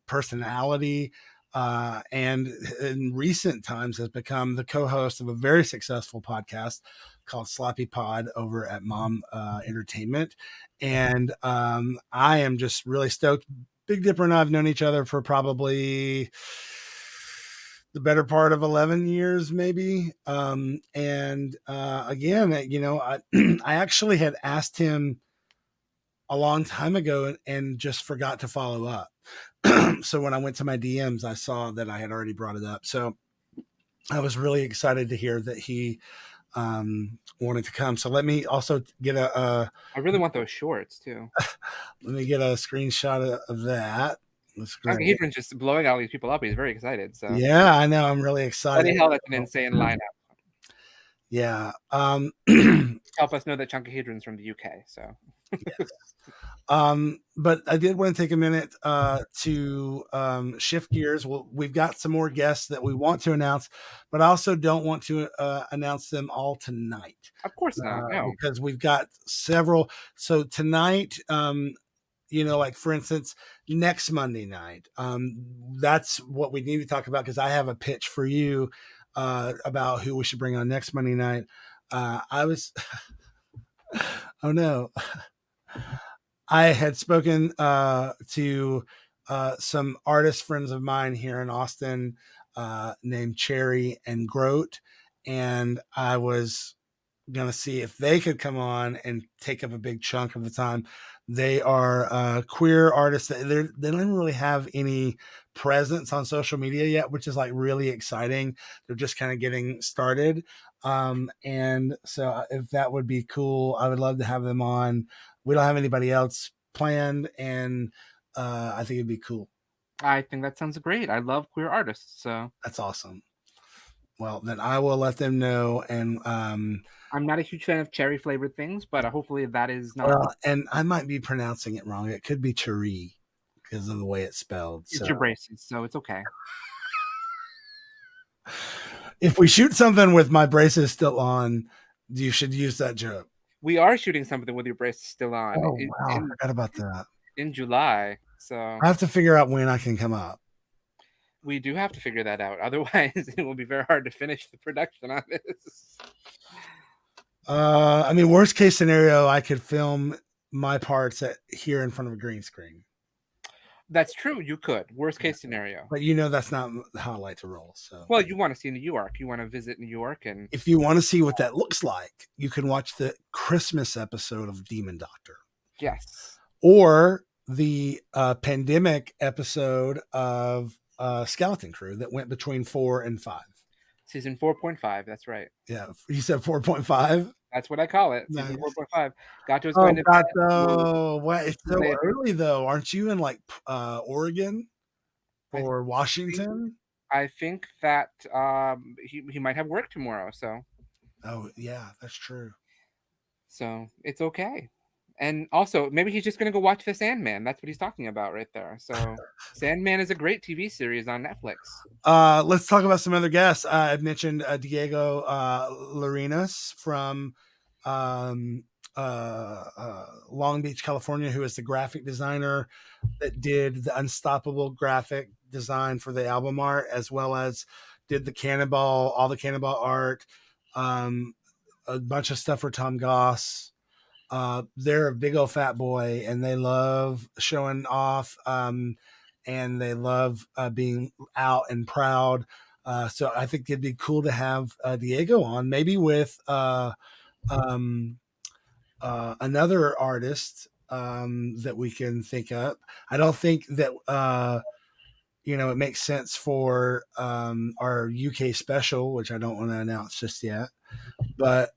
personality, and in recent times has become the co-host of a very successful podcast called Sloppy Pod over at Mom Entertainment. And I am just really stoked. Big Dipper and I have known each other for probably the better part of 11 years, maybe. Again, I actually had asked him a long time ago and just forgot to follow up. So when I went to my DMs, I saw that I had already brought it up. So I was really excited to hear that he wanted to come. So let me also get I really want those shorts too. Let me get a screenshot of that. He's been just blowing all these people up. He's very excited. So yeah, I know. I'm really excited. Bloody hell, that's an insane lineup. Yeah. Help us know that Chunkahedron's from the UK. So. Yes. But I did want to take a minute to shift gears. We've got some more guests that we want to announce, but I also don't want to announce them all tonight. Of course not. No. Because we've got several. So tonight, like for instance, next Monday night, that's what we need to talk about because I have a pitch for you about who we should bring on next Monday night. Oh no. I had spoken to some artist friends of mine here in Austin named Cherry and Grote, and I was going to see if they could come on and take up a big chunk of the time. They are queer artists. They don't really have any presence on social media yet, which is like really exciting. They're just kind of getting started. And so if that would be cool, I would love to have them on. We don't have anybody else planned, and I think it'd be cool. I think that sounds great. I love queer artists, so that's awesome. Well, then I will let them know. And I'm not a huge fan of cherry flavored things, but hopefully that is not. Well, and I might be pronouncing it wrong. It could be cherry because of the way it's spelled. It's your braces, so it's okay. If we shoot something with my braces still on, you should use that joke. We are shooting something with your braces still on. Oh, wow. I forgot about that. In July. So I have to figure out when I can come up. We do have to figure that out. Otherwise, it will be very hard to finish the production on this. I mean, worst case scenario, I could film my parts here in front of a green screen. That's true. You could. Worst case scenario. But that's not how I like to roll. So, well, you want to see New York. You want to visit New York, and if you want to see what that looks like, you can watch the Christmas episode of Demon Doctor. Yes. Or the pandemic episode of Skeleton Crew that went between 4 and 5. Season 4.5. That's right. Yeah, you said 4.5. That's what I call it. Nice. Season 4.5. Gato's going to Gato. What? It's so early though. Aren't you in like Oregon or Washington? I think that he might have work tomorrow. So. Oh yeah, that's true. So it's okay. And also, maybe he's just going to go watch The Sandman. That's what he's talking about right there. So, Sandman is a great TV series on Netflix. Let's talk about some other guests. I mentioned Diego Larinas from Long Beach, California, who is the graphic designer that did the Unstoppable graphic design for the album art, as well as did all the Cannonball art, a bunch of stuff for Tom Goss. They're a big old fat boy and they love showing off, and they love being out and proud. So I think it'd be cool to have Diego on, maybe with another artist that we can think up. I don't think that it makes sense for our UK special, which I don't want to announce just yet, but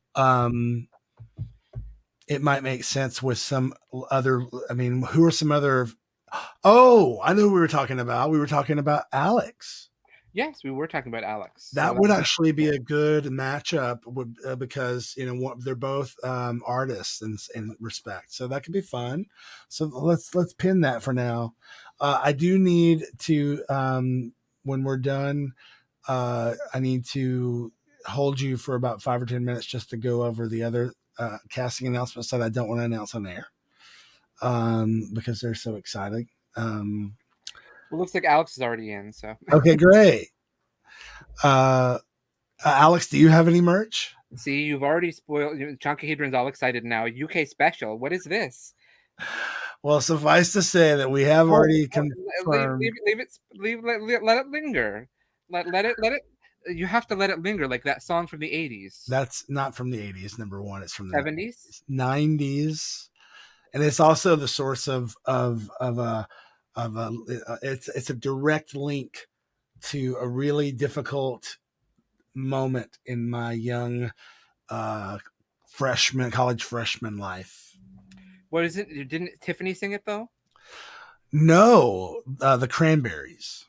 it might make sense with some other. I mean, who are some other? Oh, I know who we were talking about. We were talking about Alex. Yes, we were talking about Alex. That would actually be a good matchup because they're both artists in respect, so that could be fun. So let's pin that for now. I do need to when we're done. I need to hold you for about 5 or 10 minutes just to go over the other casting announcements that I don't want to announce on air because they're so exciting. Well, looks like Alex is already in. So okay, great. Alex, do you have any merch? See, you've already spoiled. Chunkahedron's all excited now. UK special. What is this? Well, suffice to say that we have already confirmed. Let it linger. Let it. You have to let it linger, like that song from the 80s. That's not from the 80s. Number one, it's from the 70s, 90s, and it's also the source of it's a direct link to a really difficult moment in my young college freshman life. What is it? Didn't Tiffany sing it though? No, the Cranberries.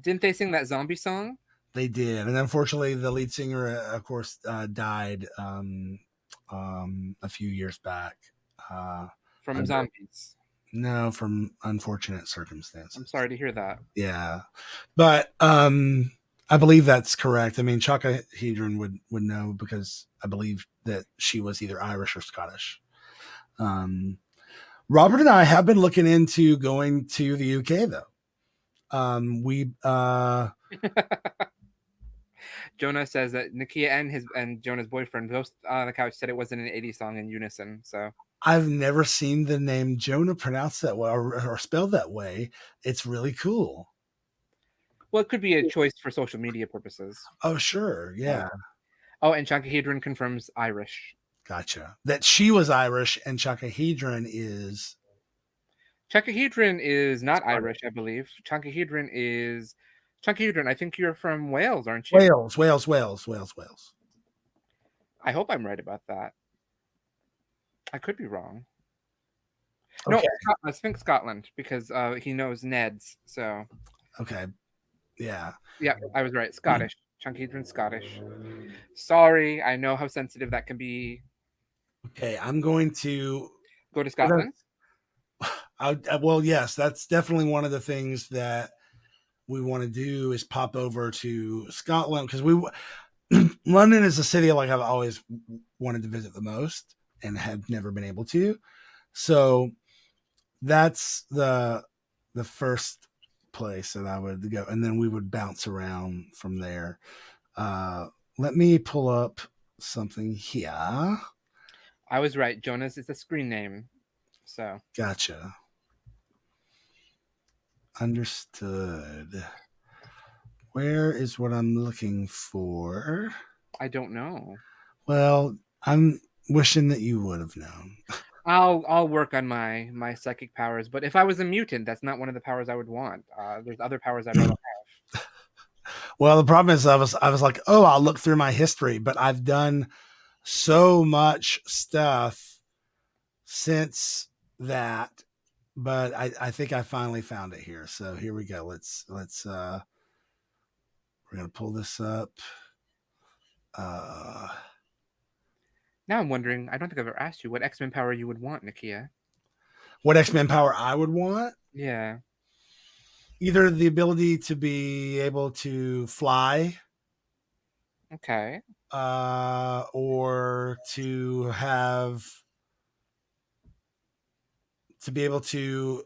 Didn't they sing that zombie song? They did, and unfortunately, the lead singer, of course, died a few years back from zombies. No, from unfortunate circumstances. I'm sorry to hear that. Yeah, but I believe that's correct. I mean, Chunkahedron would know because I believe that she was either Irish or Scottish. Robert and I have been looking into going to the UK, though. Jonah says that Nakia and Jonah's boyfriend both on the couch said it wasn't an 80s song in unison. So I've never seen the name Jonah pronounced that way or spelled that way. It's really cool. Well, it could be a choice for social media purposes. Oh, sure. Yeah. Oh, and Chunkahedron confirms Irish. Gotcha. That she was Irish and Chunkahedron is... Chunkahedron is not Irish, I believe. Chunkahedron, I think you're from Wales, aren't you? Wales. I hope I'm right about that. I could be wrong. Okay. No, I think Scotland because he knows Ned's. So. Okay. Yeah. Yeah, I was right. Scottish. Chunkahedron Scottish. Sorry, I know how sensitive that can be. Okay, I'm going to go to Scotland. Well, yes, that's definitely one of the things that we want to do is pop over to Scotland because London is a city like I've always wanted to visit the most and have never been able to. So that's the first place that I would go, and then we would bounce around from there. Let me pull up something here. I was right. Jonas is a screen name. So Gotcha. Understood. Where is what I'm looking for? I don't know. Well, I'm wishing that you would have known. I'll work on my psychic powers, but if I was a mutant, that's not one of the powers I would want. There's other powers I'd rather have. Well, the problem is I was like, oh, I'll look through my history, but I've done so much stuff since that. But I think I finally found it here. So here we go. Let's we're gonna pull this up. Now I'm wondering, I don't think I've ever asked you what X-Men power you would want, Nakia. What X-Men power I would want? Yeah. Either the ability to be able to fly. Okay. Or to be able to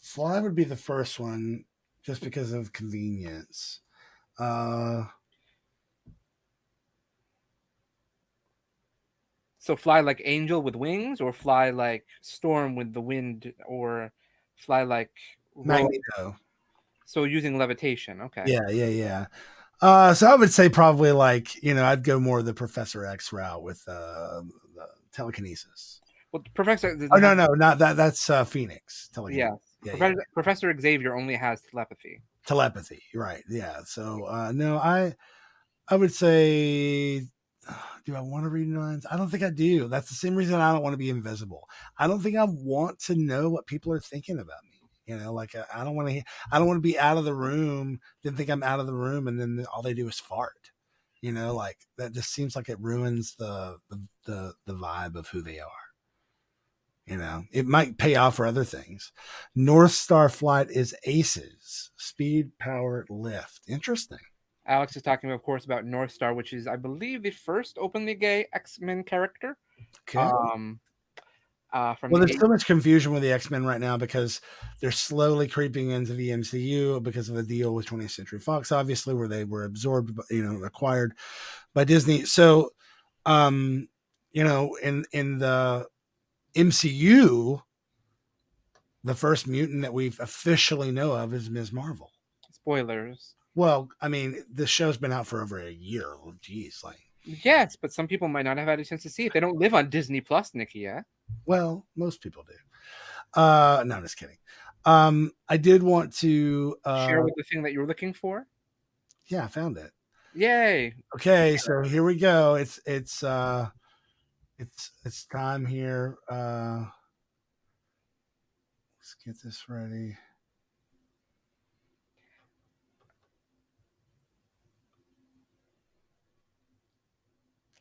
fly would be the first one just because of convenience. So fly like Angel with wings, or fly like Storm with the wind, or fly like Magneto. So using levitation. Okay. Yeah. So I would say probably like, I'd go more the Professor X route with the telekinesis. Well, Professor. Oh no, not that. That's Phoenix. Yeah. Professor Xavier only has telepathy. Telepathy, right? Yeah. So no, I would say, do I want to read minds? I don't think I do. That's the same reason I don't want to be invisible. I don't think I want to know what people are thinking about me. I don't want to be out of the room, then think I'm out of the room, and then all they do is fart. That just seems like it ruins the vibe of who they are. It might pay off for other things. North Star Flight is ACEs, speed, power, lift. Interesting. Alex is talking, of course, about North Star, which is, I believe, the first openly gay X-Men character. Okay. There's so much confusion with the X-Men right now because they're slowly creeping into the MCU because of the deal with 20th Century Fox, obviously, where they were absorbed, acquired by Disney. So, in the MCU, the first mutant that we officially know of is Ms. Marvel. Spoilers. Well, I mean, the show's been out for over a year. Geez, yes, but some people might not have had a chance to see it. They don't live on Disney Plus, Nakia. Well, most people do. No, I'm just kidding. I did want to share with the thing that you were looking for. Yeah, I found it. Yay! Okay, so here we go. It's time here. Let's get this ready.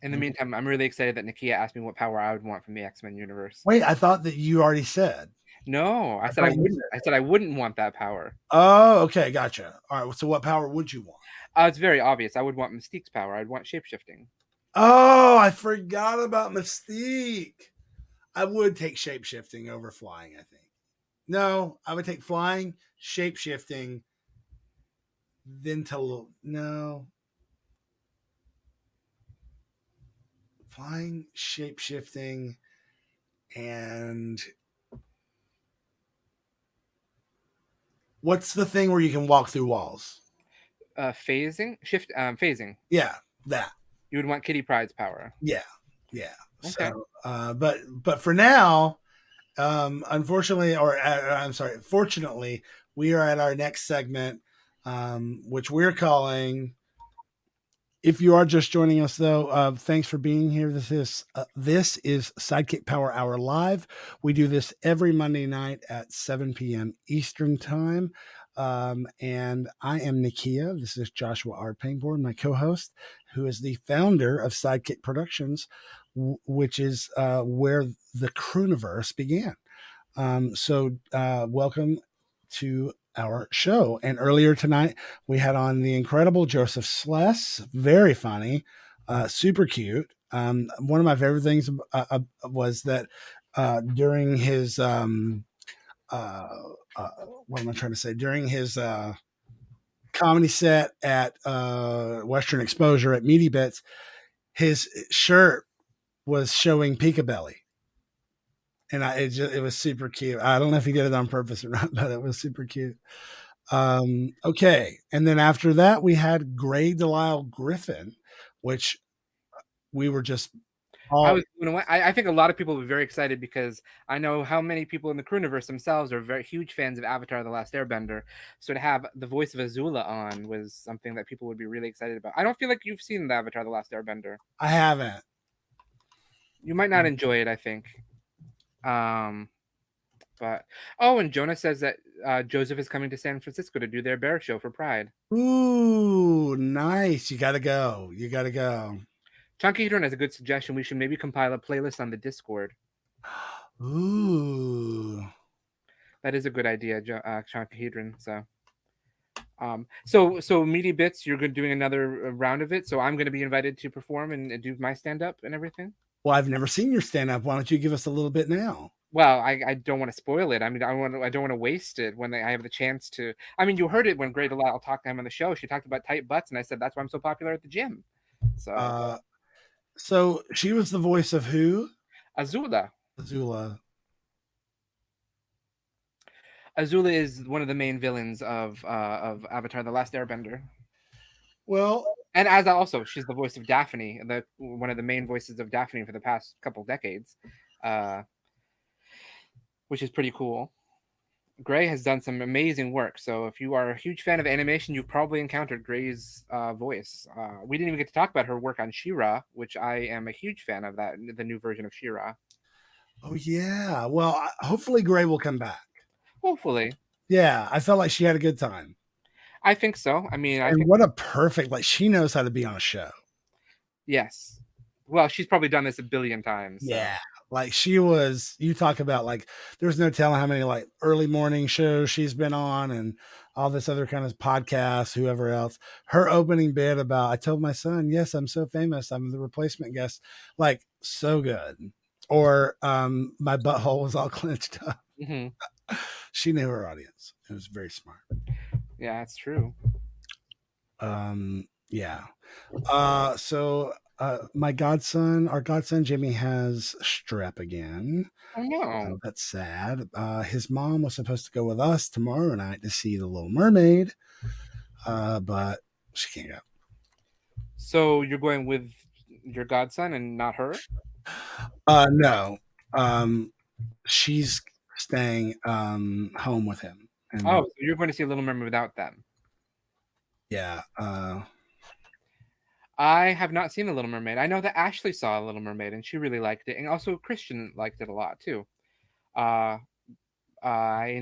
In the meantime, I'm really excited that Nakia asked me what power I would want from the X-Men universe. Wait, I thought that you already said. No, I said I wouldn't. I said I wouldn't want that power. Oh, okay, gotcha. All right, so what power would you want? It's very obvious. I would want Mystique's power. I'd want shapeshifting. Oh, I forgot about Mystique. I would take shapeshifting over flying, I think. No, I would take flying, shapeshifting, then no. Flying, shapeshifting, and what's the thing where you can walk through walls? Phasing? Phasing. Yeah, that. You would want Kitty Pryde's power. Yeah. Okay. So, but for now, unfortunately, fortunately, we are at our next segment, which we're calling. If you are just joining us, though, thanks for being here. This is SideKick Power Hour Live. We do this every Monday night at 7 p.m. Eastern Time. And I am Nakia. This is Joshua R. Pangborn, my co-host, who is the founder of SideKick Productions, which is where the Crooniverse began. So welcome to our show. And earlier tonight, we had on the incredible Joseph Schles, very funny, super cute. One of my favorite things was that during his what am I trying to say? During his comedy set at Western Exposure at Meaty Bits, his shirt was showing Pika Belly. And it was super cute. I don't know if he did it on purpose or not, but it was super cute. Okay. And then after that, we had Gray DeLisle Griffin, which we were just all. I think a lot of people will be very excited because I know how many people in the Crewniverse themselves are very huge fans of Avatar: The Last Airbender. So to have the voice of Azula on was something that people would be really excited about. I don't feel like you've seen the Avatar: The Last Airbender. I haven't. You might not enjoy it, I think. But and Jonah says that Joseph is coming to San Francisco to do their bear show for Pride. Ooh, nice. You gotta go. Chunky Hedron has a good suggestion. We should maybe compile a playlist on the Discord. Ooh, that is a good idea, Chunky Hedron. So Meaty Bits, you're doing another round of it. So I'm going to be invited to perform and do my stand-up and everything. Well, I've never seen your stand-up. Why don't you give us a little bit now? Well, I don't want to spoil it. I mean, I don't want to waste it when I have the chance to. I mean, you heard it when Gray DeLisle talked to him on the show. She talked about tight butts, and I said that's why I'm so popular at the gym. So she was the voice of who? Azula. Azula is one of the main villains of Avatar: The Last Airbender. Well, and she's the voice of Daphne, one of the main voices of Daphne for the past couple decades, which is pretty cool. Gray has done some amazing work. So if you are a huge fan of animation, you've probably encountered Gray's voice. We didn't even get to talk about her work on She-Ra, which I am a huge fan of, the new version of She-Ra. Oh, yeah. Well, hopefully Gray will come back. Hopefully. Yeah, I felt like she had a good time. I think so. I mean, what a perfect, she knows how to be on a show. Yes. Well, she's probably done this a billion times. So. Yeah. You talk about there's no telling how many early morning shows she's been on and all this other kind of podcasts, whoever else. Her opening bit about, I told my son, yes, I'm so famous, I'm the replacement guest. So good. Or my butthole was all clenched up. Mm-hmm. She knew her audience. It was very smart. Yeah, that's true. Yeah. So our godson Jimmy has strep again. Oh no. That's sad. His mom was supposed to go with us tomorrow night to see The Little Mermaid, but she can't go. So you're going with your godson and not her? No. She's staying home with him. So you're going to see Little Mermaid without them? Yeah. I have not seen The Little Mermaid. I know that Ashley saw Little Mermaid and she really liked it, and also Christian liked it a lot too. I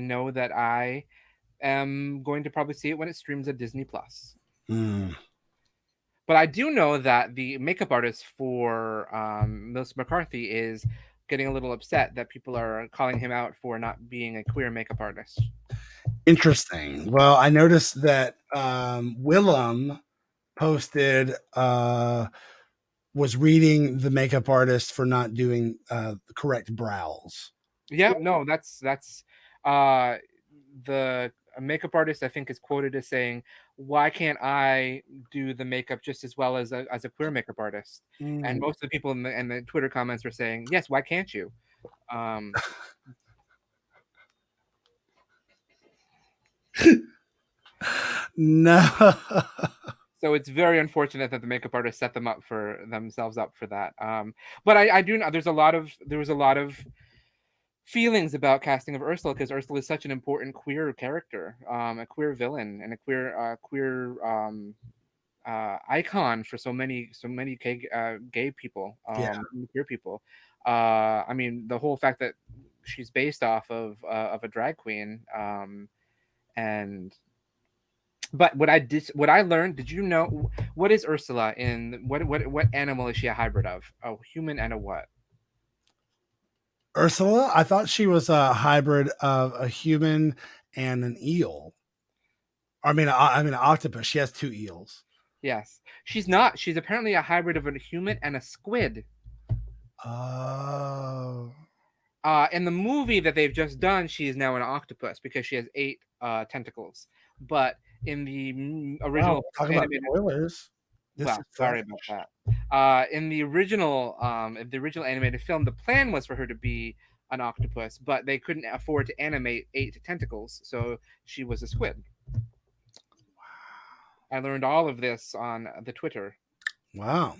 know that I am going to probably see it when it streams at Disney Plus. But I do know that the makeup artist for Melissa McCarthy is getting a little upset that people are calling him out for not being a queer makeup artist. Interesting. Well, I noticed that Willem posted was reading the makeup artist for not doing the correct brows. Yeah, no, that's the makeup artist I think is quoted as saying, "Why can't I do the makeup just as well as a queer makeup artist?" And most of the people in the Twitter comments were saying, "Yes, why can't you?" No. So it's very unfortunate that the makeup artist set themselves up for that. But I do know there was a lot of feelings about casting of Ursula, because Ursula is such an important queer character, a queer villain, and a queer icon for so many gay people, queer people. I mean, the whole fact that she's based off of a drag queen, but what I learned, did you know what is Ursula in what animal is she a hybrid of? A human and a what? Ursula? I thought she was a hybrid of a human and an eel. I mean, an octopus. She has two eels. Yes. She's not. She's apparently a hybrid of a human and a squid. Oh. In the movie that they've just done, she is now an octopus because she has 8 tentacles. But in the original Wow, talk about animated, spoilers. This well, is sorry fresh. about that. In the original animated film, the plan was for her to be an octopus, but they couldn't afford to animate 8 tentacles, so she was a squid. Wow! I learned all of this on the Twitter. Wow.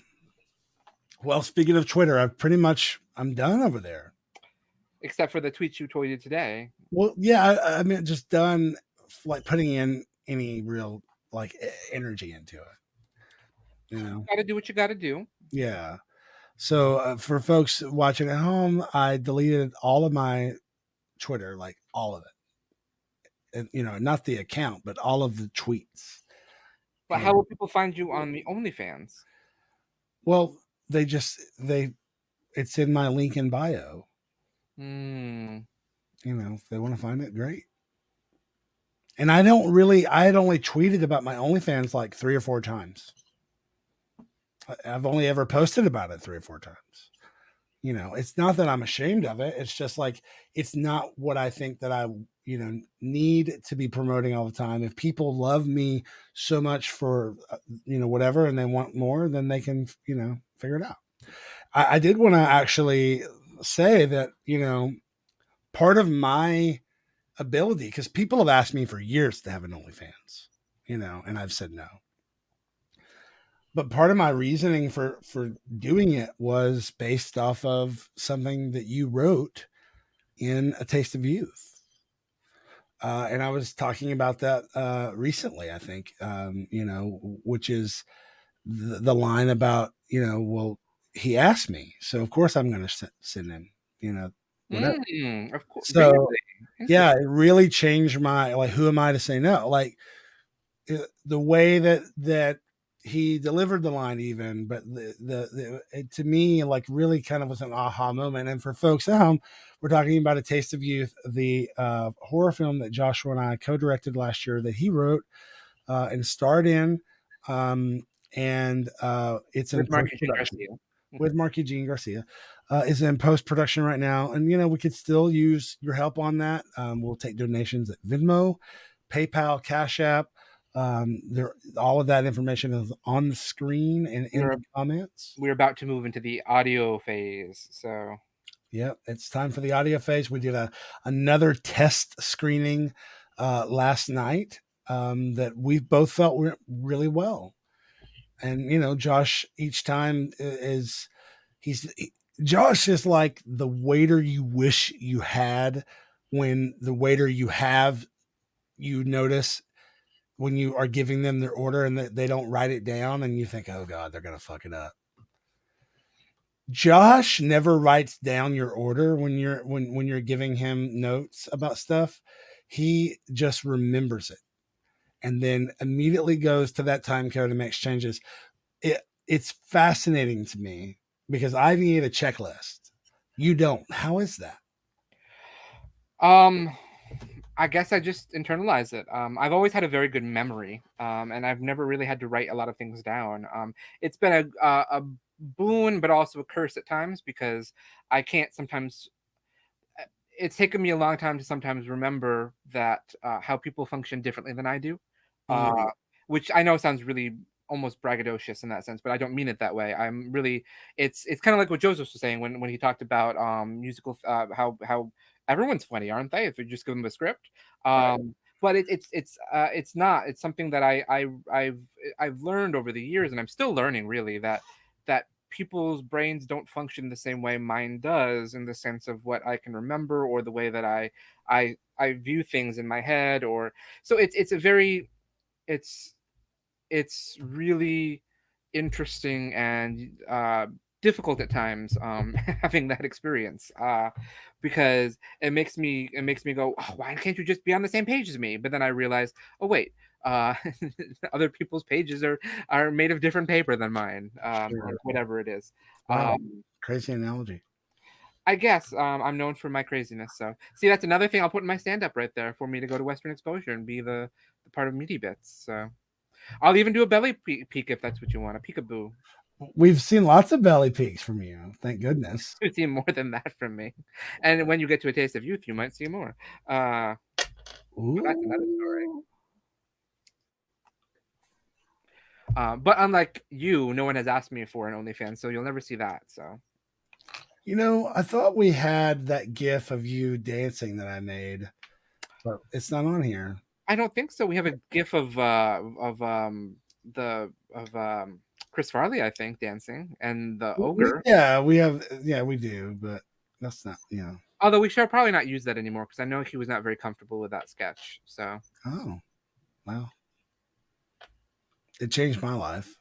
Well, speaking of Twitter, I'm done over there. Except for the tweets you tweeted today. Well, yeah, I mean, just done like putting in any real like energy into it. You know, got to do what you got to do. Yeah. So for folks watching at home, I deleted all of my Twitter, like all of it, and not the account, but all of the tweets. But how will people find you on the OnlyFans? Well, it's in my link in bio. If they want to find it, great. And I had only tweeted about my OnlyFans like 3 or 4 times. I've only ever posted about it 3 or 4 times. It's not that I'm ashamed of it. It's just like, it's not what I think that I, need to be promoting all the time. If people love me so much for, whatever, and they want more, then they can, figure it out. I did want to actually say that, part of my ability, because people have asked me for years to have an OnlyFans, and I've said no. But part of my reasoning for doing it was based off of something that you wrote in A Taste of Youth. And I was talking about that recently, I think, which is the line about, well, he asked me, so of course I'm going to send him, whatever. Of course. So really? Yeah, it really changed my, like, who am I to say no? Like the way that he delivered the line, even, but it, to me, like, really kind of was an aha moment. And for folks at home, we're talking about A Taste of Youth, the horror film that Joshua and I co-directed last year, that he wrote and starred in, and it's in post-production with Marky Jean Garcia. Is in post-production right now, and we could still use your help on that. We'll take donations at Venmo, PayPal, Cash App. All of that information is on the screen and in the comments. We're about to move into the audio phase, so yep, it's time for the audio phase. We did another test screening last night that we both felt went really well. And Josh each time Josh is like the waiter you wish you had, when the waiter you have, you notice when you are giving them their order and they don't write it down, and you think, oh God, they're going to fuck it up. Josh never writes down your order when you're giving him notes about stuff. He just remembers it and then immediately goes to that time code and makes changes. It's fascinating to me because I need a checklist. You don't. How is that? I guess I just internalize it. I've always had a very good memory, and I've never really had to write a lot of things down. It's been a boon, but also a curse at times, because I can't sometimes. It's taken me a long time to sometimes remember that how people function differently than I do, which I know sounds really almost braggadocious in that sense, but I don't mean it that way. I'm really, it's kind of like what Joseph was saying when he talked about musical, how everyone's funny, aren't they? If you just give them a script. But it's not. It's something that I've learned over the years, and I'm still learning, really, that people's brains don't function the same way mine does, in the sense of what I can remember, or the way that I view things in my head, or so it's really interesting and difficult at times, having that experience, because it makes me go, oh, why can't you just be on the same page as me? But then I realize, oh wait, other people's pages are made of different paper than mine, or whatever it is. Wow. Crazy analogy. I guess I'm known for my craziness. So see, that's another thing I'll put in my stand-up right there, for me to go to Western Exposure and be the part of Meaty Bits. So I'll even do a belly peek if that's what you want, a peekaboo. We've seen lots of belly peaks from you. Thank goodness. You've seen more than that from me. And when you get to A Taste of Youth, you might see more. But that's another story. But unlike you, no one has asked me for an OnlyFans, so you'll never see that. So, You know, I thought we had that GIF of you dancing that I made, but it's not on here. I don't think so. We have a GIF of Chris Farley, I think, dancing, and the ogre. Yeah, we have. Yeah, we do, but that's not. Yeah. Although we should probably not use that anymore because I know he was not very comfortable with that sketch. So. Oh, wow. It changed my life.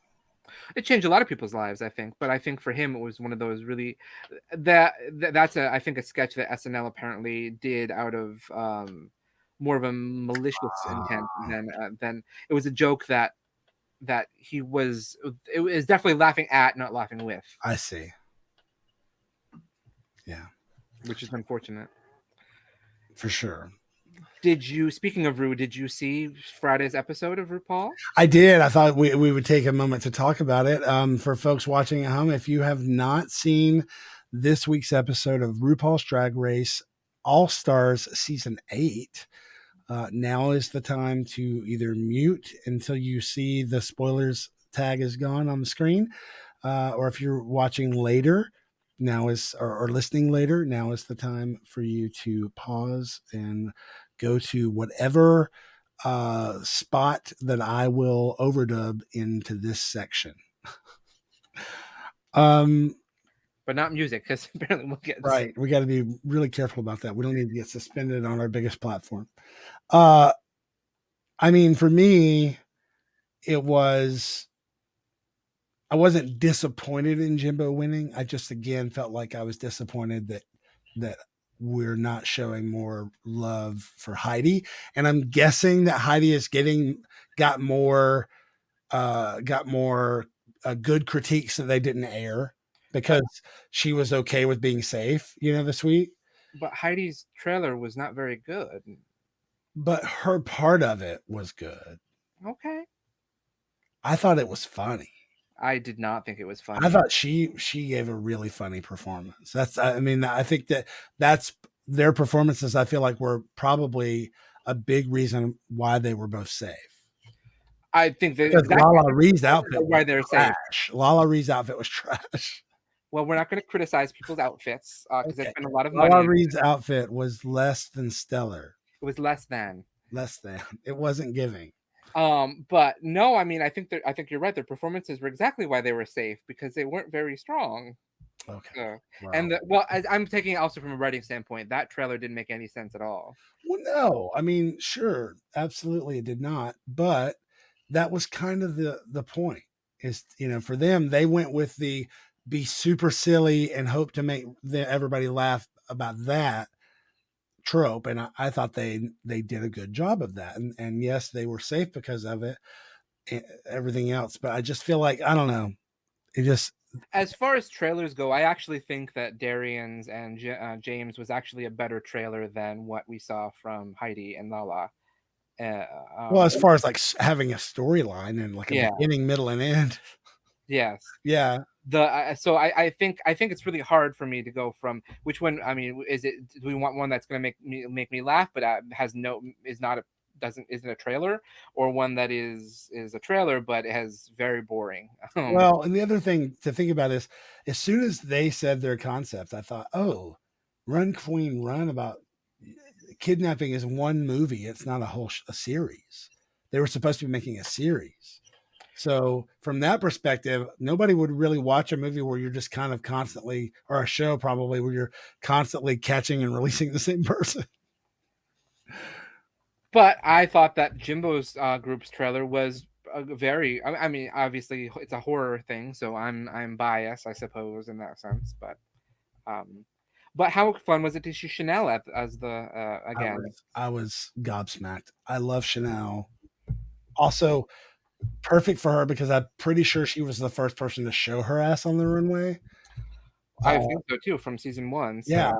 It changed a lot of people's lives, I think. But I think for him, it was one of those really that's I think a sketch that SNL apparently did out of more of a malicious intent than it was a joke that he was. It was definitely laughing at, not laughing with. I see. Yeah, which is unfortunate for sure. Speaking of Ru, did you see Friday's episode of RuPaul? I did. I thought we would take a moment to talk about it. For folks watching at home, if you have not seen this week's episode of RuPaul's Drag Race All Stars Season 8, now is the time to either mute until you see the spoilers tag is gone on the screen, or if you're watching later, now is or listening later, now is the time for you to pause and go to whatever spot that I will overdub into this section. But not music, because apparently we'll get right. We got to be really careful about that. We don't need to get suspended on our biggest platform. I mean, for me, I wasn't disappointed in Jimbo winning. I just again felt like I was disappointed that we're not showing more love for Heidi. And I'm guessing that Heidi is got more good critiques that they didn't air because she was okay with being safe, this week. But Heidi's trailer was not very good. But her part of it was good. Okay. I thought it was funny. I did not think it was funny. I thought she gave a really funny performance. I think that's their performances. I feel like were probably a big reason why they were both safe. I think that Lala Ree's outfit why they're trash. safe. Lala Ree's outfit was trash. Well, we're not going to criticize people's outfits because they spend a lot of Lala money. Ree's outfit was less than stellar. It was less than. It wasn't giving. But no, I mean, I think you're right. Their performances were exactly why they were safe because they weren't very strong. Okay. And I'm taking it also from a writing standpoint. That trailer didn't make any sense at all. Well, no, I mean, sure, absolutely, it did not. But that was kind of the point. Is for them, they went with the be super silly and hope to make everybody laugh about that trope, and I thought they did a good job of that, and yes, they were safe because of it, everything else, but I just feel like I don't know, it just as far as trailers go, I actually think that Darian's and James was actually a better trailer than what we saw from Heidi and Lala. Well, as far as like having a storyline and like a beginning, middle, and end. Yes. Yeah. So I think it's really hard for me to go from which one. I mean, do we want one that's going to make me laugh, but isn't a trailer, or one that is a trailer but it has very boring. Well, and the other thing to think about is, as soon as they said their concept, I thought, oh, Run Queen Run about kidnapping is one movie. It's not a series. They were supposed to be making a series. So from that perspective, nobody would really watch a movie where you're just kind of constantly, or a show probably where you're constantly catching and releasing the same person. But I thought that Jimbo's group's trailer was very. I mean, obviously it's a horror thing, so I'm biased, I suppose, in that sense. But how fun was it to see Chanel as the again? I was gobsmacked. I love Chanel. Also, perfect for her because I'm pretty sure she was the first person to show her ass on the runway. I think so too, from season 1. So. Yeah.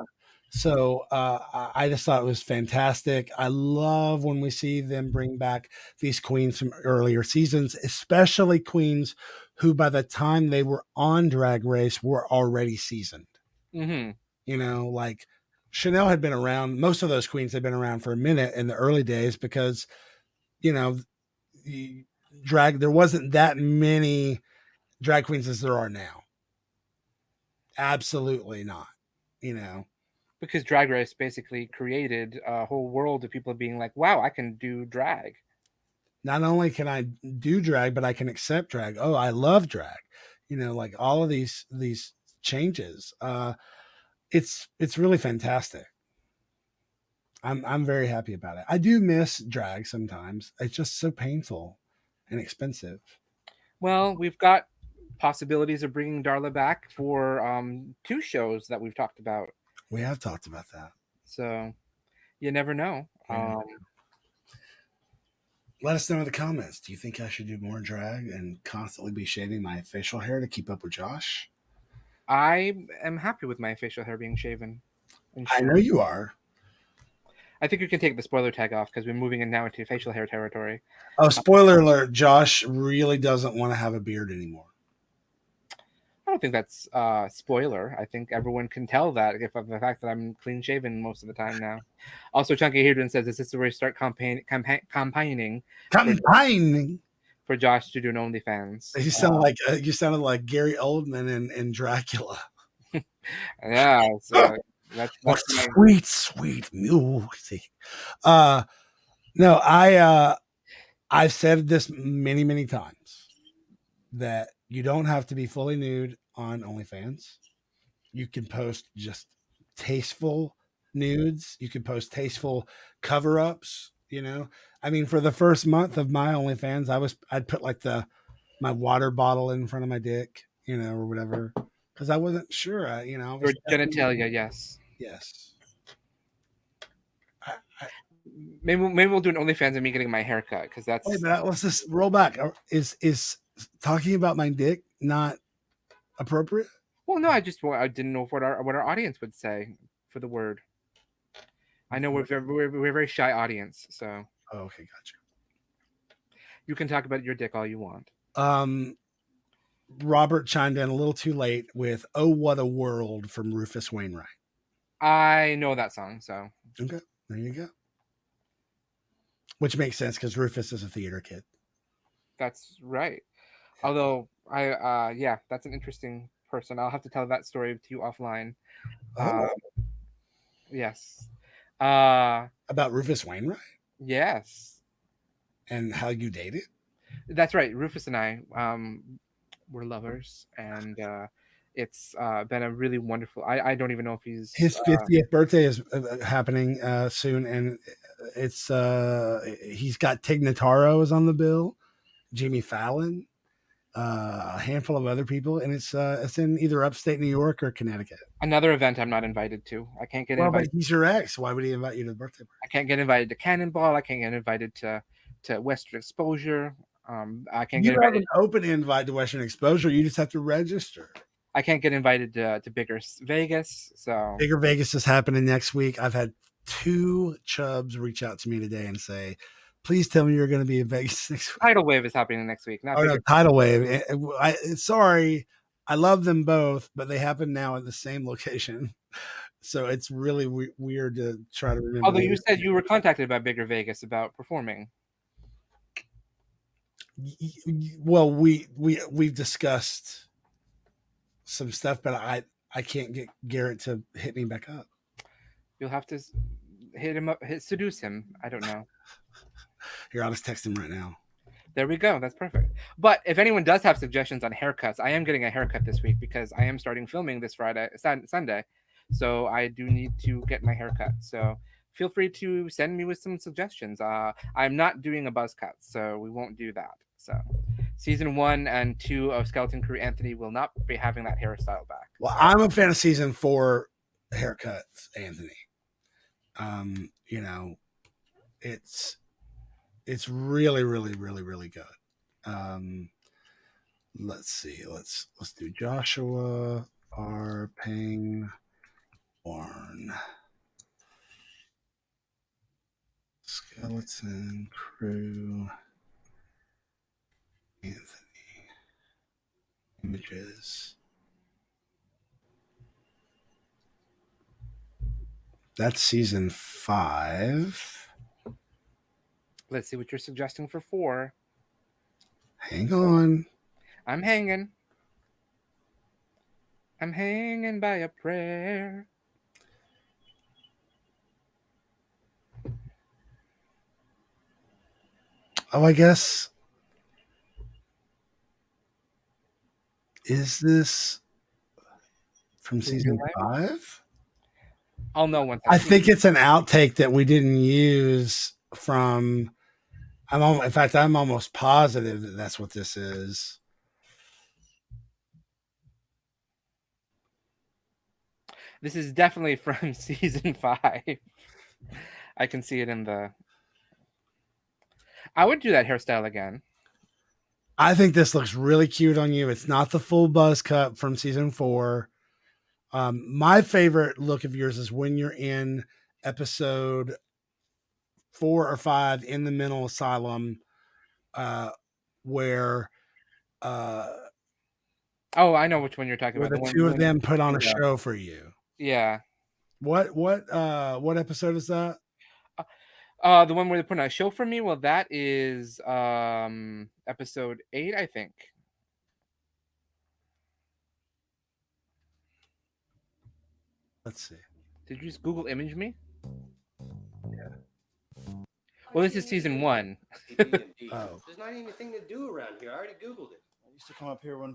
So I just thought it was fantastic. I love when we see them bring back these queens from earlier seasons, especially queens who by the time they were on Drag Race were already seasoned. Mm-hmm. You know, like Chanel had been around. Most of those queens had been around for a minute in the early days because, you know, there wasn't that many drag queens as there are now. Absolutely not. You know, because Drag Race basically created a whole world of people being like, wow, I can do drag. Not only can I do drag, but I can accept drag. Oh, I love drag. You know, like all of these changes. It's really fantastic. I'm very happy about it. I do miss drag sometimes. It's just so painful and expensive. Well, we've got possibilities of bringing Darla back for 2 shows that we've talked about. We have talked about that. So you never know. Let us know in the comments. Do you think I should do more drag and constantly be shaving my facial hair to keep up with Josh? I am happy with my facial hair being shaven. I know you are. I think you can take the spoiler tag off because we're moving in now into facial hair territory. Oh, spoiler alert. Josh really doesn't want to have a beard anymore. I don't think that's spoiler. I think everyone can tell that if of the fact that I'm clean shaven most of the time now. Also, Chunky Hedron says, "Is this where you start campaigning for Josh to do an OnlyFans?" You sounded like Gary Oldman in Dracula. Yeah, so that's sweet music. No, I've said this many times that you don't have to be fully nude on OnlyFans. You can post just tasteful nudes. You can post tasteful cover-ups. You know, I mean, for the first month of my OnlyFans, I'd put like my water bottle in front of my dick, you know, or whatever, because I wasn't sure. You know, your genitalia. Yes. Maybe we'll do an OnlyFans of me getting my haircut because that's. Wait, but let's just roll back. Is talking about my dick not appropriate? Well, no, I didn't know what our audience would say for the word. I know we're a very shy audience, so. Oh, okay, gotcha. You can talk about your dick all you want. Robert chimed in a little too late with "Oh What a World" from Rufus Wainwright. I know that song, so. Okay, there you go. Which makes sense because Rufus is a theater kid. That's right. Although that's an interesting person. I'll have to tell that story to you offline. Yes. About Rufus Wainwright? Yes. And how you dated? That's right. Rufus and I were lovers, and it's been a really wonderful. I don't even know if he's his 50th birthday is happening soon, and it's he's got Tig Notaro is on the bill, Jimmy Fallon, a handful of other people, and it's in either upstate New York or Connecticut. Another event I'm not invited to. I can't get invited. But he's your ex. Why would he invite you to the birthday party? I can't get invited to Cannonball. I can't get invited to Western Exposure. I can't get invited. You have an open invite to Western Exposure. You just have to register. I can't get invited to Bigger Vegas. So Bigger Vegas is happening next week. I've had 2 chubs reach out to me today and say, please tell me you're going to be in Vegas next week. Tidal Wave is happening next week. No, Tidal Wave. Sorry, I love them both, but they happen now at the same location. So it's really weird to try to remember. Although you said you were contacted by Bigger Vegas about performing. Well, we've discussed some stuff, but I can't get Garrett to hit me back up. You'll have to hit him up, seduce him. I don't know. Here, I'll just text him right now. There we go. That's perfect. But if anyone does have suggestions on haircuts, I am getting a haircut this week because I am starting filming this Sunday. So I do need to get my haircut. So feel free to send me with some suggestions. I'm not doing a buzz cut, so we won't do that. So season 1 and 2 of Skeleton Crew Anthony will not be having that hairstyle back. Well, I'm a fan of season 4 haircuts, Anthony. You know, it's really, really, really, really good. Let's see. Let's do Joshua R. Pangborn. Skeleton Crew Anthony. Images. That's season 5. Let's see what you're suggesting for 4. Hang on. I'm hanging. I'm hanging by a prayer. Oh, I guess. Is this from season 5? I'll know once I think it's an outtake that we didn't use from. In fact, I'm almost positive that that's what this is. This is definitely from season 5. I can see it in the. I would do that hairstyle again. I think this looks really cute on you. It's not the full buzz cut from season 4. My favorite look of yours is when you're in episode 4 or 5 in the mental asylum, where oh, I know which one you're talking where about. the two of them put on a show for you. Yeah. What episode is that? The one where they put on a show for me. Well, that is episode 8, I think. Let's see. Did you just Google image me? Yeah. Well, this is season 1. Oh. There's not even anything to do around here. I already Googled it. I used to come up here when.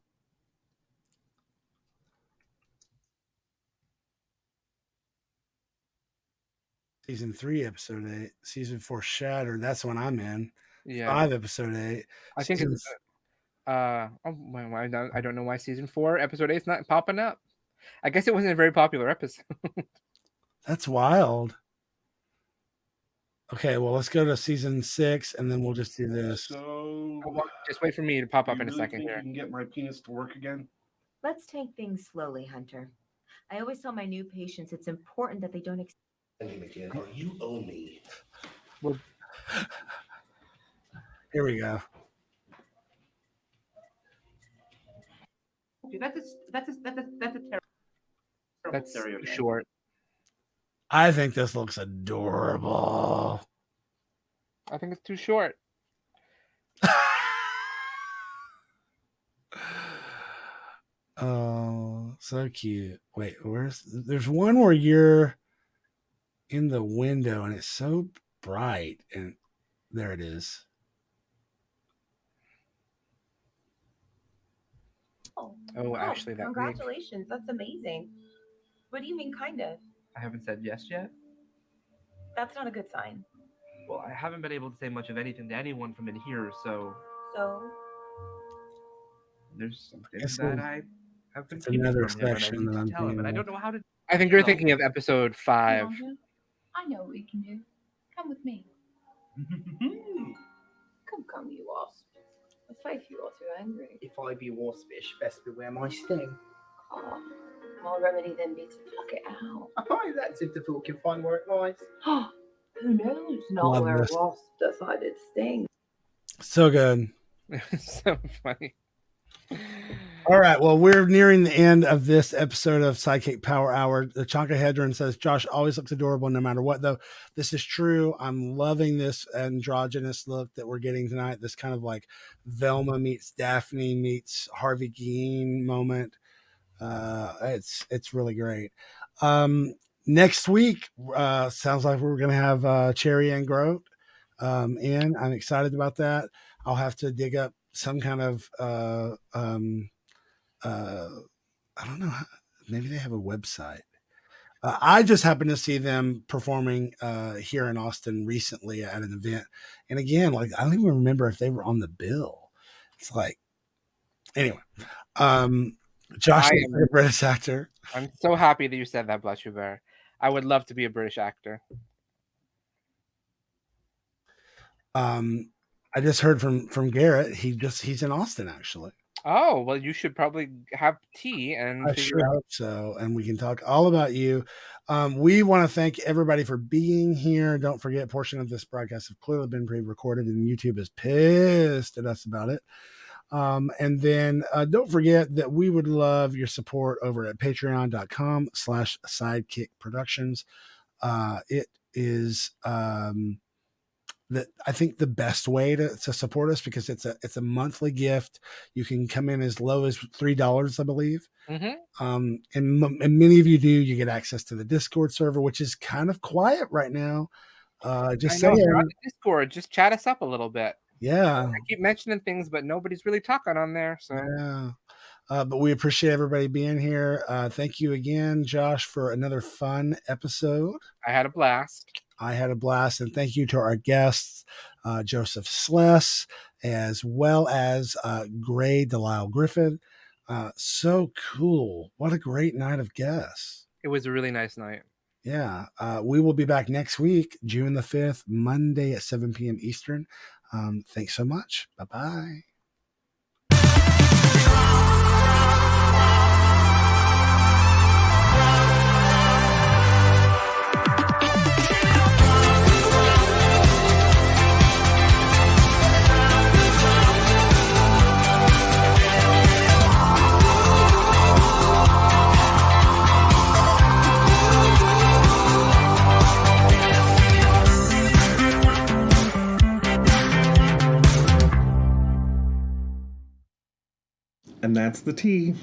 Season 3, episode 8. Season 4, Shattered. That's when I'm in. Yeah. 5, episode 8. I think it's. I don't know why season 4, episode 8 is not popping up. I guess it wasn't a very popular episode. That's wild. Okay, well, let's go to season 6, and then we'll just do this. So, just wait for me to pop up in a really second think here. You can get my penis to work again. Let's take things slowly, Hunter. I always tell my new patients it's important that they don't. Again, or you owe me. Well, here we go. That's a terrible. That's short. I think this looks adorable. I think it's too short. Oh, so cute. Wait, there's one where you're in the window and it's so bright, and there it is. Oh, Ashley, that congratulations. That's amazing. What do you mean, kind of? I haven't said yes yet. That's not a good sign. Well, I haven't been able to say much of anything to anyone from in here, so So? There's something that I have been It's keeping another from him, and I section need that to I'm tell him, thinking and I of. don't know how to. I think you're thinking of episode 5. I know what we can do. Come with me. Come, you wasp. I faith you are too angry. If I be waspish, best beware my sting. Oh, my remedy then be to pluck it out. Oh, that's if the fool can find where it lies. Who knows? Not Love where this. a wasp decided sting. So good. So funny. All right. Well, we're nearing the end of this episode of SideKick Power Hour. The Chonkahedron says, Josh always looks adorable no matter what, though. This is true. I'm loving this androgynous look that we're getting tonight. This kind of like Velma meets Daphne meets Harvey Guillen moment. It's really great. Next week, sounds like we're going to have Cherry and Groat. And I'm excited about that. I'll have to dig up some kind of I don't know. Maybe they have a website. I just happened to see them performing here in Austin recently at an event. And again, like I don't even remember if they were on the bill. It's like, anyway, Josh is a British actor. I'm so happy that you said that, Blush Hubert. I would love to be a British actor. I just heard from Garrett. He's in Austin actually. Oh, well, you should probably have tea and I sure hope so. And we can talk all about you. We want to thank everybody for being here. Don't forget, a portion of this broadcast have clearly been pre-recorded and YouTube is pissed at us about it. And then don't forget that we would love your support over at patreon.com/SideKick Productions. It is that I think the best way to support us, because it's a monthly gift. You can come in as low as $3, I believe. And many of you do. You get access to the Discord server, which is kind of quiet right now. Just I know, saying. if you're on the Discord, just chat us up a little bit. Yeah. I keep mentioning things, but nobody's really talking on there. So Yeah. But we appreciate everybody being here. Thank you again, Josh, for another fun episode. I had a blast. And thank you to our guests, Joseph Schles, as well as Gray DeLisle Griffin. So cool. What a great night of guests. It was a really nice night. Yeah. We will be back next week, June the 5th, Monday at 7 p.m. Eastern. Thanks so much. Bye-bye. And that's the tea.